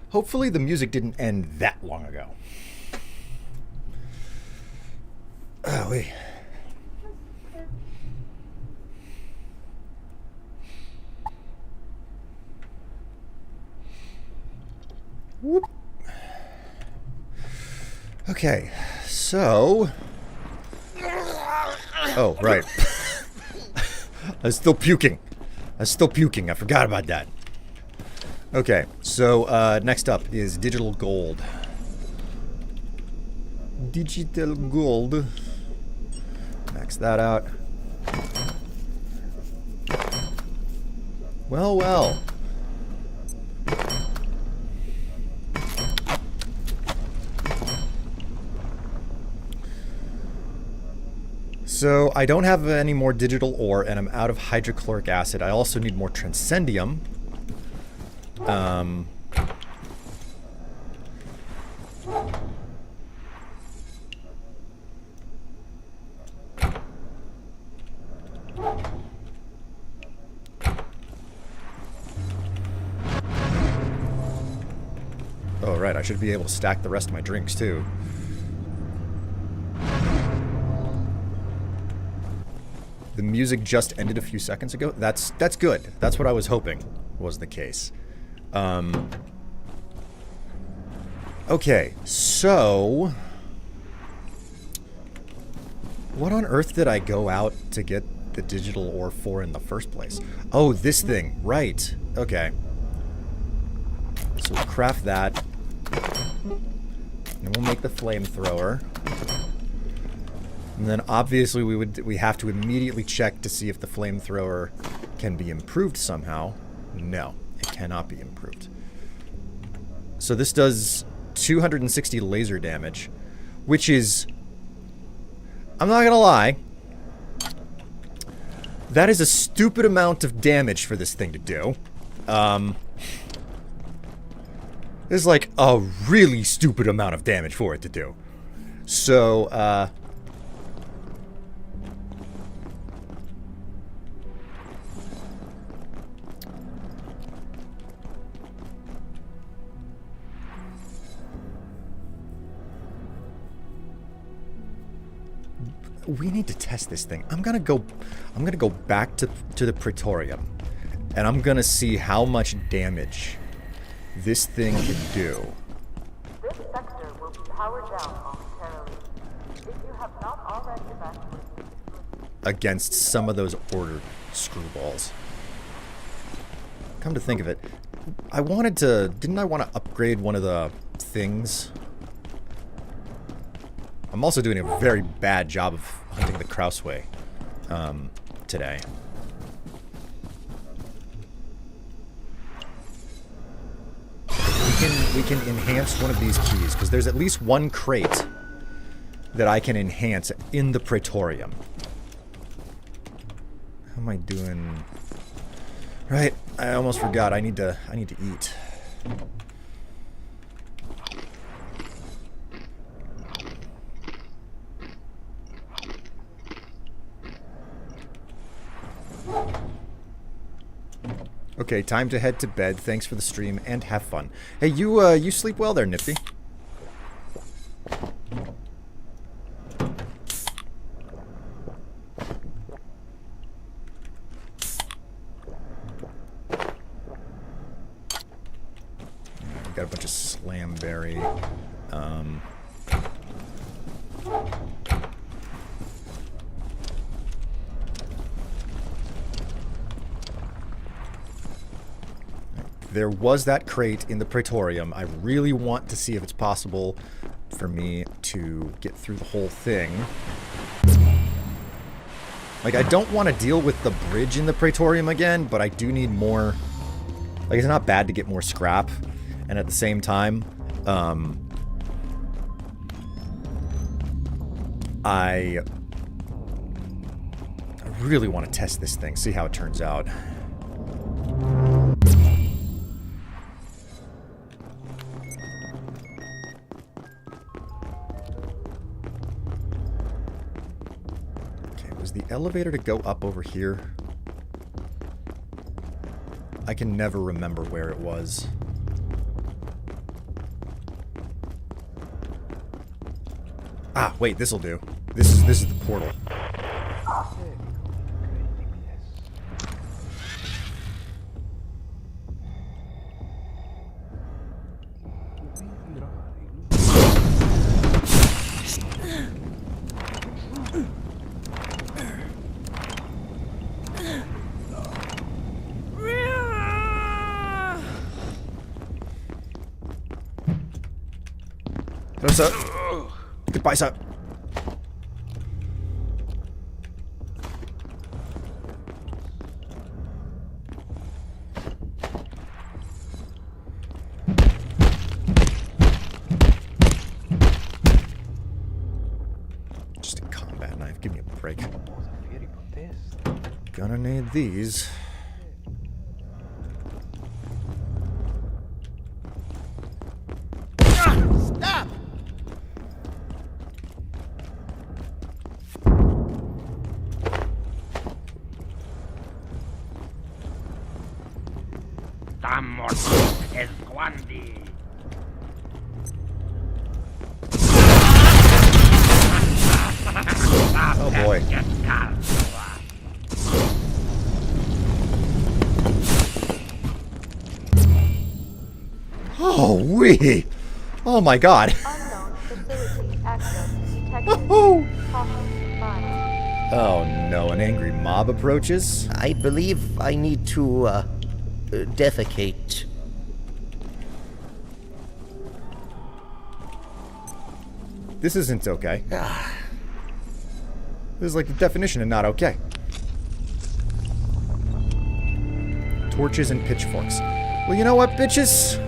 hopefully the music didn't end that long ago. Oh, wait. Whoop. Okay, so... Oh, right. I was still puking. I forgot about that. Okay, so next up is digital gold. Digital gold. Max that out. Well, well. So I don't have any more digital ore, and I'm out of hydrochloric acid. I also need more transcendium. Oh, right. I should be able to stack the rest of my drinks, too. The music just ended a few seconds ago. That's good. That's what I was hoping was the case. Okay, so... What on earth did I go out to get the digital ore for in the first place? Oh, this thing. Right. Okay. So we'll craft that. And we'll make the flamethrower. And then obviously we have to immediately check to see if the flamethrower can be improved somehow. No, it cannot be improved. So this does 260 laser damage, which is, I'm not gonna lie, that is a stupid amount of damage for this thing to do. It's like a really stupid amount of damage for it to do. So, we need to test this thing. I'm gonna go back to the Praetorium, and I'm gonna see how much damage this thing can do. This sector will be powered down momentarily. If you have not already evacuated Against some of those ordered screwballs. Come to think of it, didn't I want to upgrade one of the things? I'm also doing a very bad job of hunting the Krasue today. We can enhance one of these keys, because there's at least one crate that I can enhance in the Praetorium. How am I doing? Right, I almost forgot. I need to eat. Okay, time to head to bed. Thanks for the stream and have fun. Hey, you sleep well there, Nifty. Got a bunch of slamberry. There was that crate in the Praetorium. I really want to see if it's possible for me to get through the whole thing. Like, I don't want to deal with the bridge in the Praetorium again, but I do need more... Like, it's not bad to get more scrap. And at the same time, I really want to test this thing, see how it turns out. Was the elevator to go up over here? I can never remember where it was. Ah, wait, this'll do. This is the portal. What's up? Goodbye, sir. Just a combat knife. Give me a break. Gonna need these. Stop! Oh boy. Oh wee! Oh my god! Unknown facility access detected. Oh Caution advised. no, an angry mob approaches? I believe I need to, defecate. This isn't okay. This is like the definition of not okay. Torches and pitchforks. Well, you know what, bitches?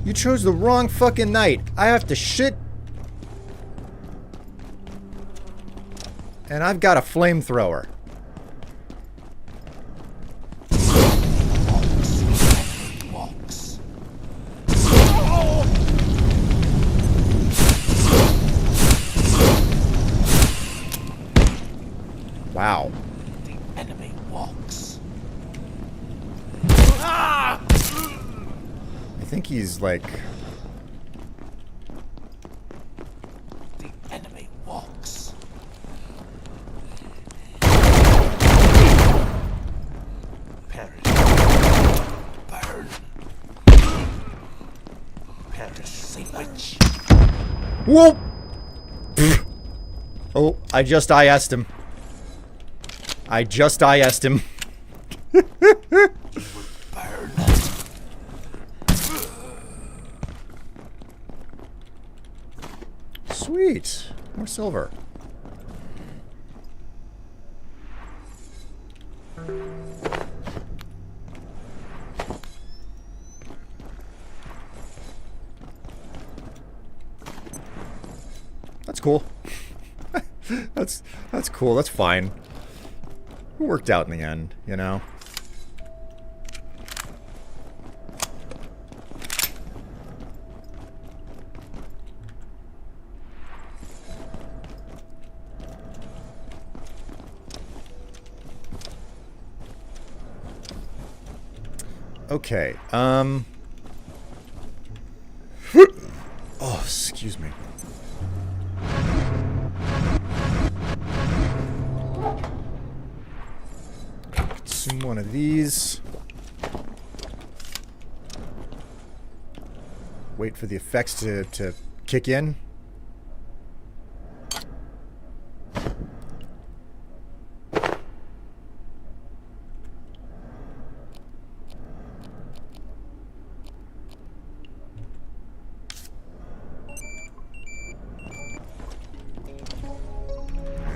You chose the wrong fucking night. I have to shit. And I've got a flamethrower. Wow. The enemy walks. I think he's like... The enemy walks. Perish. Burn. Perish, say witch. Whoa! Oh, I just IS'd him. I just IS'd him. Burn. Sweet. More silver. That's cool. That's cool. That's fine. It worked out in the end, you know. Okay, oh, excuse me. Consume one of these. Wait for the effects to kick in.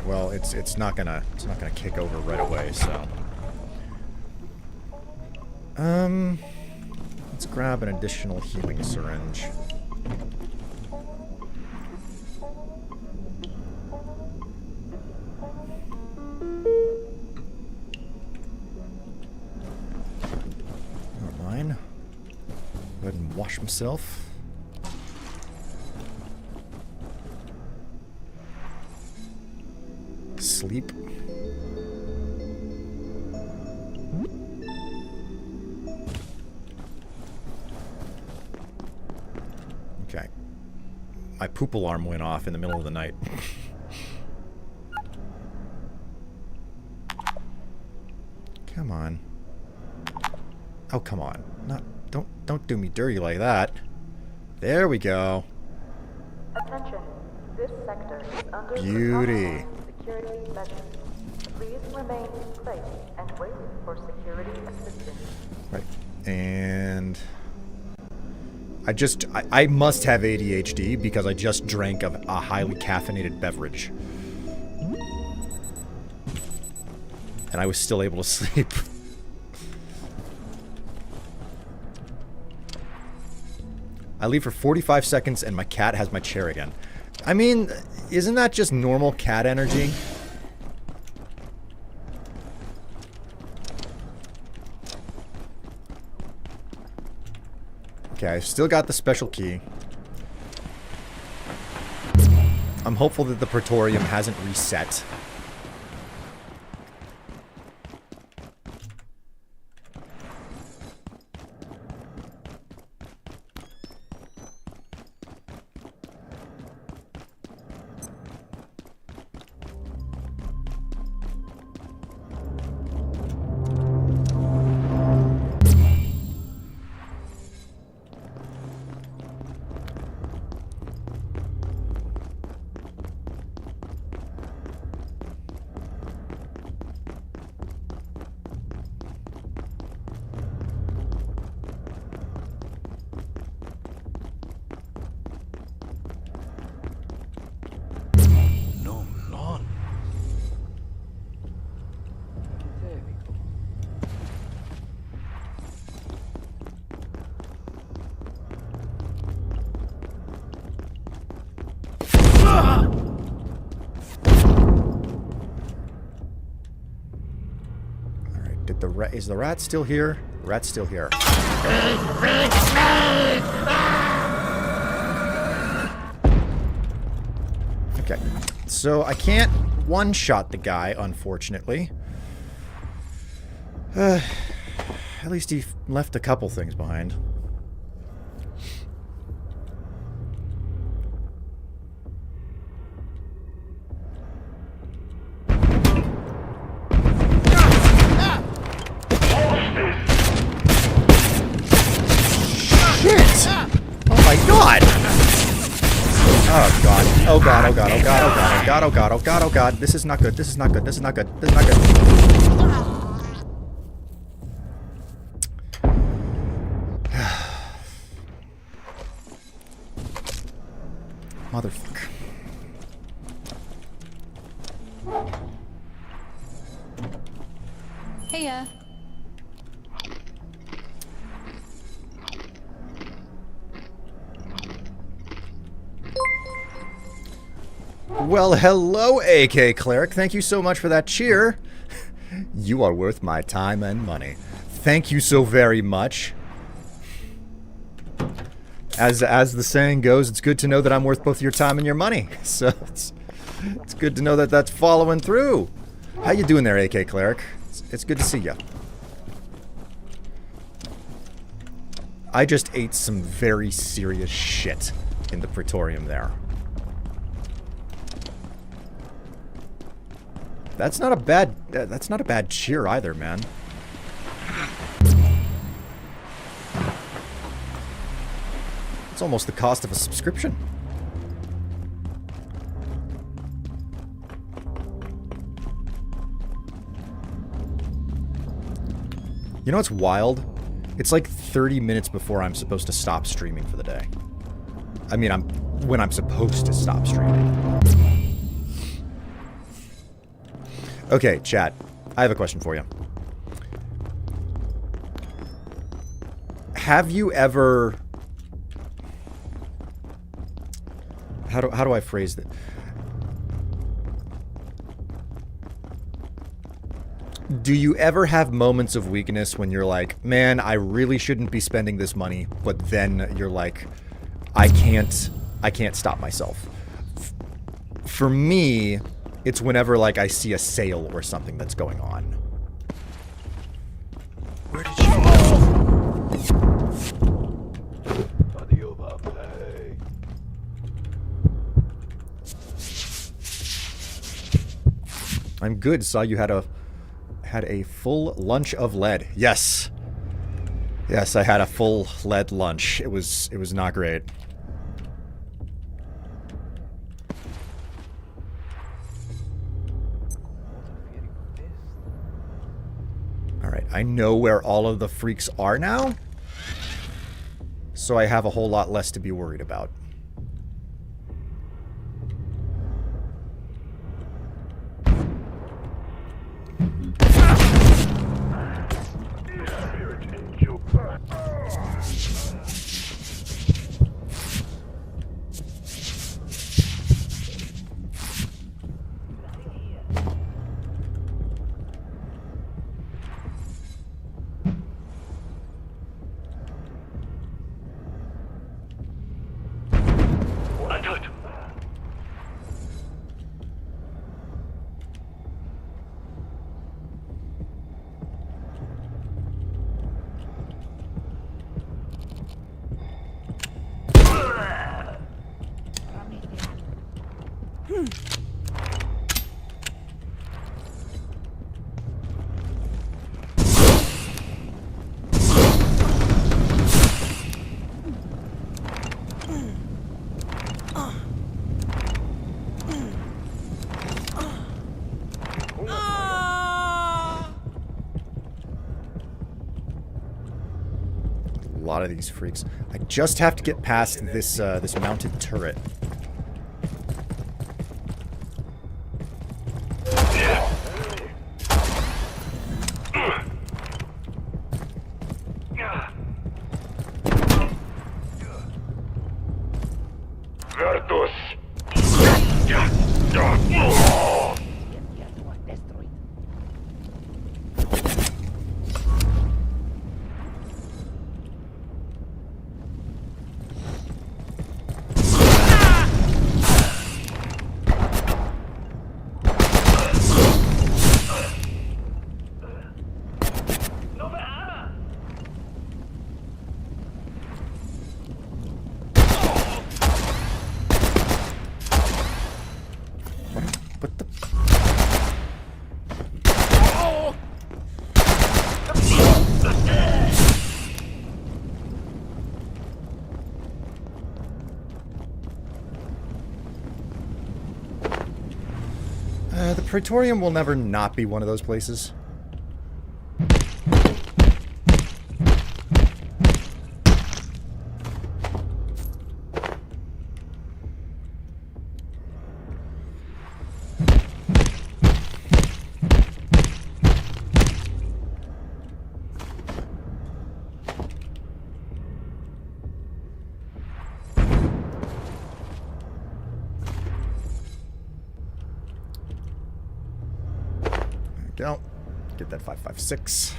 Well, it's not gonna kick over right away, so. Let's grab an additional healing syringe. Not mine. Go ahead and wash myself. sleep. Okay. My poop alarm went off in the middle of the night. Come on. Oh, come on. Don't do me dirty like that. There we go. Attention. This sector is under Beauty. security measures. Please remain in place and wait for security assistance. Right. And I must have ADHD because I just drank a highly caffeinated beverage. And I was still able to sleep. I leave for 45 seconds and my cat has my chair again. I mean, isn't that just normal cat energy? Okay, I've still got the special key. I'm hopeful that the Praetorium hasn't reset. No, none. Alright, is the rat still here? The rat's still here. Okay, so I can't one-shot the guy, unfortunately. At least he left a couple things behind. Shit! Oh my god! Oh god. Oh god, oh god, oh god, oh god, oh god, oh god, oh god, oh god. This is not good, this is not good, this is not good, this is not good. Motherfucker. Heya. Well, hello, AK Cleric. Thank you so much for that cheer. You are worth my time and money. Thank you so very much. As the saying goes, it's good to know that I'm worth both your time and your money. So it's good to know that that's following through. How you doing there, AK Cleric? It's good to see you. I just ate some very serious shit in the Praetorium there. That's not a bad cheer either, man. It's almost the cost of a subscription. You know what's wild? It's like 30 minutes before I'm supposed to stop streaming for the day. I mean, when I'm supposed to stop streaming. Okay, chat. I have a question for you. Have you ever... How do I phrase that? Do you ever have moments of weakness when you're like, man, I really shouldn't be spending this money, but then you're like, I can't stop myself. For me, It's whenever, like, I see a sale or something that's going on. Where did you go? I'm good. Saw you had a full lunch of lead. Yes. Yes, I had a full lead lunch. It was not great. Alright, I know where all of the freaks are now. So I have a whole lot less to be worried about. A lot of these freaks. I just have to get past this this mounted turret. The Praetorium will never not be one of those places. Go. Get that 5.56.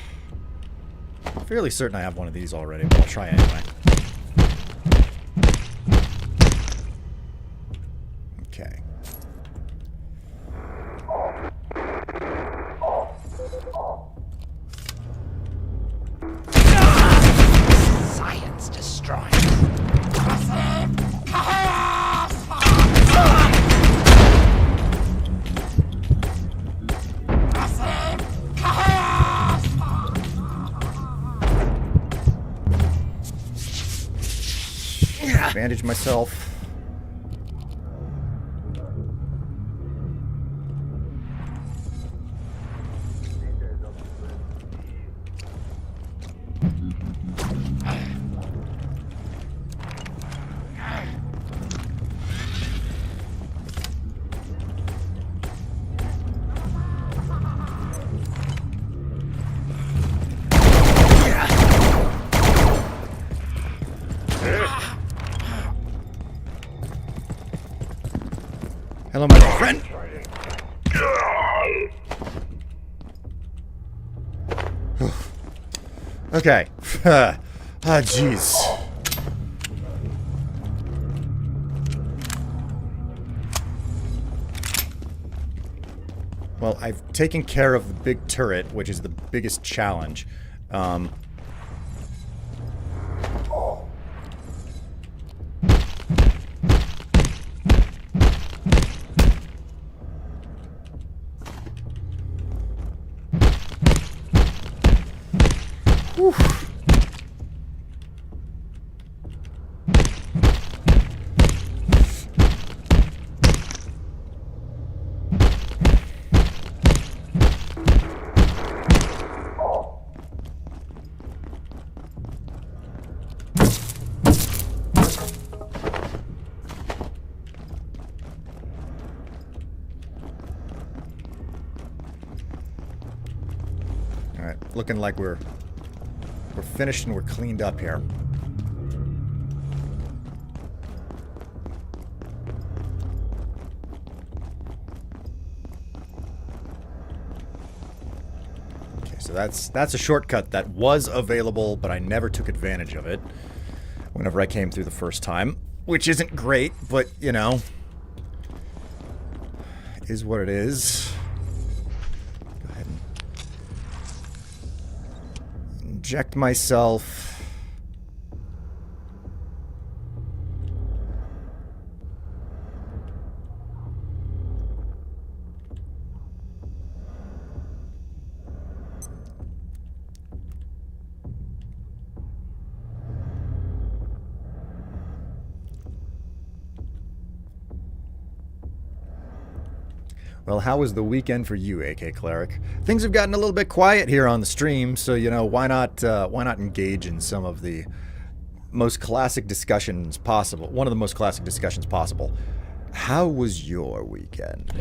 Fairly certain I have one of these already, but I'll try anyway. Okay. Science destroyed. Bandage myself. Hello, my friend. Okay. Ah, jeez. Well, I've taken care of the big turret, which is the biggest challenge. Whew. Alright, looking like we're finished and we're cleaned up here. Okay, so that's a shortcut that was available, but I never took advantage of it whenever I came through the first time, which isn't great, but you know, is what it is. Go ahead and inject myself. Well, how was the weekend for you, AK Cleric? Things have gotten a little bit quiet here on the stream, so you know, why not engage in some of the most classic discussions possible? One of the most classic discussions possible. How was your weekend?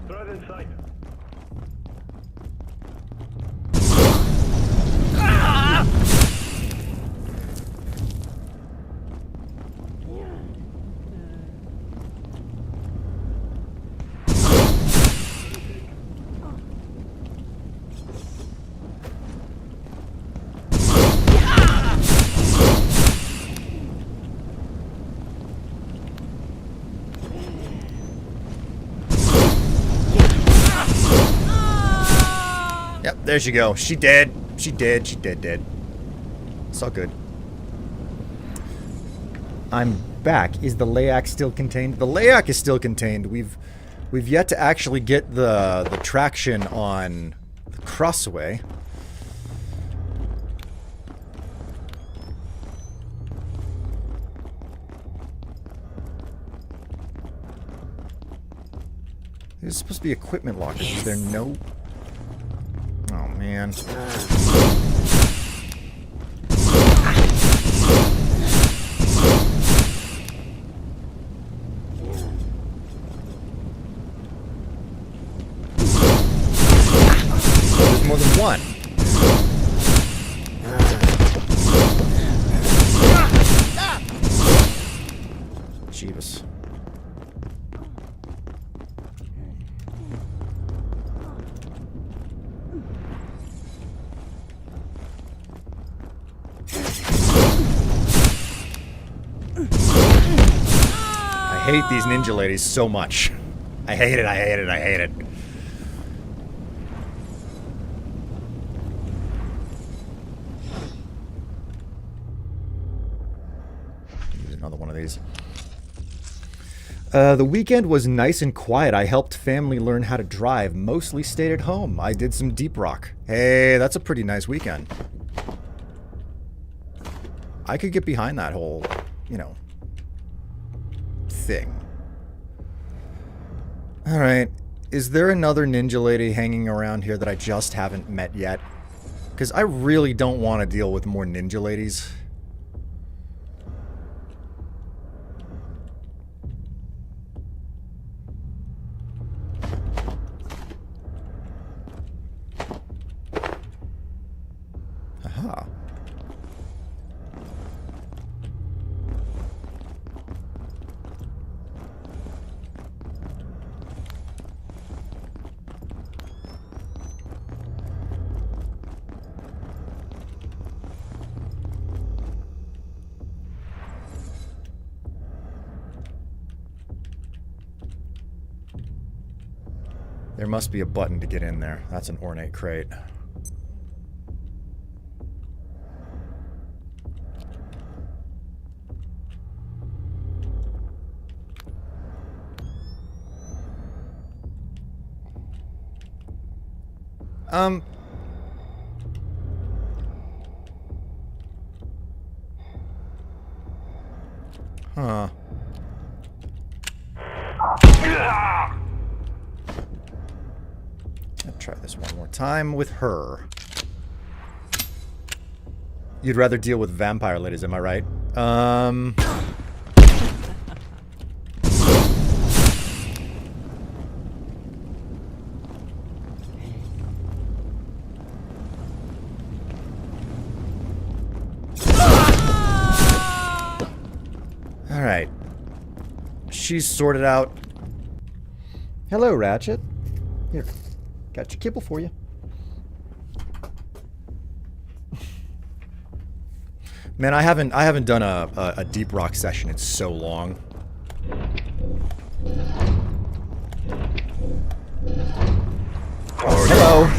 Threat in sight. Yep, there she go. She dead. She dead. She dead. It's all good. I'm back. Is the Layak still contained? The Layak is still contained. We've yet to actually get the traction on the Krasue. There's supposed to be equipment lockers. Is there no? Oh man. There's more than one. Jeebus. I hate these ninja ladies so much. I hate it, I hate it, I hate it. Use another one of these. The weekend was nice and quiet. I helped family learn how to drive. Mostly stayed at home. I did some deep rock. Hey, that's a pretty nice weekend. I could get behind that whole, you know, thing. Alright. Is there another ninja lady hanging around here that I just haven't met yet? Because I really don't want to deal with more ninja ladies. There must be a button to get in there. That's an ornate crate. Huh. I'll try this one more time with her. You'd rather deal with vampire ladies, am I right? Alright. She's sorted out. Hello, Ratchet. Here. Got your kibble for you. Man, I haven't done a deep rock session in so long. Hello.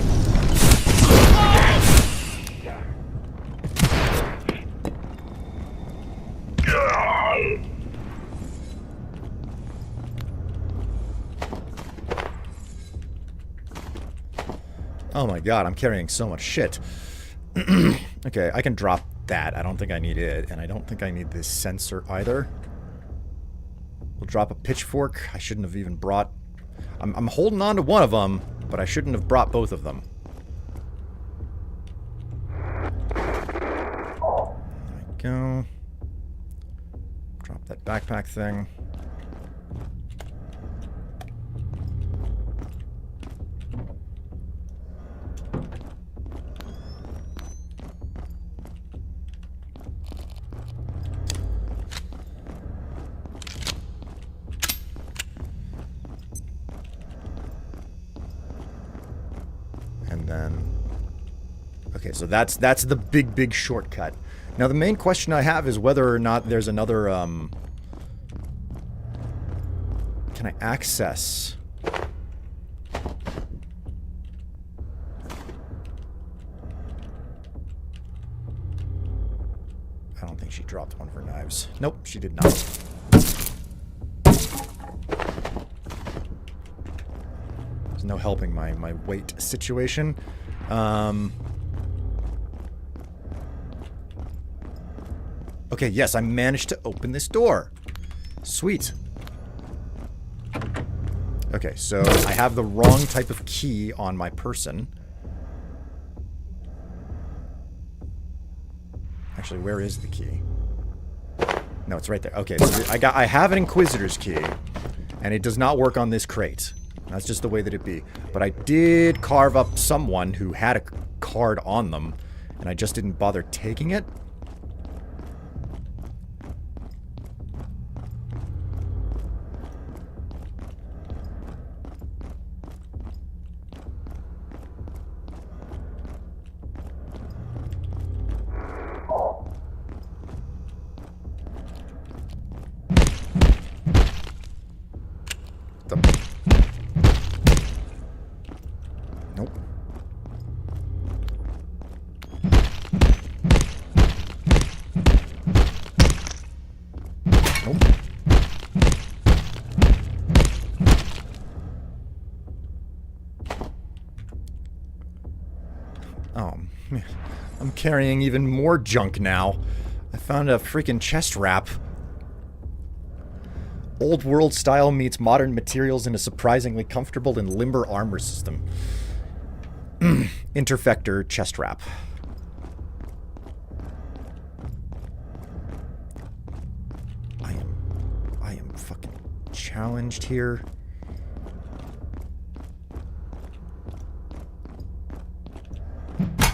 Oh my god, I'm carrying so much shit. Okay, I can drop that. I don't think I need it, and I don't think I need this sensor either. We'll drop a pitchfork. I shouldn't have even brought... I'm holding on to one of them, but I shouldn't have brought both of them. There we go. Drop that backpack thing. And then... Okay, so that's the big shortcut. Now the main question I have is whether or not there's another, can I access... I don't think she dropped one of her knives. Nope, she did not. There's no helping my weight situation. Okay, yes, I managed to open this door. Sweet. Okay, so I have the wrong type of key on my person. Actually, where is the key? No, it's right there. Okay, so I have an Inquisitor's key, and it does not work on this crate. That's just the way that it be. But I did carve up someone who had a card on them, and I just didn't bother taking it. Nope. Nope. Oh, man. I'm carrying even more junk now. I found a freaking chest wrap. Old world style meets modern materials in a surprisingly comfortable and limber armor system. Interfector chest wrap. I am fucking challenged here.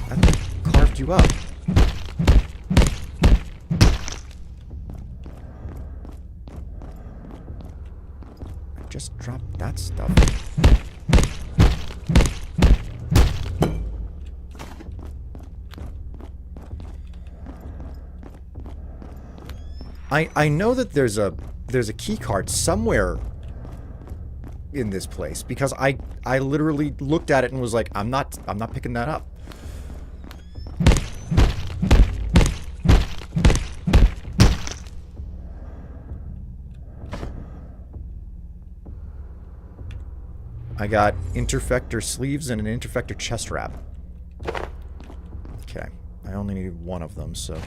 That carved you up. I just dropped that stuff. I know that there's a key card somewhere in this place because I literally looked at it and was like, I'm not picking that up. I got interfector sleeves and an interfector chest wrap. Okay. I only need one of them, so...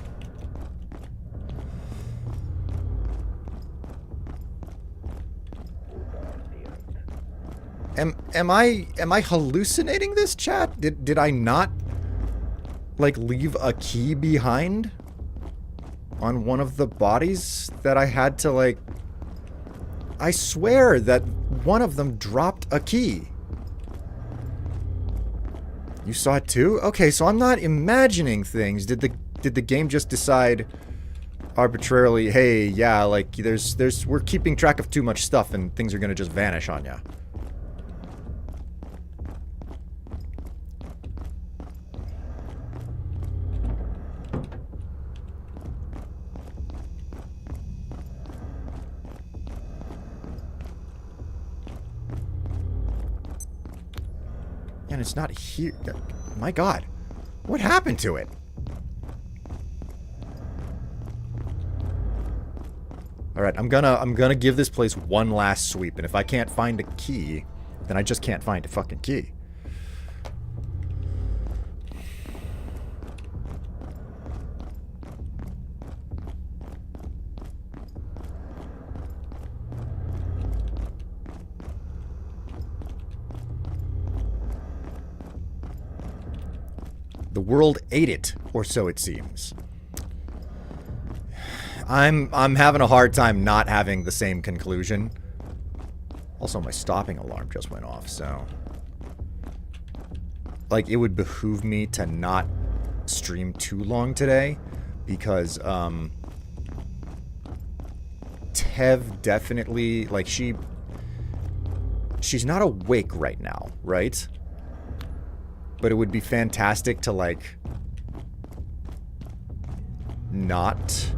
Am I hallucinating this, chat? Did I not, like, leave a key behind on one of the bodies that I had to, like... I swear that one of them dropped a key. You saw it too? Okay, so I'm not imagining things. Did the game just decide arbitrarily, hey, yeah, like we're keeping track of too much stuff and things are gonna just vanish on ya? And it's not here. My God, what happened to it? All right, I'm gonna give this place one last sweep, and if I can't find a key, then I just can't find a fucking key. The world ate it, or so it seems. I'm having a hard time not having the same conclusion. Also, my stopping alarm just went off, so... Like, it would behoove me to not stream too long today, because, Tev definitely, like, she's not awake right now, right? But it would be fantastic to, like, not...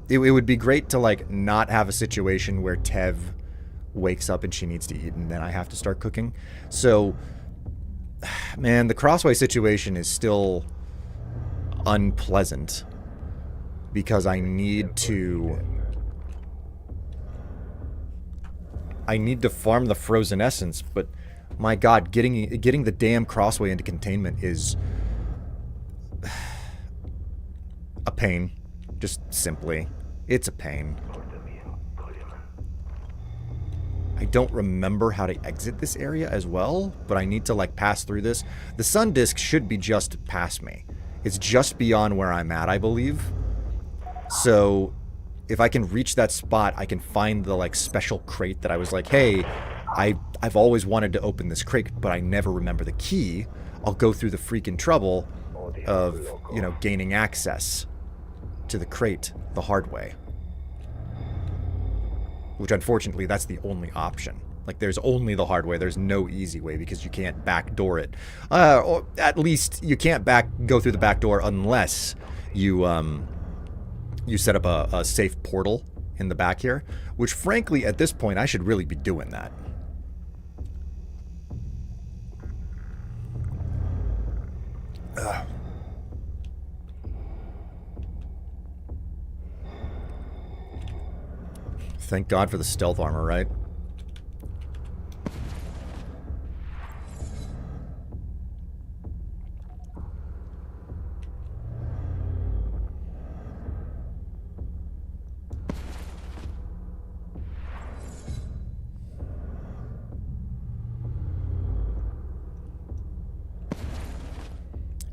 It would be great to, like, not have a situation where Tev wakes up and she needs to eat and then I have to start cooking. So, man, the Krasue situation is still unpleasant because I need to farm the frozen essence, but my God, getting the damn Krasue into containment is a pain. Just simply, it's a pain. I don't remember how to exit this area as well, but I need to, like, pass through this. The sun disk should be just past me. It's just beyond where I'm at, I believe. So if I can reach that spot, I can find the, like, special crate that I was like, hey, I've always wanted to open this crate, but I never remember the key. I'll go through the freaking trouble of, you know, gaining access to the crate the hard way. Which, unfortunately, that's the only option. Like, there's only the hard way. There's no easy way because you can't backdoor it. Or at least you can't go through the back door unless you set up a safe portal in the back here. Which, frankly, at this point, I should really be doing that. Ugh. Thank God for the stealth armor, right?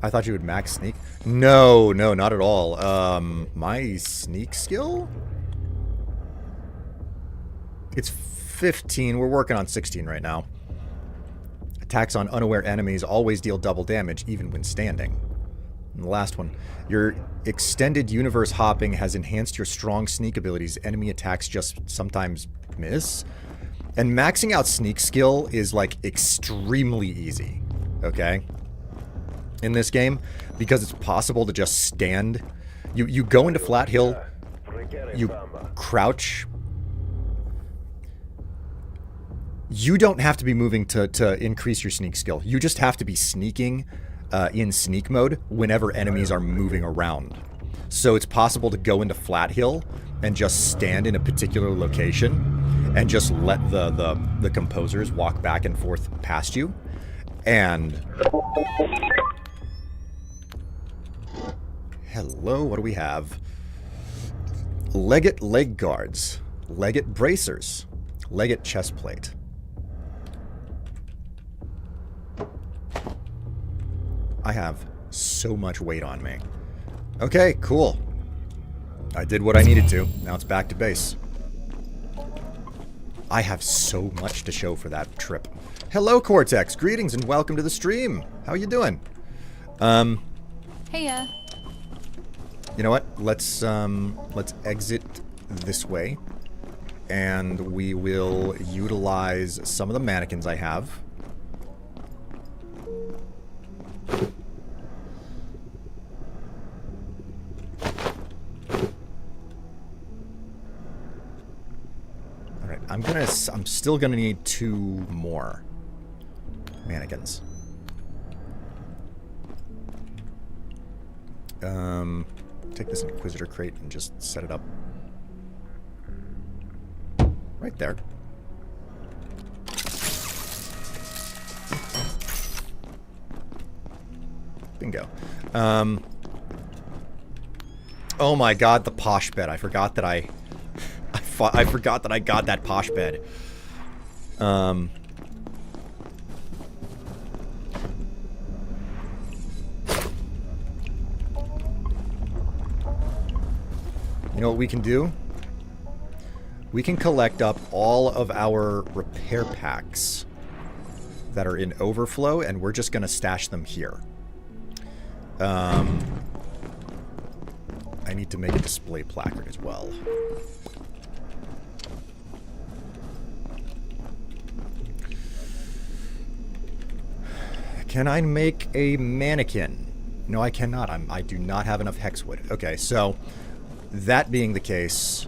I thought you would max sneak. No, not at all. My sneak skill? It's 15. We're working on 16 right now. Attacks on unaware enemies always deal double damage, even when standing. And the last one. Your extended universe hopping has enhanced your strong sneak abilities. Enemy attacks just sometimes miss. And maxing out sneak skill is, like, extremely easy. Okay? In this game, because it's possible to just stand. You go into Flat Hill, you crouch. You don't have to be moving to increase your sneak skill. You just have to be sneaking in sneak mode whenever enemies are moving around. So it's possible to go into Flat Hill and just stand in a particular location and just let the composers walk back and forth past you. And... Hello, what do we have? Leggett leg guards. Leggett bracers. Leggett chest plate. I have so much weight on me. Okay, cool. I did what I needed to. Now it's back to base. I have so much to show for that trip. Hello, Cortex. Greetings and welcome to the stream. How you doing? Heya. You know what? Let's exit this way, and we will utilize some of the mannequins I have. I'm still gonna need 2 more mannequins. Take this Inquisitor crate and just set it up right there. Bingo. Oh my god, the posh bed. I forgot that I forgot that I got that posh bed. You know what we can do? We can collect up all of our repair packs that are in overflow, and we're just going to stash them here. I need to make a display placard as well. Can I make a mannequin? No, I cannot. I do not have enough hexwood. Okay, so that being the case,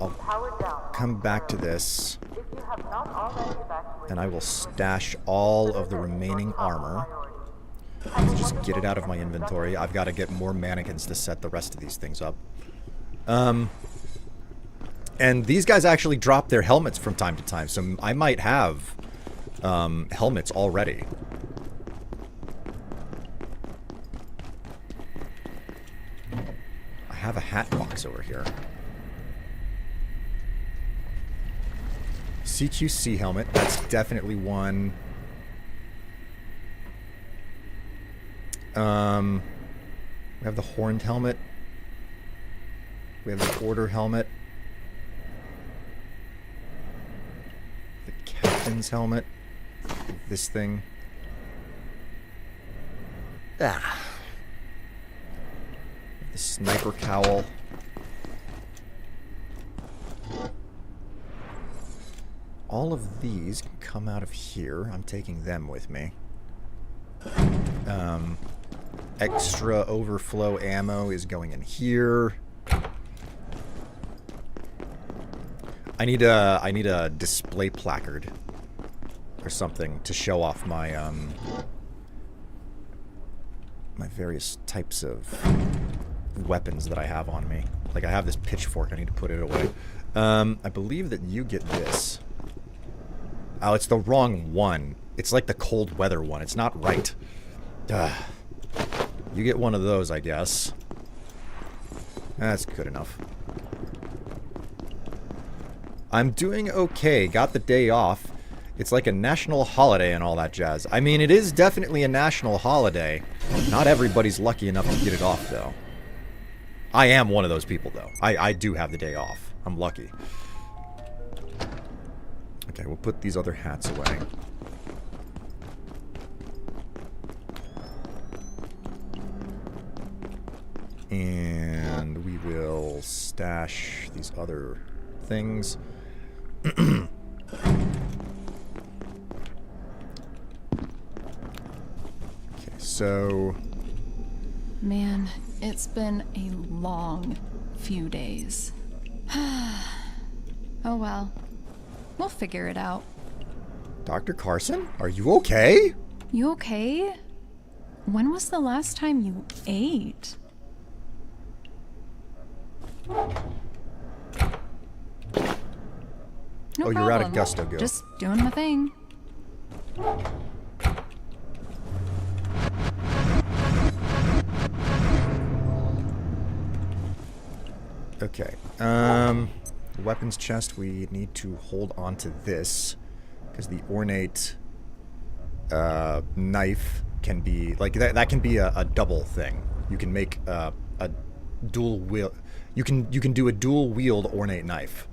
I'll come back to this, and I will stash all of the remaining armor. Just get it out of my inventory. I've got to get more mannequins to set the rest of these things up. And these guys actually drop their helmets from time to time, so I might have helmets already. I have a hat box over here. CQC helmet, that's definitely one. We have the horned helmet. We have the order helmet. The captain's helmet. This thing. Ah. The sniper cowl. All of these can come out of here. I'm taking them with me. Extra overflow ammo is going in here. I need a display placard or something to show off my my various types of weapons that I have on me. Like I have this pitchfork, I need to put it away. I believe that you get this. Oh, it's the wrong one. It's like the cold weather one. It's not right. You get one of those, I guess. That's good enough. I'm doing okay. Got the day off. It's like a national holiday and all that jazz. I mean, it is definitely a national holiday. Not everybody's lucky enough to get it off, though. I am one of those people, though. I do have the day off. I'm lucky. Okay, we'll put these other hats away. And we will stash these other things. Okay, so... Man, it's been a long few days. Oh well. We'll figure it out. Dr. Carson, are you okay? You okay? When was the last time you ate? No Oh, you're out of problem. Gusto Go. Just doing my thing. Okay. Weapons chest, we need to hold on to this. Because the ornate knife can be... Like, that can be a double thing. You can make a dual wield... You can do a dual wield ornate knife.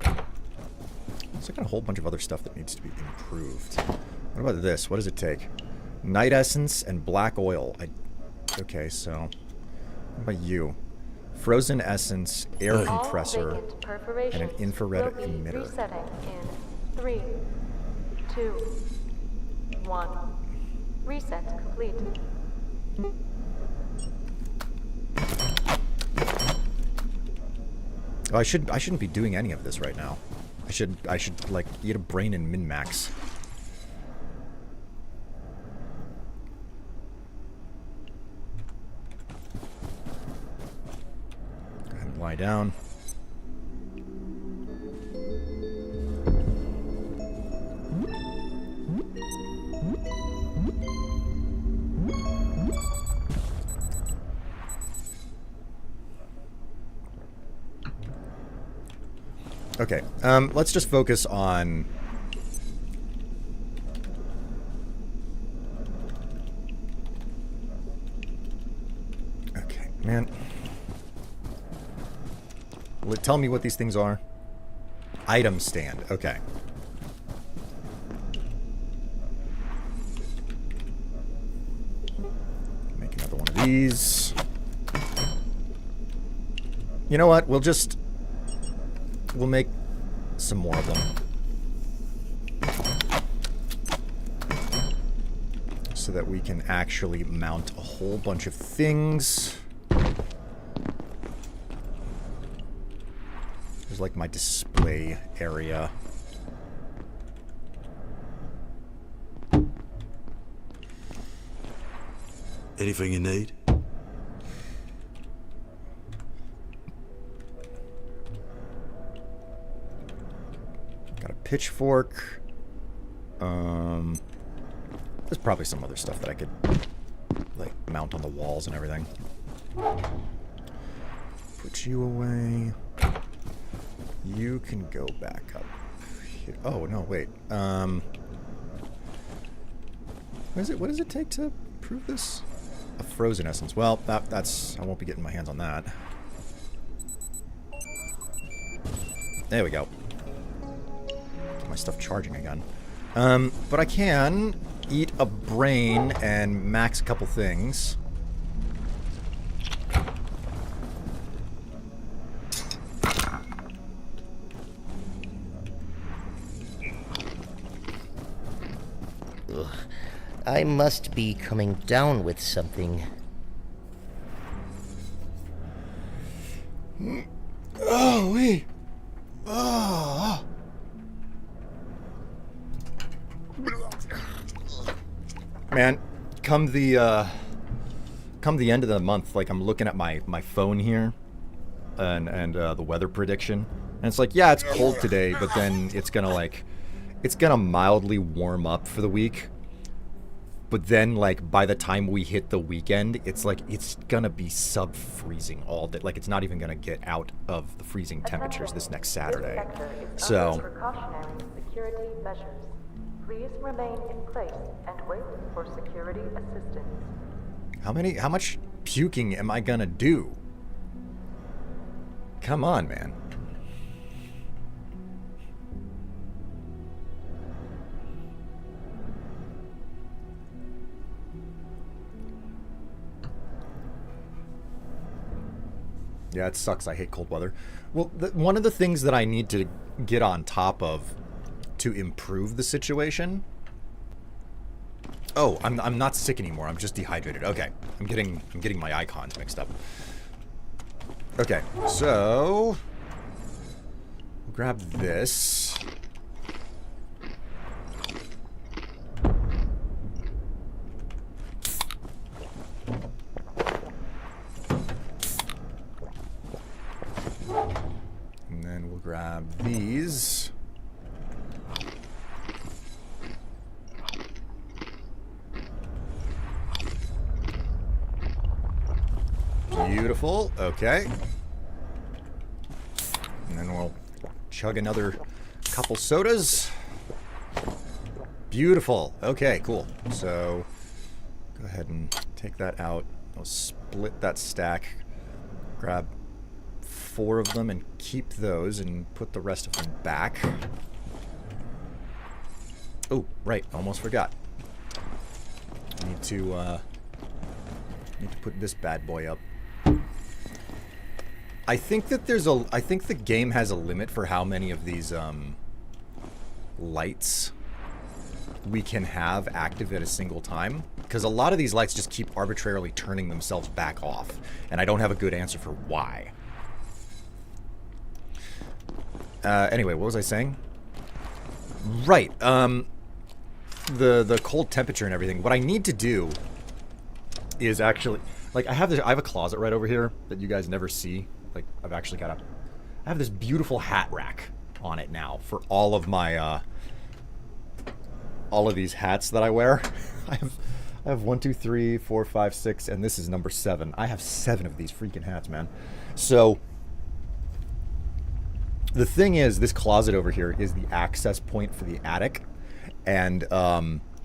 There's like a whole bunch of other stuff that needs to be improved. What about this? What does it take? Night essence and black oil. Okay, so what about you? Frozen essence, air compressor, and an infrared emitter. Resetting in 3, 2, 1. Reset complete. Oh, I shouldn't be doing any of this right now. I should like eat a brain and min-max. Go ahead and lie down. Okay, let's just focus on... Okay, man. Tell me what these things are. Item stand, okay. Make another one of these. You know what, we'll make some more of them. So that we can actually mount a whole bunch of things. There's like my display area. Anything you need? Got a pitchfork. There's probably some other stuff that I could like mount on the walls and everything. Put you away. You can go back up here. Oh no, wait. What does it take to prove this? A frozen essence. Well, that's I won't be getting my hands on that. There we go. Get my stuff charging again. But I can eat a brain and max a couple things. Ugh. I must be coming down with something. Oh, wait. Oh. Man, come the end of the month, like I'm looking at my phone here and the weather prediction. And it's like, yeah, it's cold today, but then it's gonna mildly warm up for the week. But then, like, by the time we hit the weekend, it's like, it's gonna be sub-freezing all day. Like, it's not even gonna get out of the freezing temperatures this next Saturday. So, Precautionary security measures. Please remain in place and wait for security assistance. how much puking am I gonna do? Come on, man. Yeah, it sucks. I hate cold weather. Well, one of the things that I need to get on top of to improve the situation... Oh, I'm not sick anymore. I'm just dehydrated. Okay. I'm getting my icons mixed up. Okay, so grab this. And then we'll grab these. Beautiful. Okay. And then we'll chug another couple sodas. Beautiful. Okay, cool. So go ahead and take that out. I'll split that stack. Grab 4 of them and keep those and put the rest of them back. Oh, right. Almost forgot. Need to put this bad boy up. I think that I think the game has a limit for how many of these lights we can have active at a single time, because a lot of these lights just keep arbitrarily turning themselves back off, and I don't have a good answer for why. Anyway, what was I saying? Right, the cold temperature and everything. What I need to do is actually, like, I have a closet right over here that you guys never see. Like, I have this beautiful hat rack on it now for all of my, all of these hats that I wear. I have 1, 2, 3, 4, 5, 6, and this is number 7. I have 7 of these freaking hats, man. So, the thing is, this closet over here is the access point for the attic, and,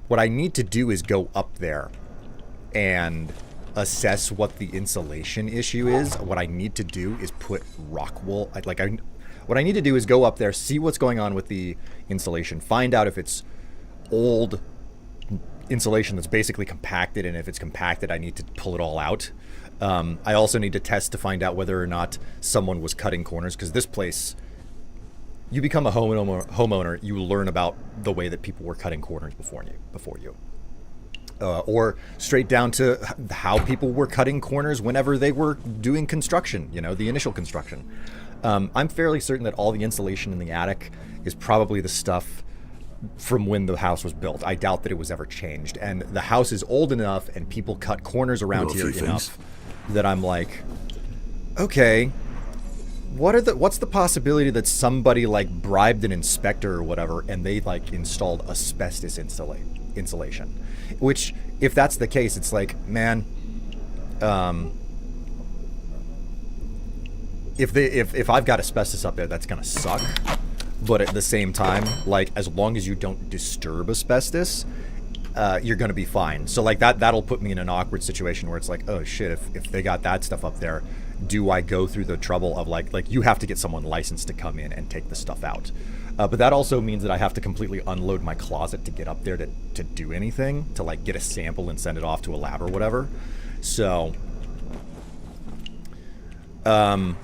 what I need to do is go up there and assess what the insulation issue is. What I need to do is put rock wool. What I need to do is go up there, see what's going on with the insulation, find out if it's old insulation that's basically compacted, and if it's compacted, I need to pull it all out. I also need to test to find out whether or not someone was cutting corners, because this place, you become a homeowner, you learn about the way that people were cutting corners before you. Or straight down to how people were cutting corners whenever they were doing construction, you know, the initial construction. I'm fairly certain that all the insulation in the attic is probably the stuff from when the house was built. I doubt that it was ever changed. And the house is old enough and people cut corners around here enough that I'm like, okay, what's the possibility that somebody like bribed an inspector or whatever and they like installed asbestos insulation? Which, if that's the case, it's like, man, if I've got asbestos up there, that's gonna suck. But at the same time, like, as long as you don't disturb asbestos, you're gonna be fine. So like that'll put me in an awkward situation where it's like, oh shit, if they got that stuff up there, do I go through the trouble of like you have to get someone licensed to come in and take the stuff out? But that also means that I have to completely unload my closet to get up there to do anything, to like get a sample and send it off to a lab or whatever. So, I'm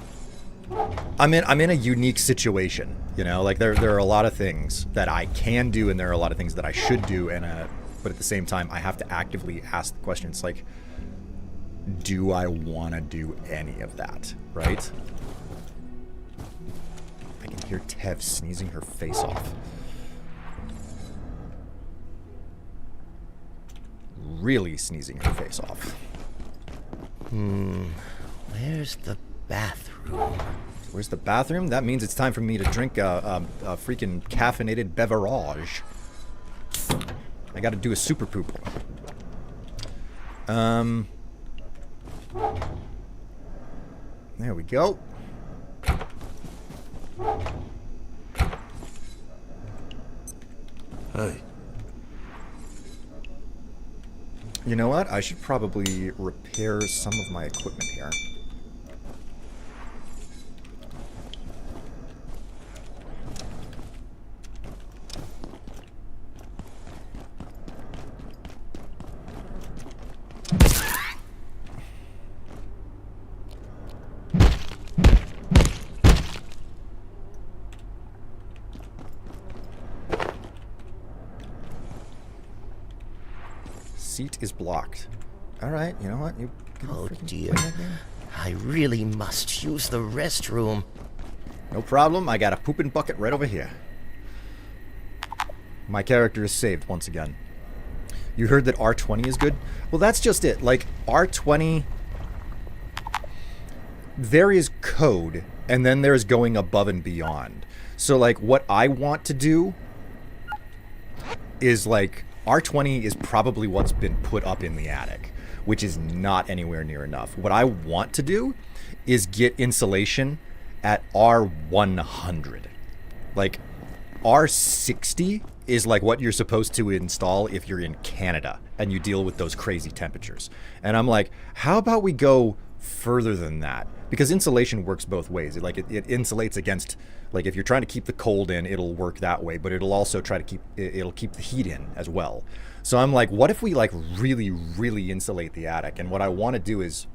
in a unique situation, you know. Like there are a lot of things that I can do, and there are a lot of things that I should do, but at the same time, I have to actively ask the question. It's like, do I want to do any of that, right? I can hear Tev sneezing her face off. Really sneezing her face off. Where's the bathroom? Where's the bathroom? That means it's time for me to drink a freaking caffeinated beverage. I gotta do a super poop. There we go. Hey. You know what? I should probably repair some of my equipment here. Seat is blocked. All right, you know what? Oh dear. I really must use the restroom. No problem, I got a pooping bucket right over here. My character is saved once again. You heard that R20 is good? Well, that's just it. Like, R20... There is code, and then there's going above and beyond. So, like, what I want to do is, like, R20 is probably what's been put up in the attic, which is not anywhere near enough. What I want to do is get insulation at R100. Like, R60 is like what you're supposed to install if you're in Canada and you deal with those crazy temperatures. And I'm like, how about we go further than that? Because insulation works both ways. It insulates against, like, if you're trying to keep the cold in, it'll work that way, but it'll also try to it'll keep the heat in as well. So I'm like, what if we, like, really, really insulate the attic? And what I want to do is,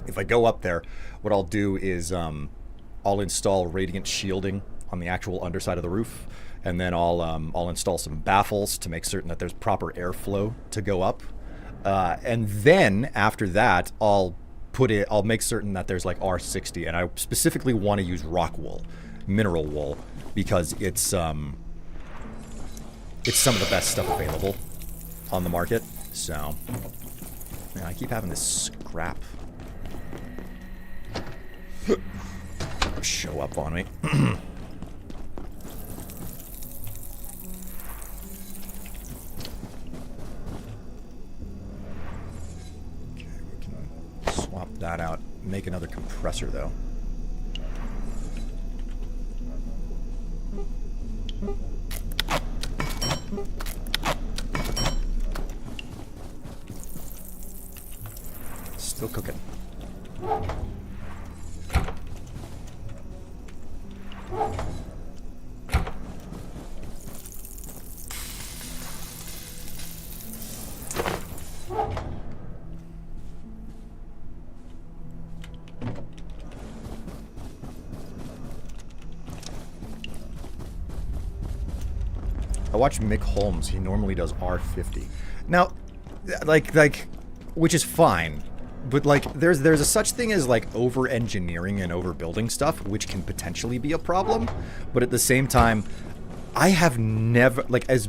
if I go up there, what I'll do is I'll install radiant shielding on the actual underside of the roof, and then I'll install some baffles to make certain that there's proper airflow to go up. And then after that, I'll make certain that there's like R60, and I specifically want to use rock wool, mineral wool, because it's some of the best stuff available on the market. So, man, I keep having this scrap show up on me. Swap that out. Make another compressor, though. Still cooking. I watch Mick Holmes. He normally does R50. Now, like, which is fine, but like, there's a such thing as like over-engineering and overbuilding stuff, which can potentially be a problem. But at the same time, I have never, like, I've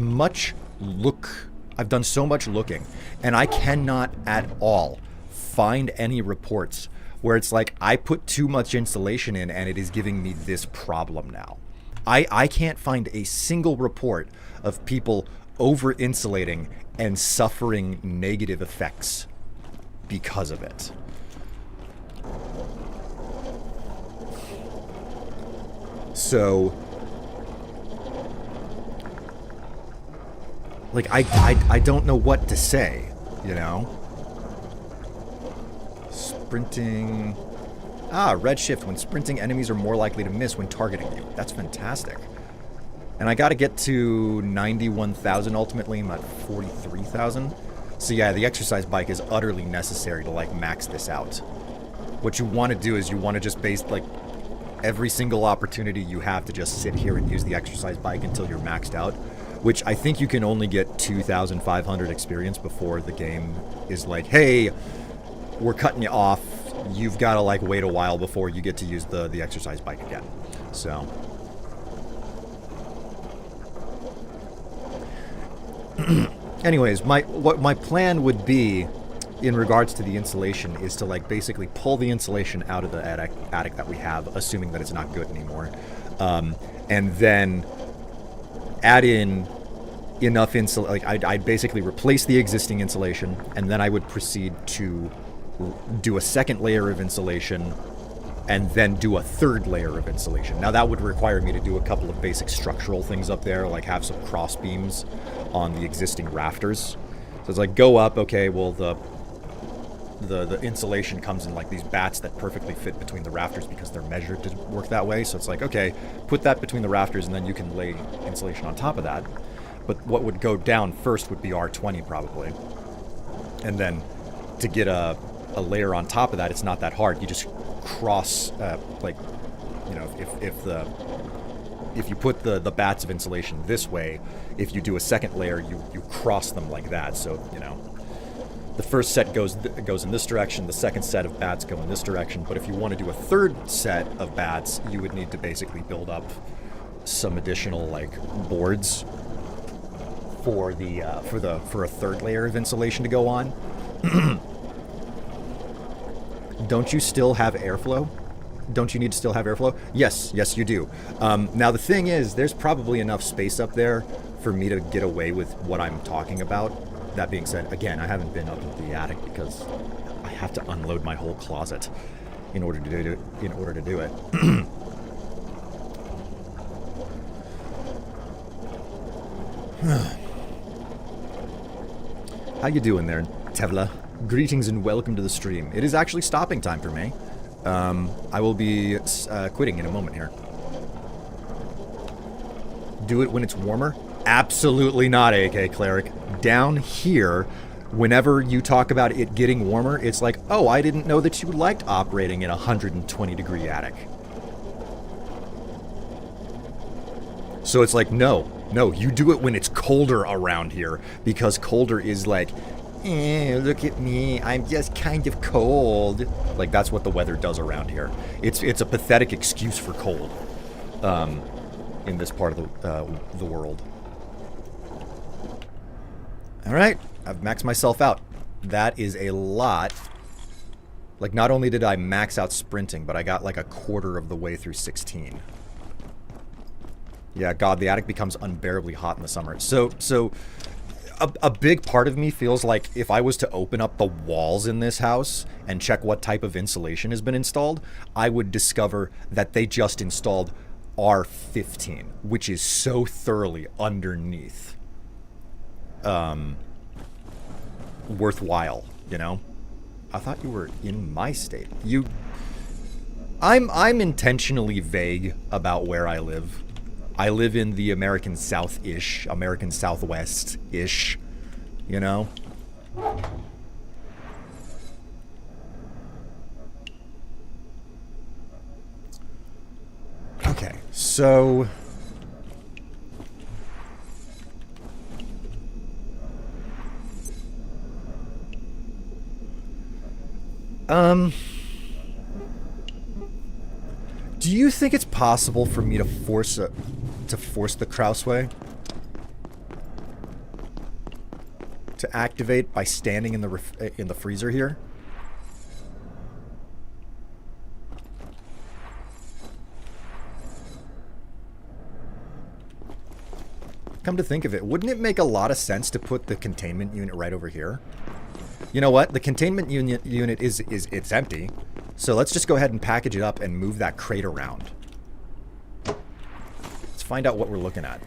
done so much looking, and I cannot at all find any reports where it's like I put too much insulation in and it is giving me this problem now. I can't find a single report of people over-insulating and suffering negative effects because of it. So, like, I don't know what to say, you know? Sprinting... redshift. When sprinting, enemies are more likely to miss when targeting you. That's fantastic. And I gotta get to 91,000 ultimately. I'm at 43,000. So yeah, the exercise bike is utterly necessary to, like, max this out. What you want to do is you want to just base, like, every single opportunity you have to just sit here and use the exercise bike until you're maxed out. Which I think you can only get 2,500 experience before the game is like, hey, we're cutting you off. You've got to, like, wait a while before you get to use the exercise bike again. So... Anyways, what my plan would be in regards to the insulation is to, like, basically pull the insulation out of the attic that we have, assuming that it's not good anymore, and then add in enough insulation. Like, I'd basically replace the existing insulation, and then I would proceed to do a second layer of insulation, and then do a third layer of insulation. Now, that would require me to do a couple of basic structural things up there, like have some cross beams on the existing rafters. So it's like, go up, okay, well, the insulation comes in, like, these bats that perfectly fit between the rafters because they're measured to work that way. So it's like, okay, put that between the rafters, and then you can lay insulation on top of that. But what would go down first would be R20, probably. And then to get a layer on top of that, it's not that hard. You just cross, like, you know, if you put the bats of insulation this way, if you do a second layer, you cross them like that. So, you know, The first set goes in this direction, the second set of bats go in this direction, but if you want to do a third set of bats, you would need to basically build up some additional, like, boards for a third layer of insulation to go on. Don't you still have airflow? Don't you need to still have airflow? Yes, you do. Now the thing is, there's probably enough space up there for me to get away with what I'm talking about. That being said, again, I haven't been up in the attic because I have to unload my whole closet in order to do it. How you doing there, Tevla? Greetings and welcome to the stream. It is actually stopping time for me. I will be quitting in a moment here. Do it when it's warmer? Absolutely not, AK Cleric. Down here, whenever you talk about it getting warmer, it's like, oh, I didn't know that you liked operating in a 120-degree attic. So it's like, no, you do it when it's colder around here, because colder is like, look at me, I'm just kind of cold. Like, that's what the weather does around here. It's a pathetic excuse for cold in this part of the world. Alright, I've maxed myself out. That is a lot. Like, not only did I max out sprinting, but I got like a quarter of the way through 16. Yeah, God, the attic becomes unbearably hot in the summer. So a big part of me feels like if I was to open up the walls in this house and check what type of insulation has been installed, I would discover that they just installed R15, which is so thoroughly underneath worthwhile, you know? I thought you were in my state. I'm intentionally vague about where I live. I live in the American South-ish, American Southwest-ish, you know? Okay, so... do you think it's possible for me to force the Krasue to activate by standing in the freezer here? Come to think of it, wouldn't it make a lot of sense to put the containment unit right over here? You know what? The containment unit is empty. So let's just go ahead and package it up and move that crate around. Let's find out what we're looking at.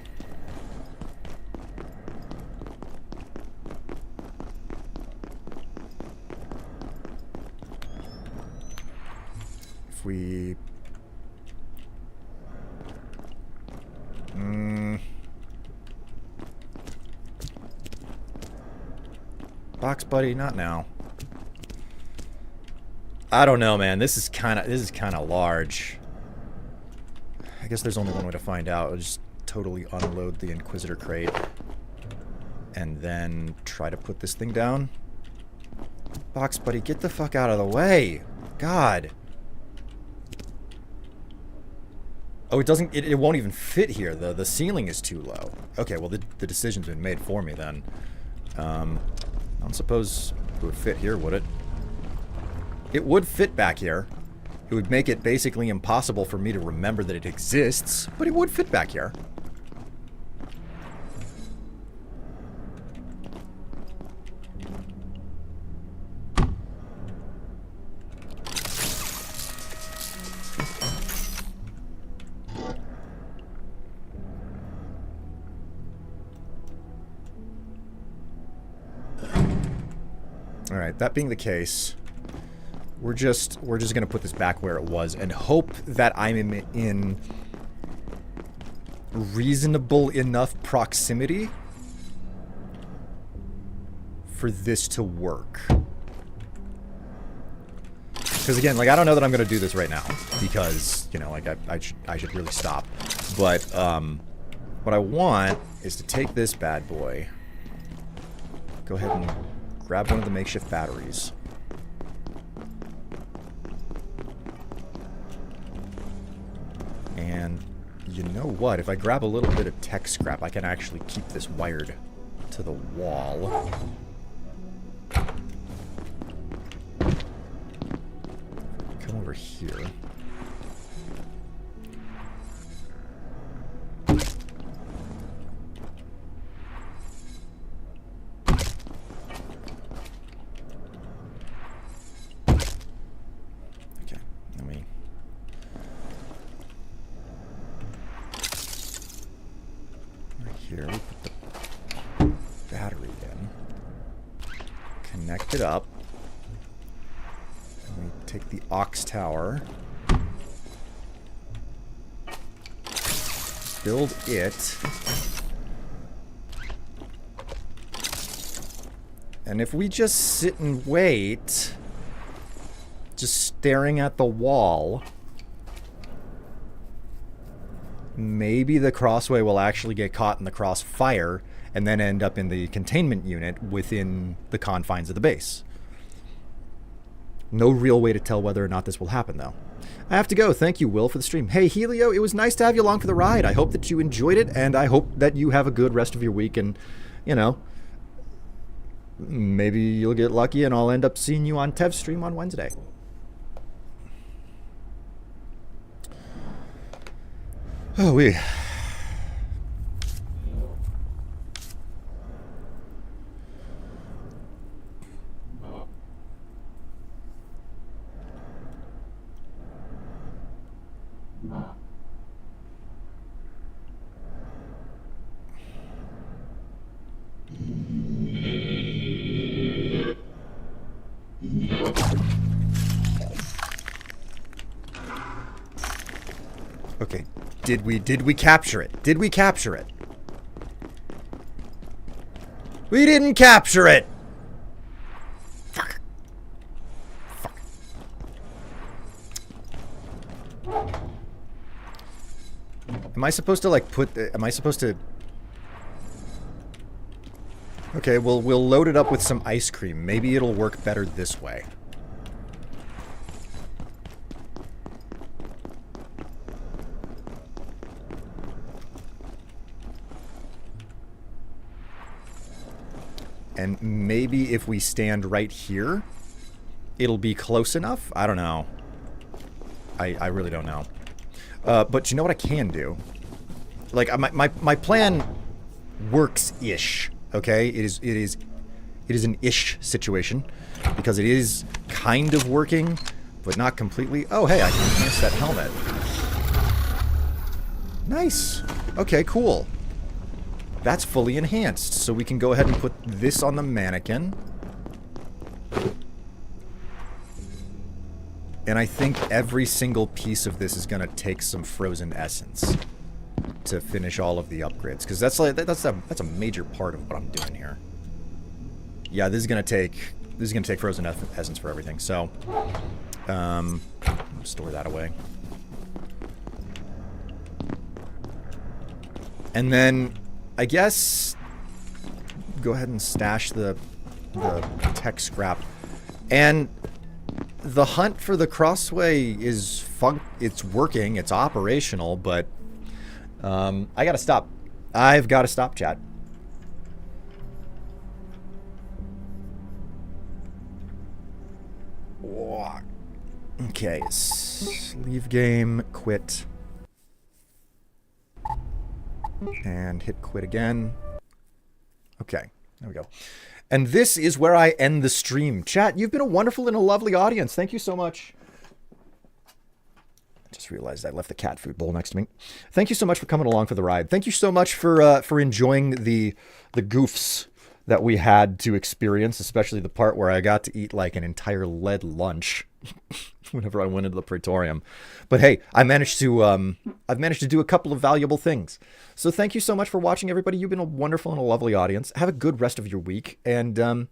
If we... Box buddy, not now. I don't know, man. This is kind of large. I guess there's only one way to find out. I'll just totally unload the Inquisitor crate and then try to put this thing down. Box buddy, get the fuck out of the way. God. Oh, it doesn't. It won't even fit here. The ceiling is too low. Okay, well the decision's been made for me then. I don't suppose it would fit here, would it? It would fit back here. It would make it basically impossible for me to remember that it exists, but it would fit back here. Alright, that being the case, we're just gonna put this back where it was and hope that I'm in reasonable enough proximity for this to work. Because again, like, I don't know that I'm gonna do this right now because, you know, like, I should really stop. But what I want is to take this bad boy, go ahead and grab one of the makeshift batteries. And you know what? If I grab a little bit of tech scrap, I can actually keep this wired to the wall. Come over here. Okay, let me... Right here, we put the battery in. Connect it up. And we take the aux tower. Build it. And if we just sit and wait, just staring at the wall, maybe the Krasue will actually get caught in the crossfire and then end up in the containment unit within the confines of the base. No real way to tell whether or not this will happen, though. I have to go. Thank you, Will, for the stream. Hey, Helio, it was nice to have you along for the ride. I hope that you enjoyed it, and I hope that you have a good rest of your week, and, you know, maybe you'll get lucky and I'll end up seeing you on Tev's stream on Wednesday. Oh, we... Okay, did we capture it? Did we capture it? We didn't capture it! Fuck. Fuck. Am I supposed to, like, am I supposed to... Okay, well, we'll load it up with some ice cream. Maybe it'll work better this way. And maybe if we stand right here, it'll be close enough? I don't know. I really don't know. But you know what I can do? Like, my plan works-ish, okay? It is an ish situation, because it is kind of working, but not completely. Oh, hey, I can enhance that helmet. Nice. Okay, cool. That's fully enhanced, so we can go ahead and put this on the mannequin. And I think every single piece of this is going to take some frozen essence to finish all of the upgrades, because that's a major part of what I'm doing here. Yeah, this is going to take frozen essence for everything. So, store that away. And then I guess go ahead and stash the tech scrap. And the hunt for the Krasue is it's working, it's operational, but I gotta stop. I've gotta stop, chat. Okay, leave game, quit. And hit quit again. Okay, there we go. And this is where I end the stream. Chat, you've been a wonderful and a lovely audience. Thank you so much. I just realized I left the cat food bowl next to me. Thank you so much for coming along for the ride. Thank you so much for enjoying the goofs that we had to experience, especially the part where I got to eat like an entire lead lunch whenever I went into the Praetorium. But hey, I've managed to do a couple of valuable things. So thank you so much for watching, everybody. You've been a wonderful and a lovely audience. Have a good rest of your week, and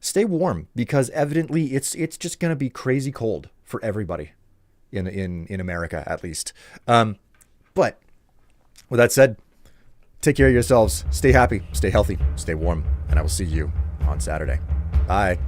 stay warm, because evidently it's just going to be crazy cold for everybody in America, at least. But with that said, take care of yourselves. Stay happy, stay healthy, stay warm, and I will see you on Saturday. Bye.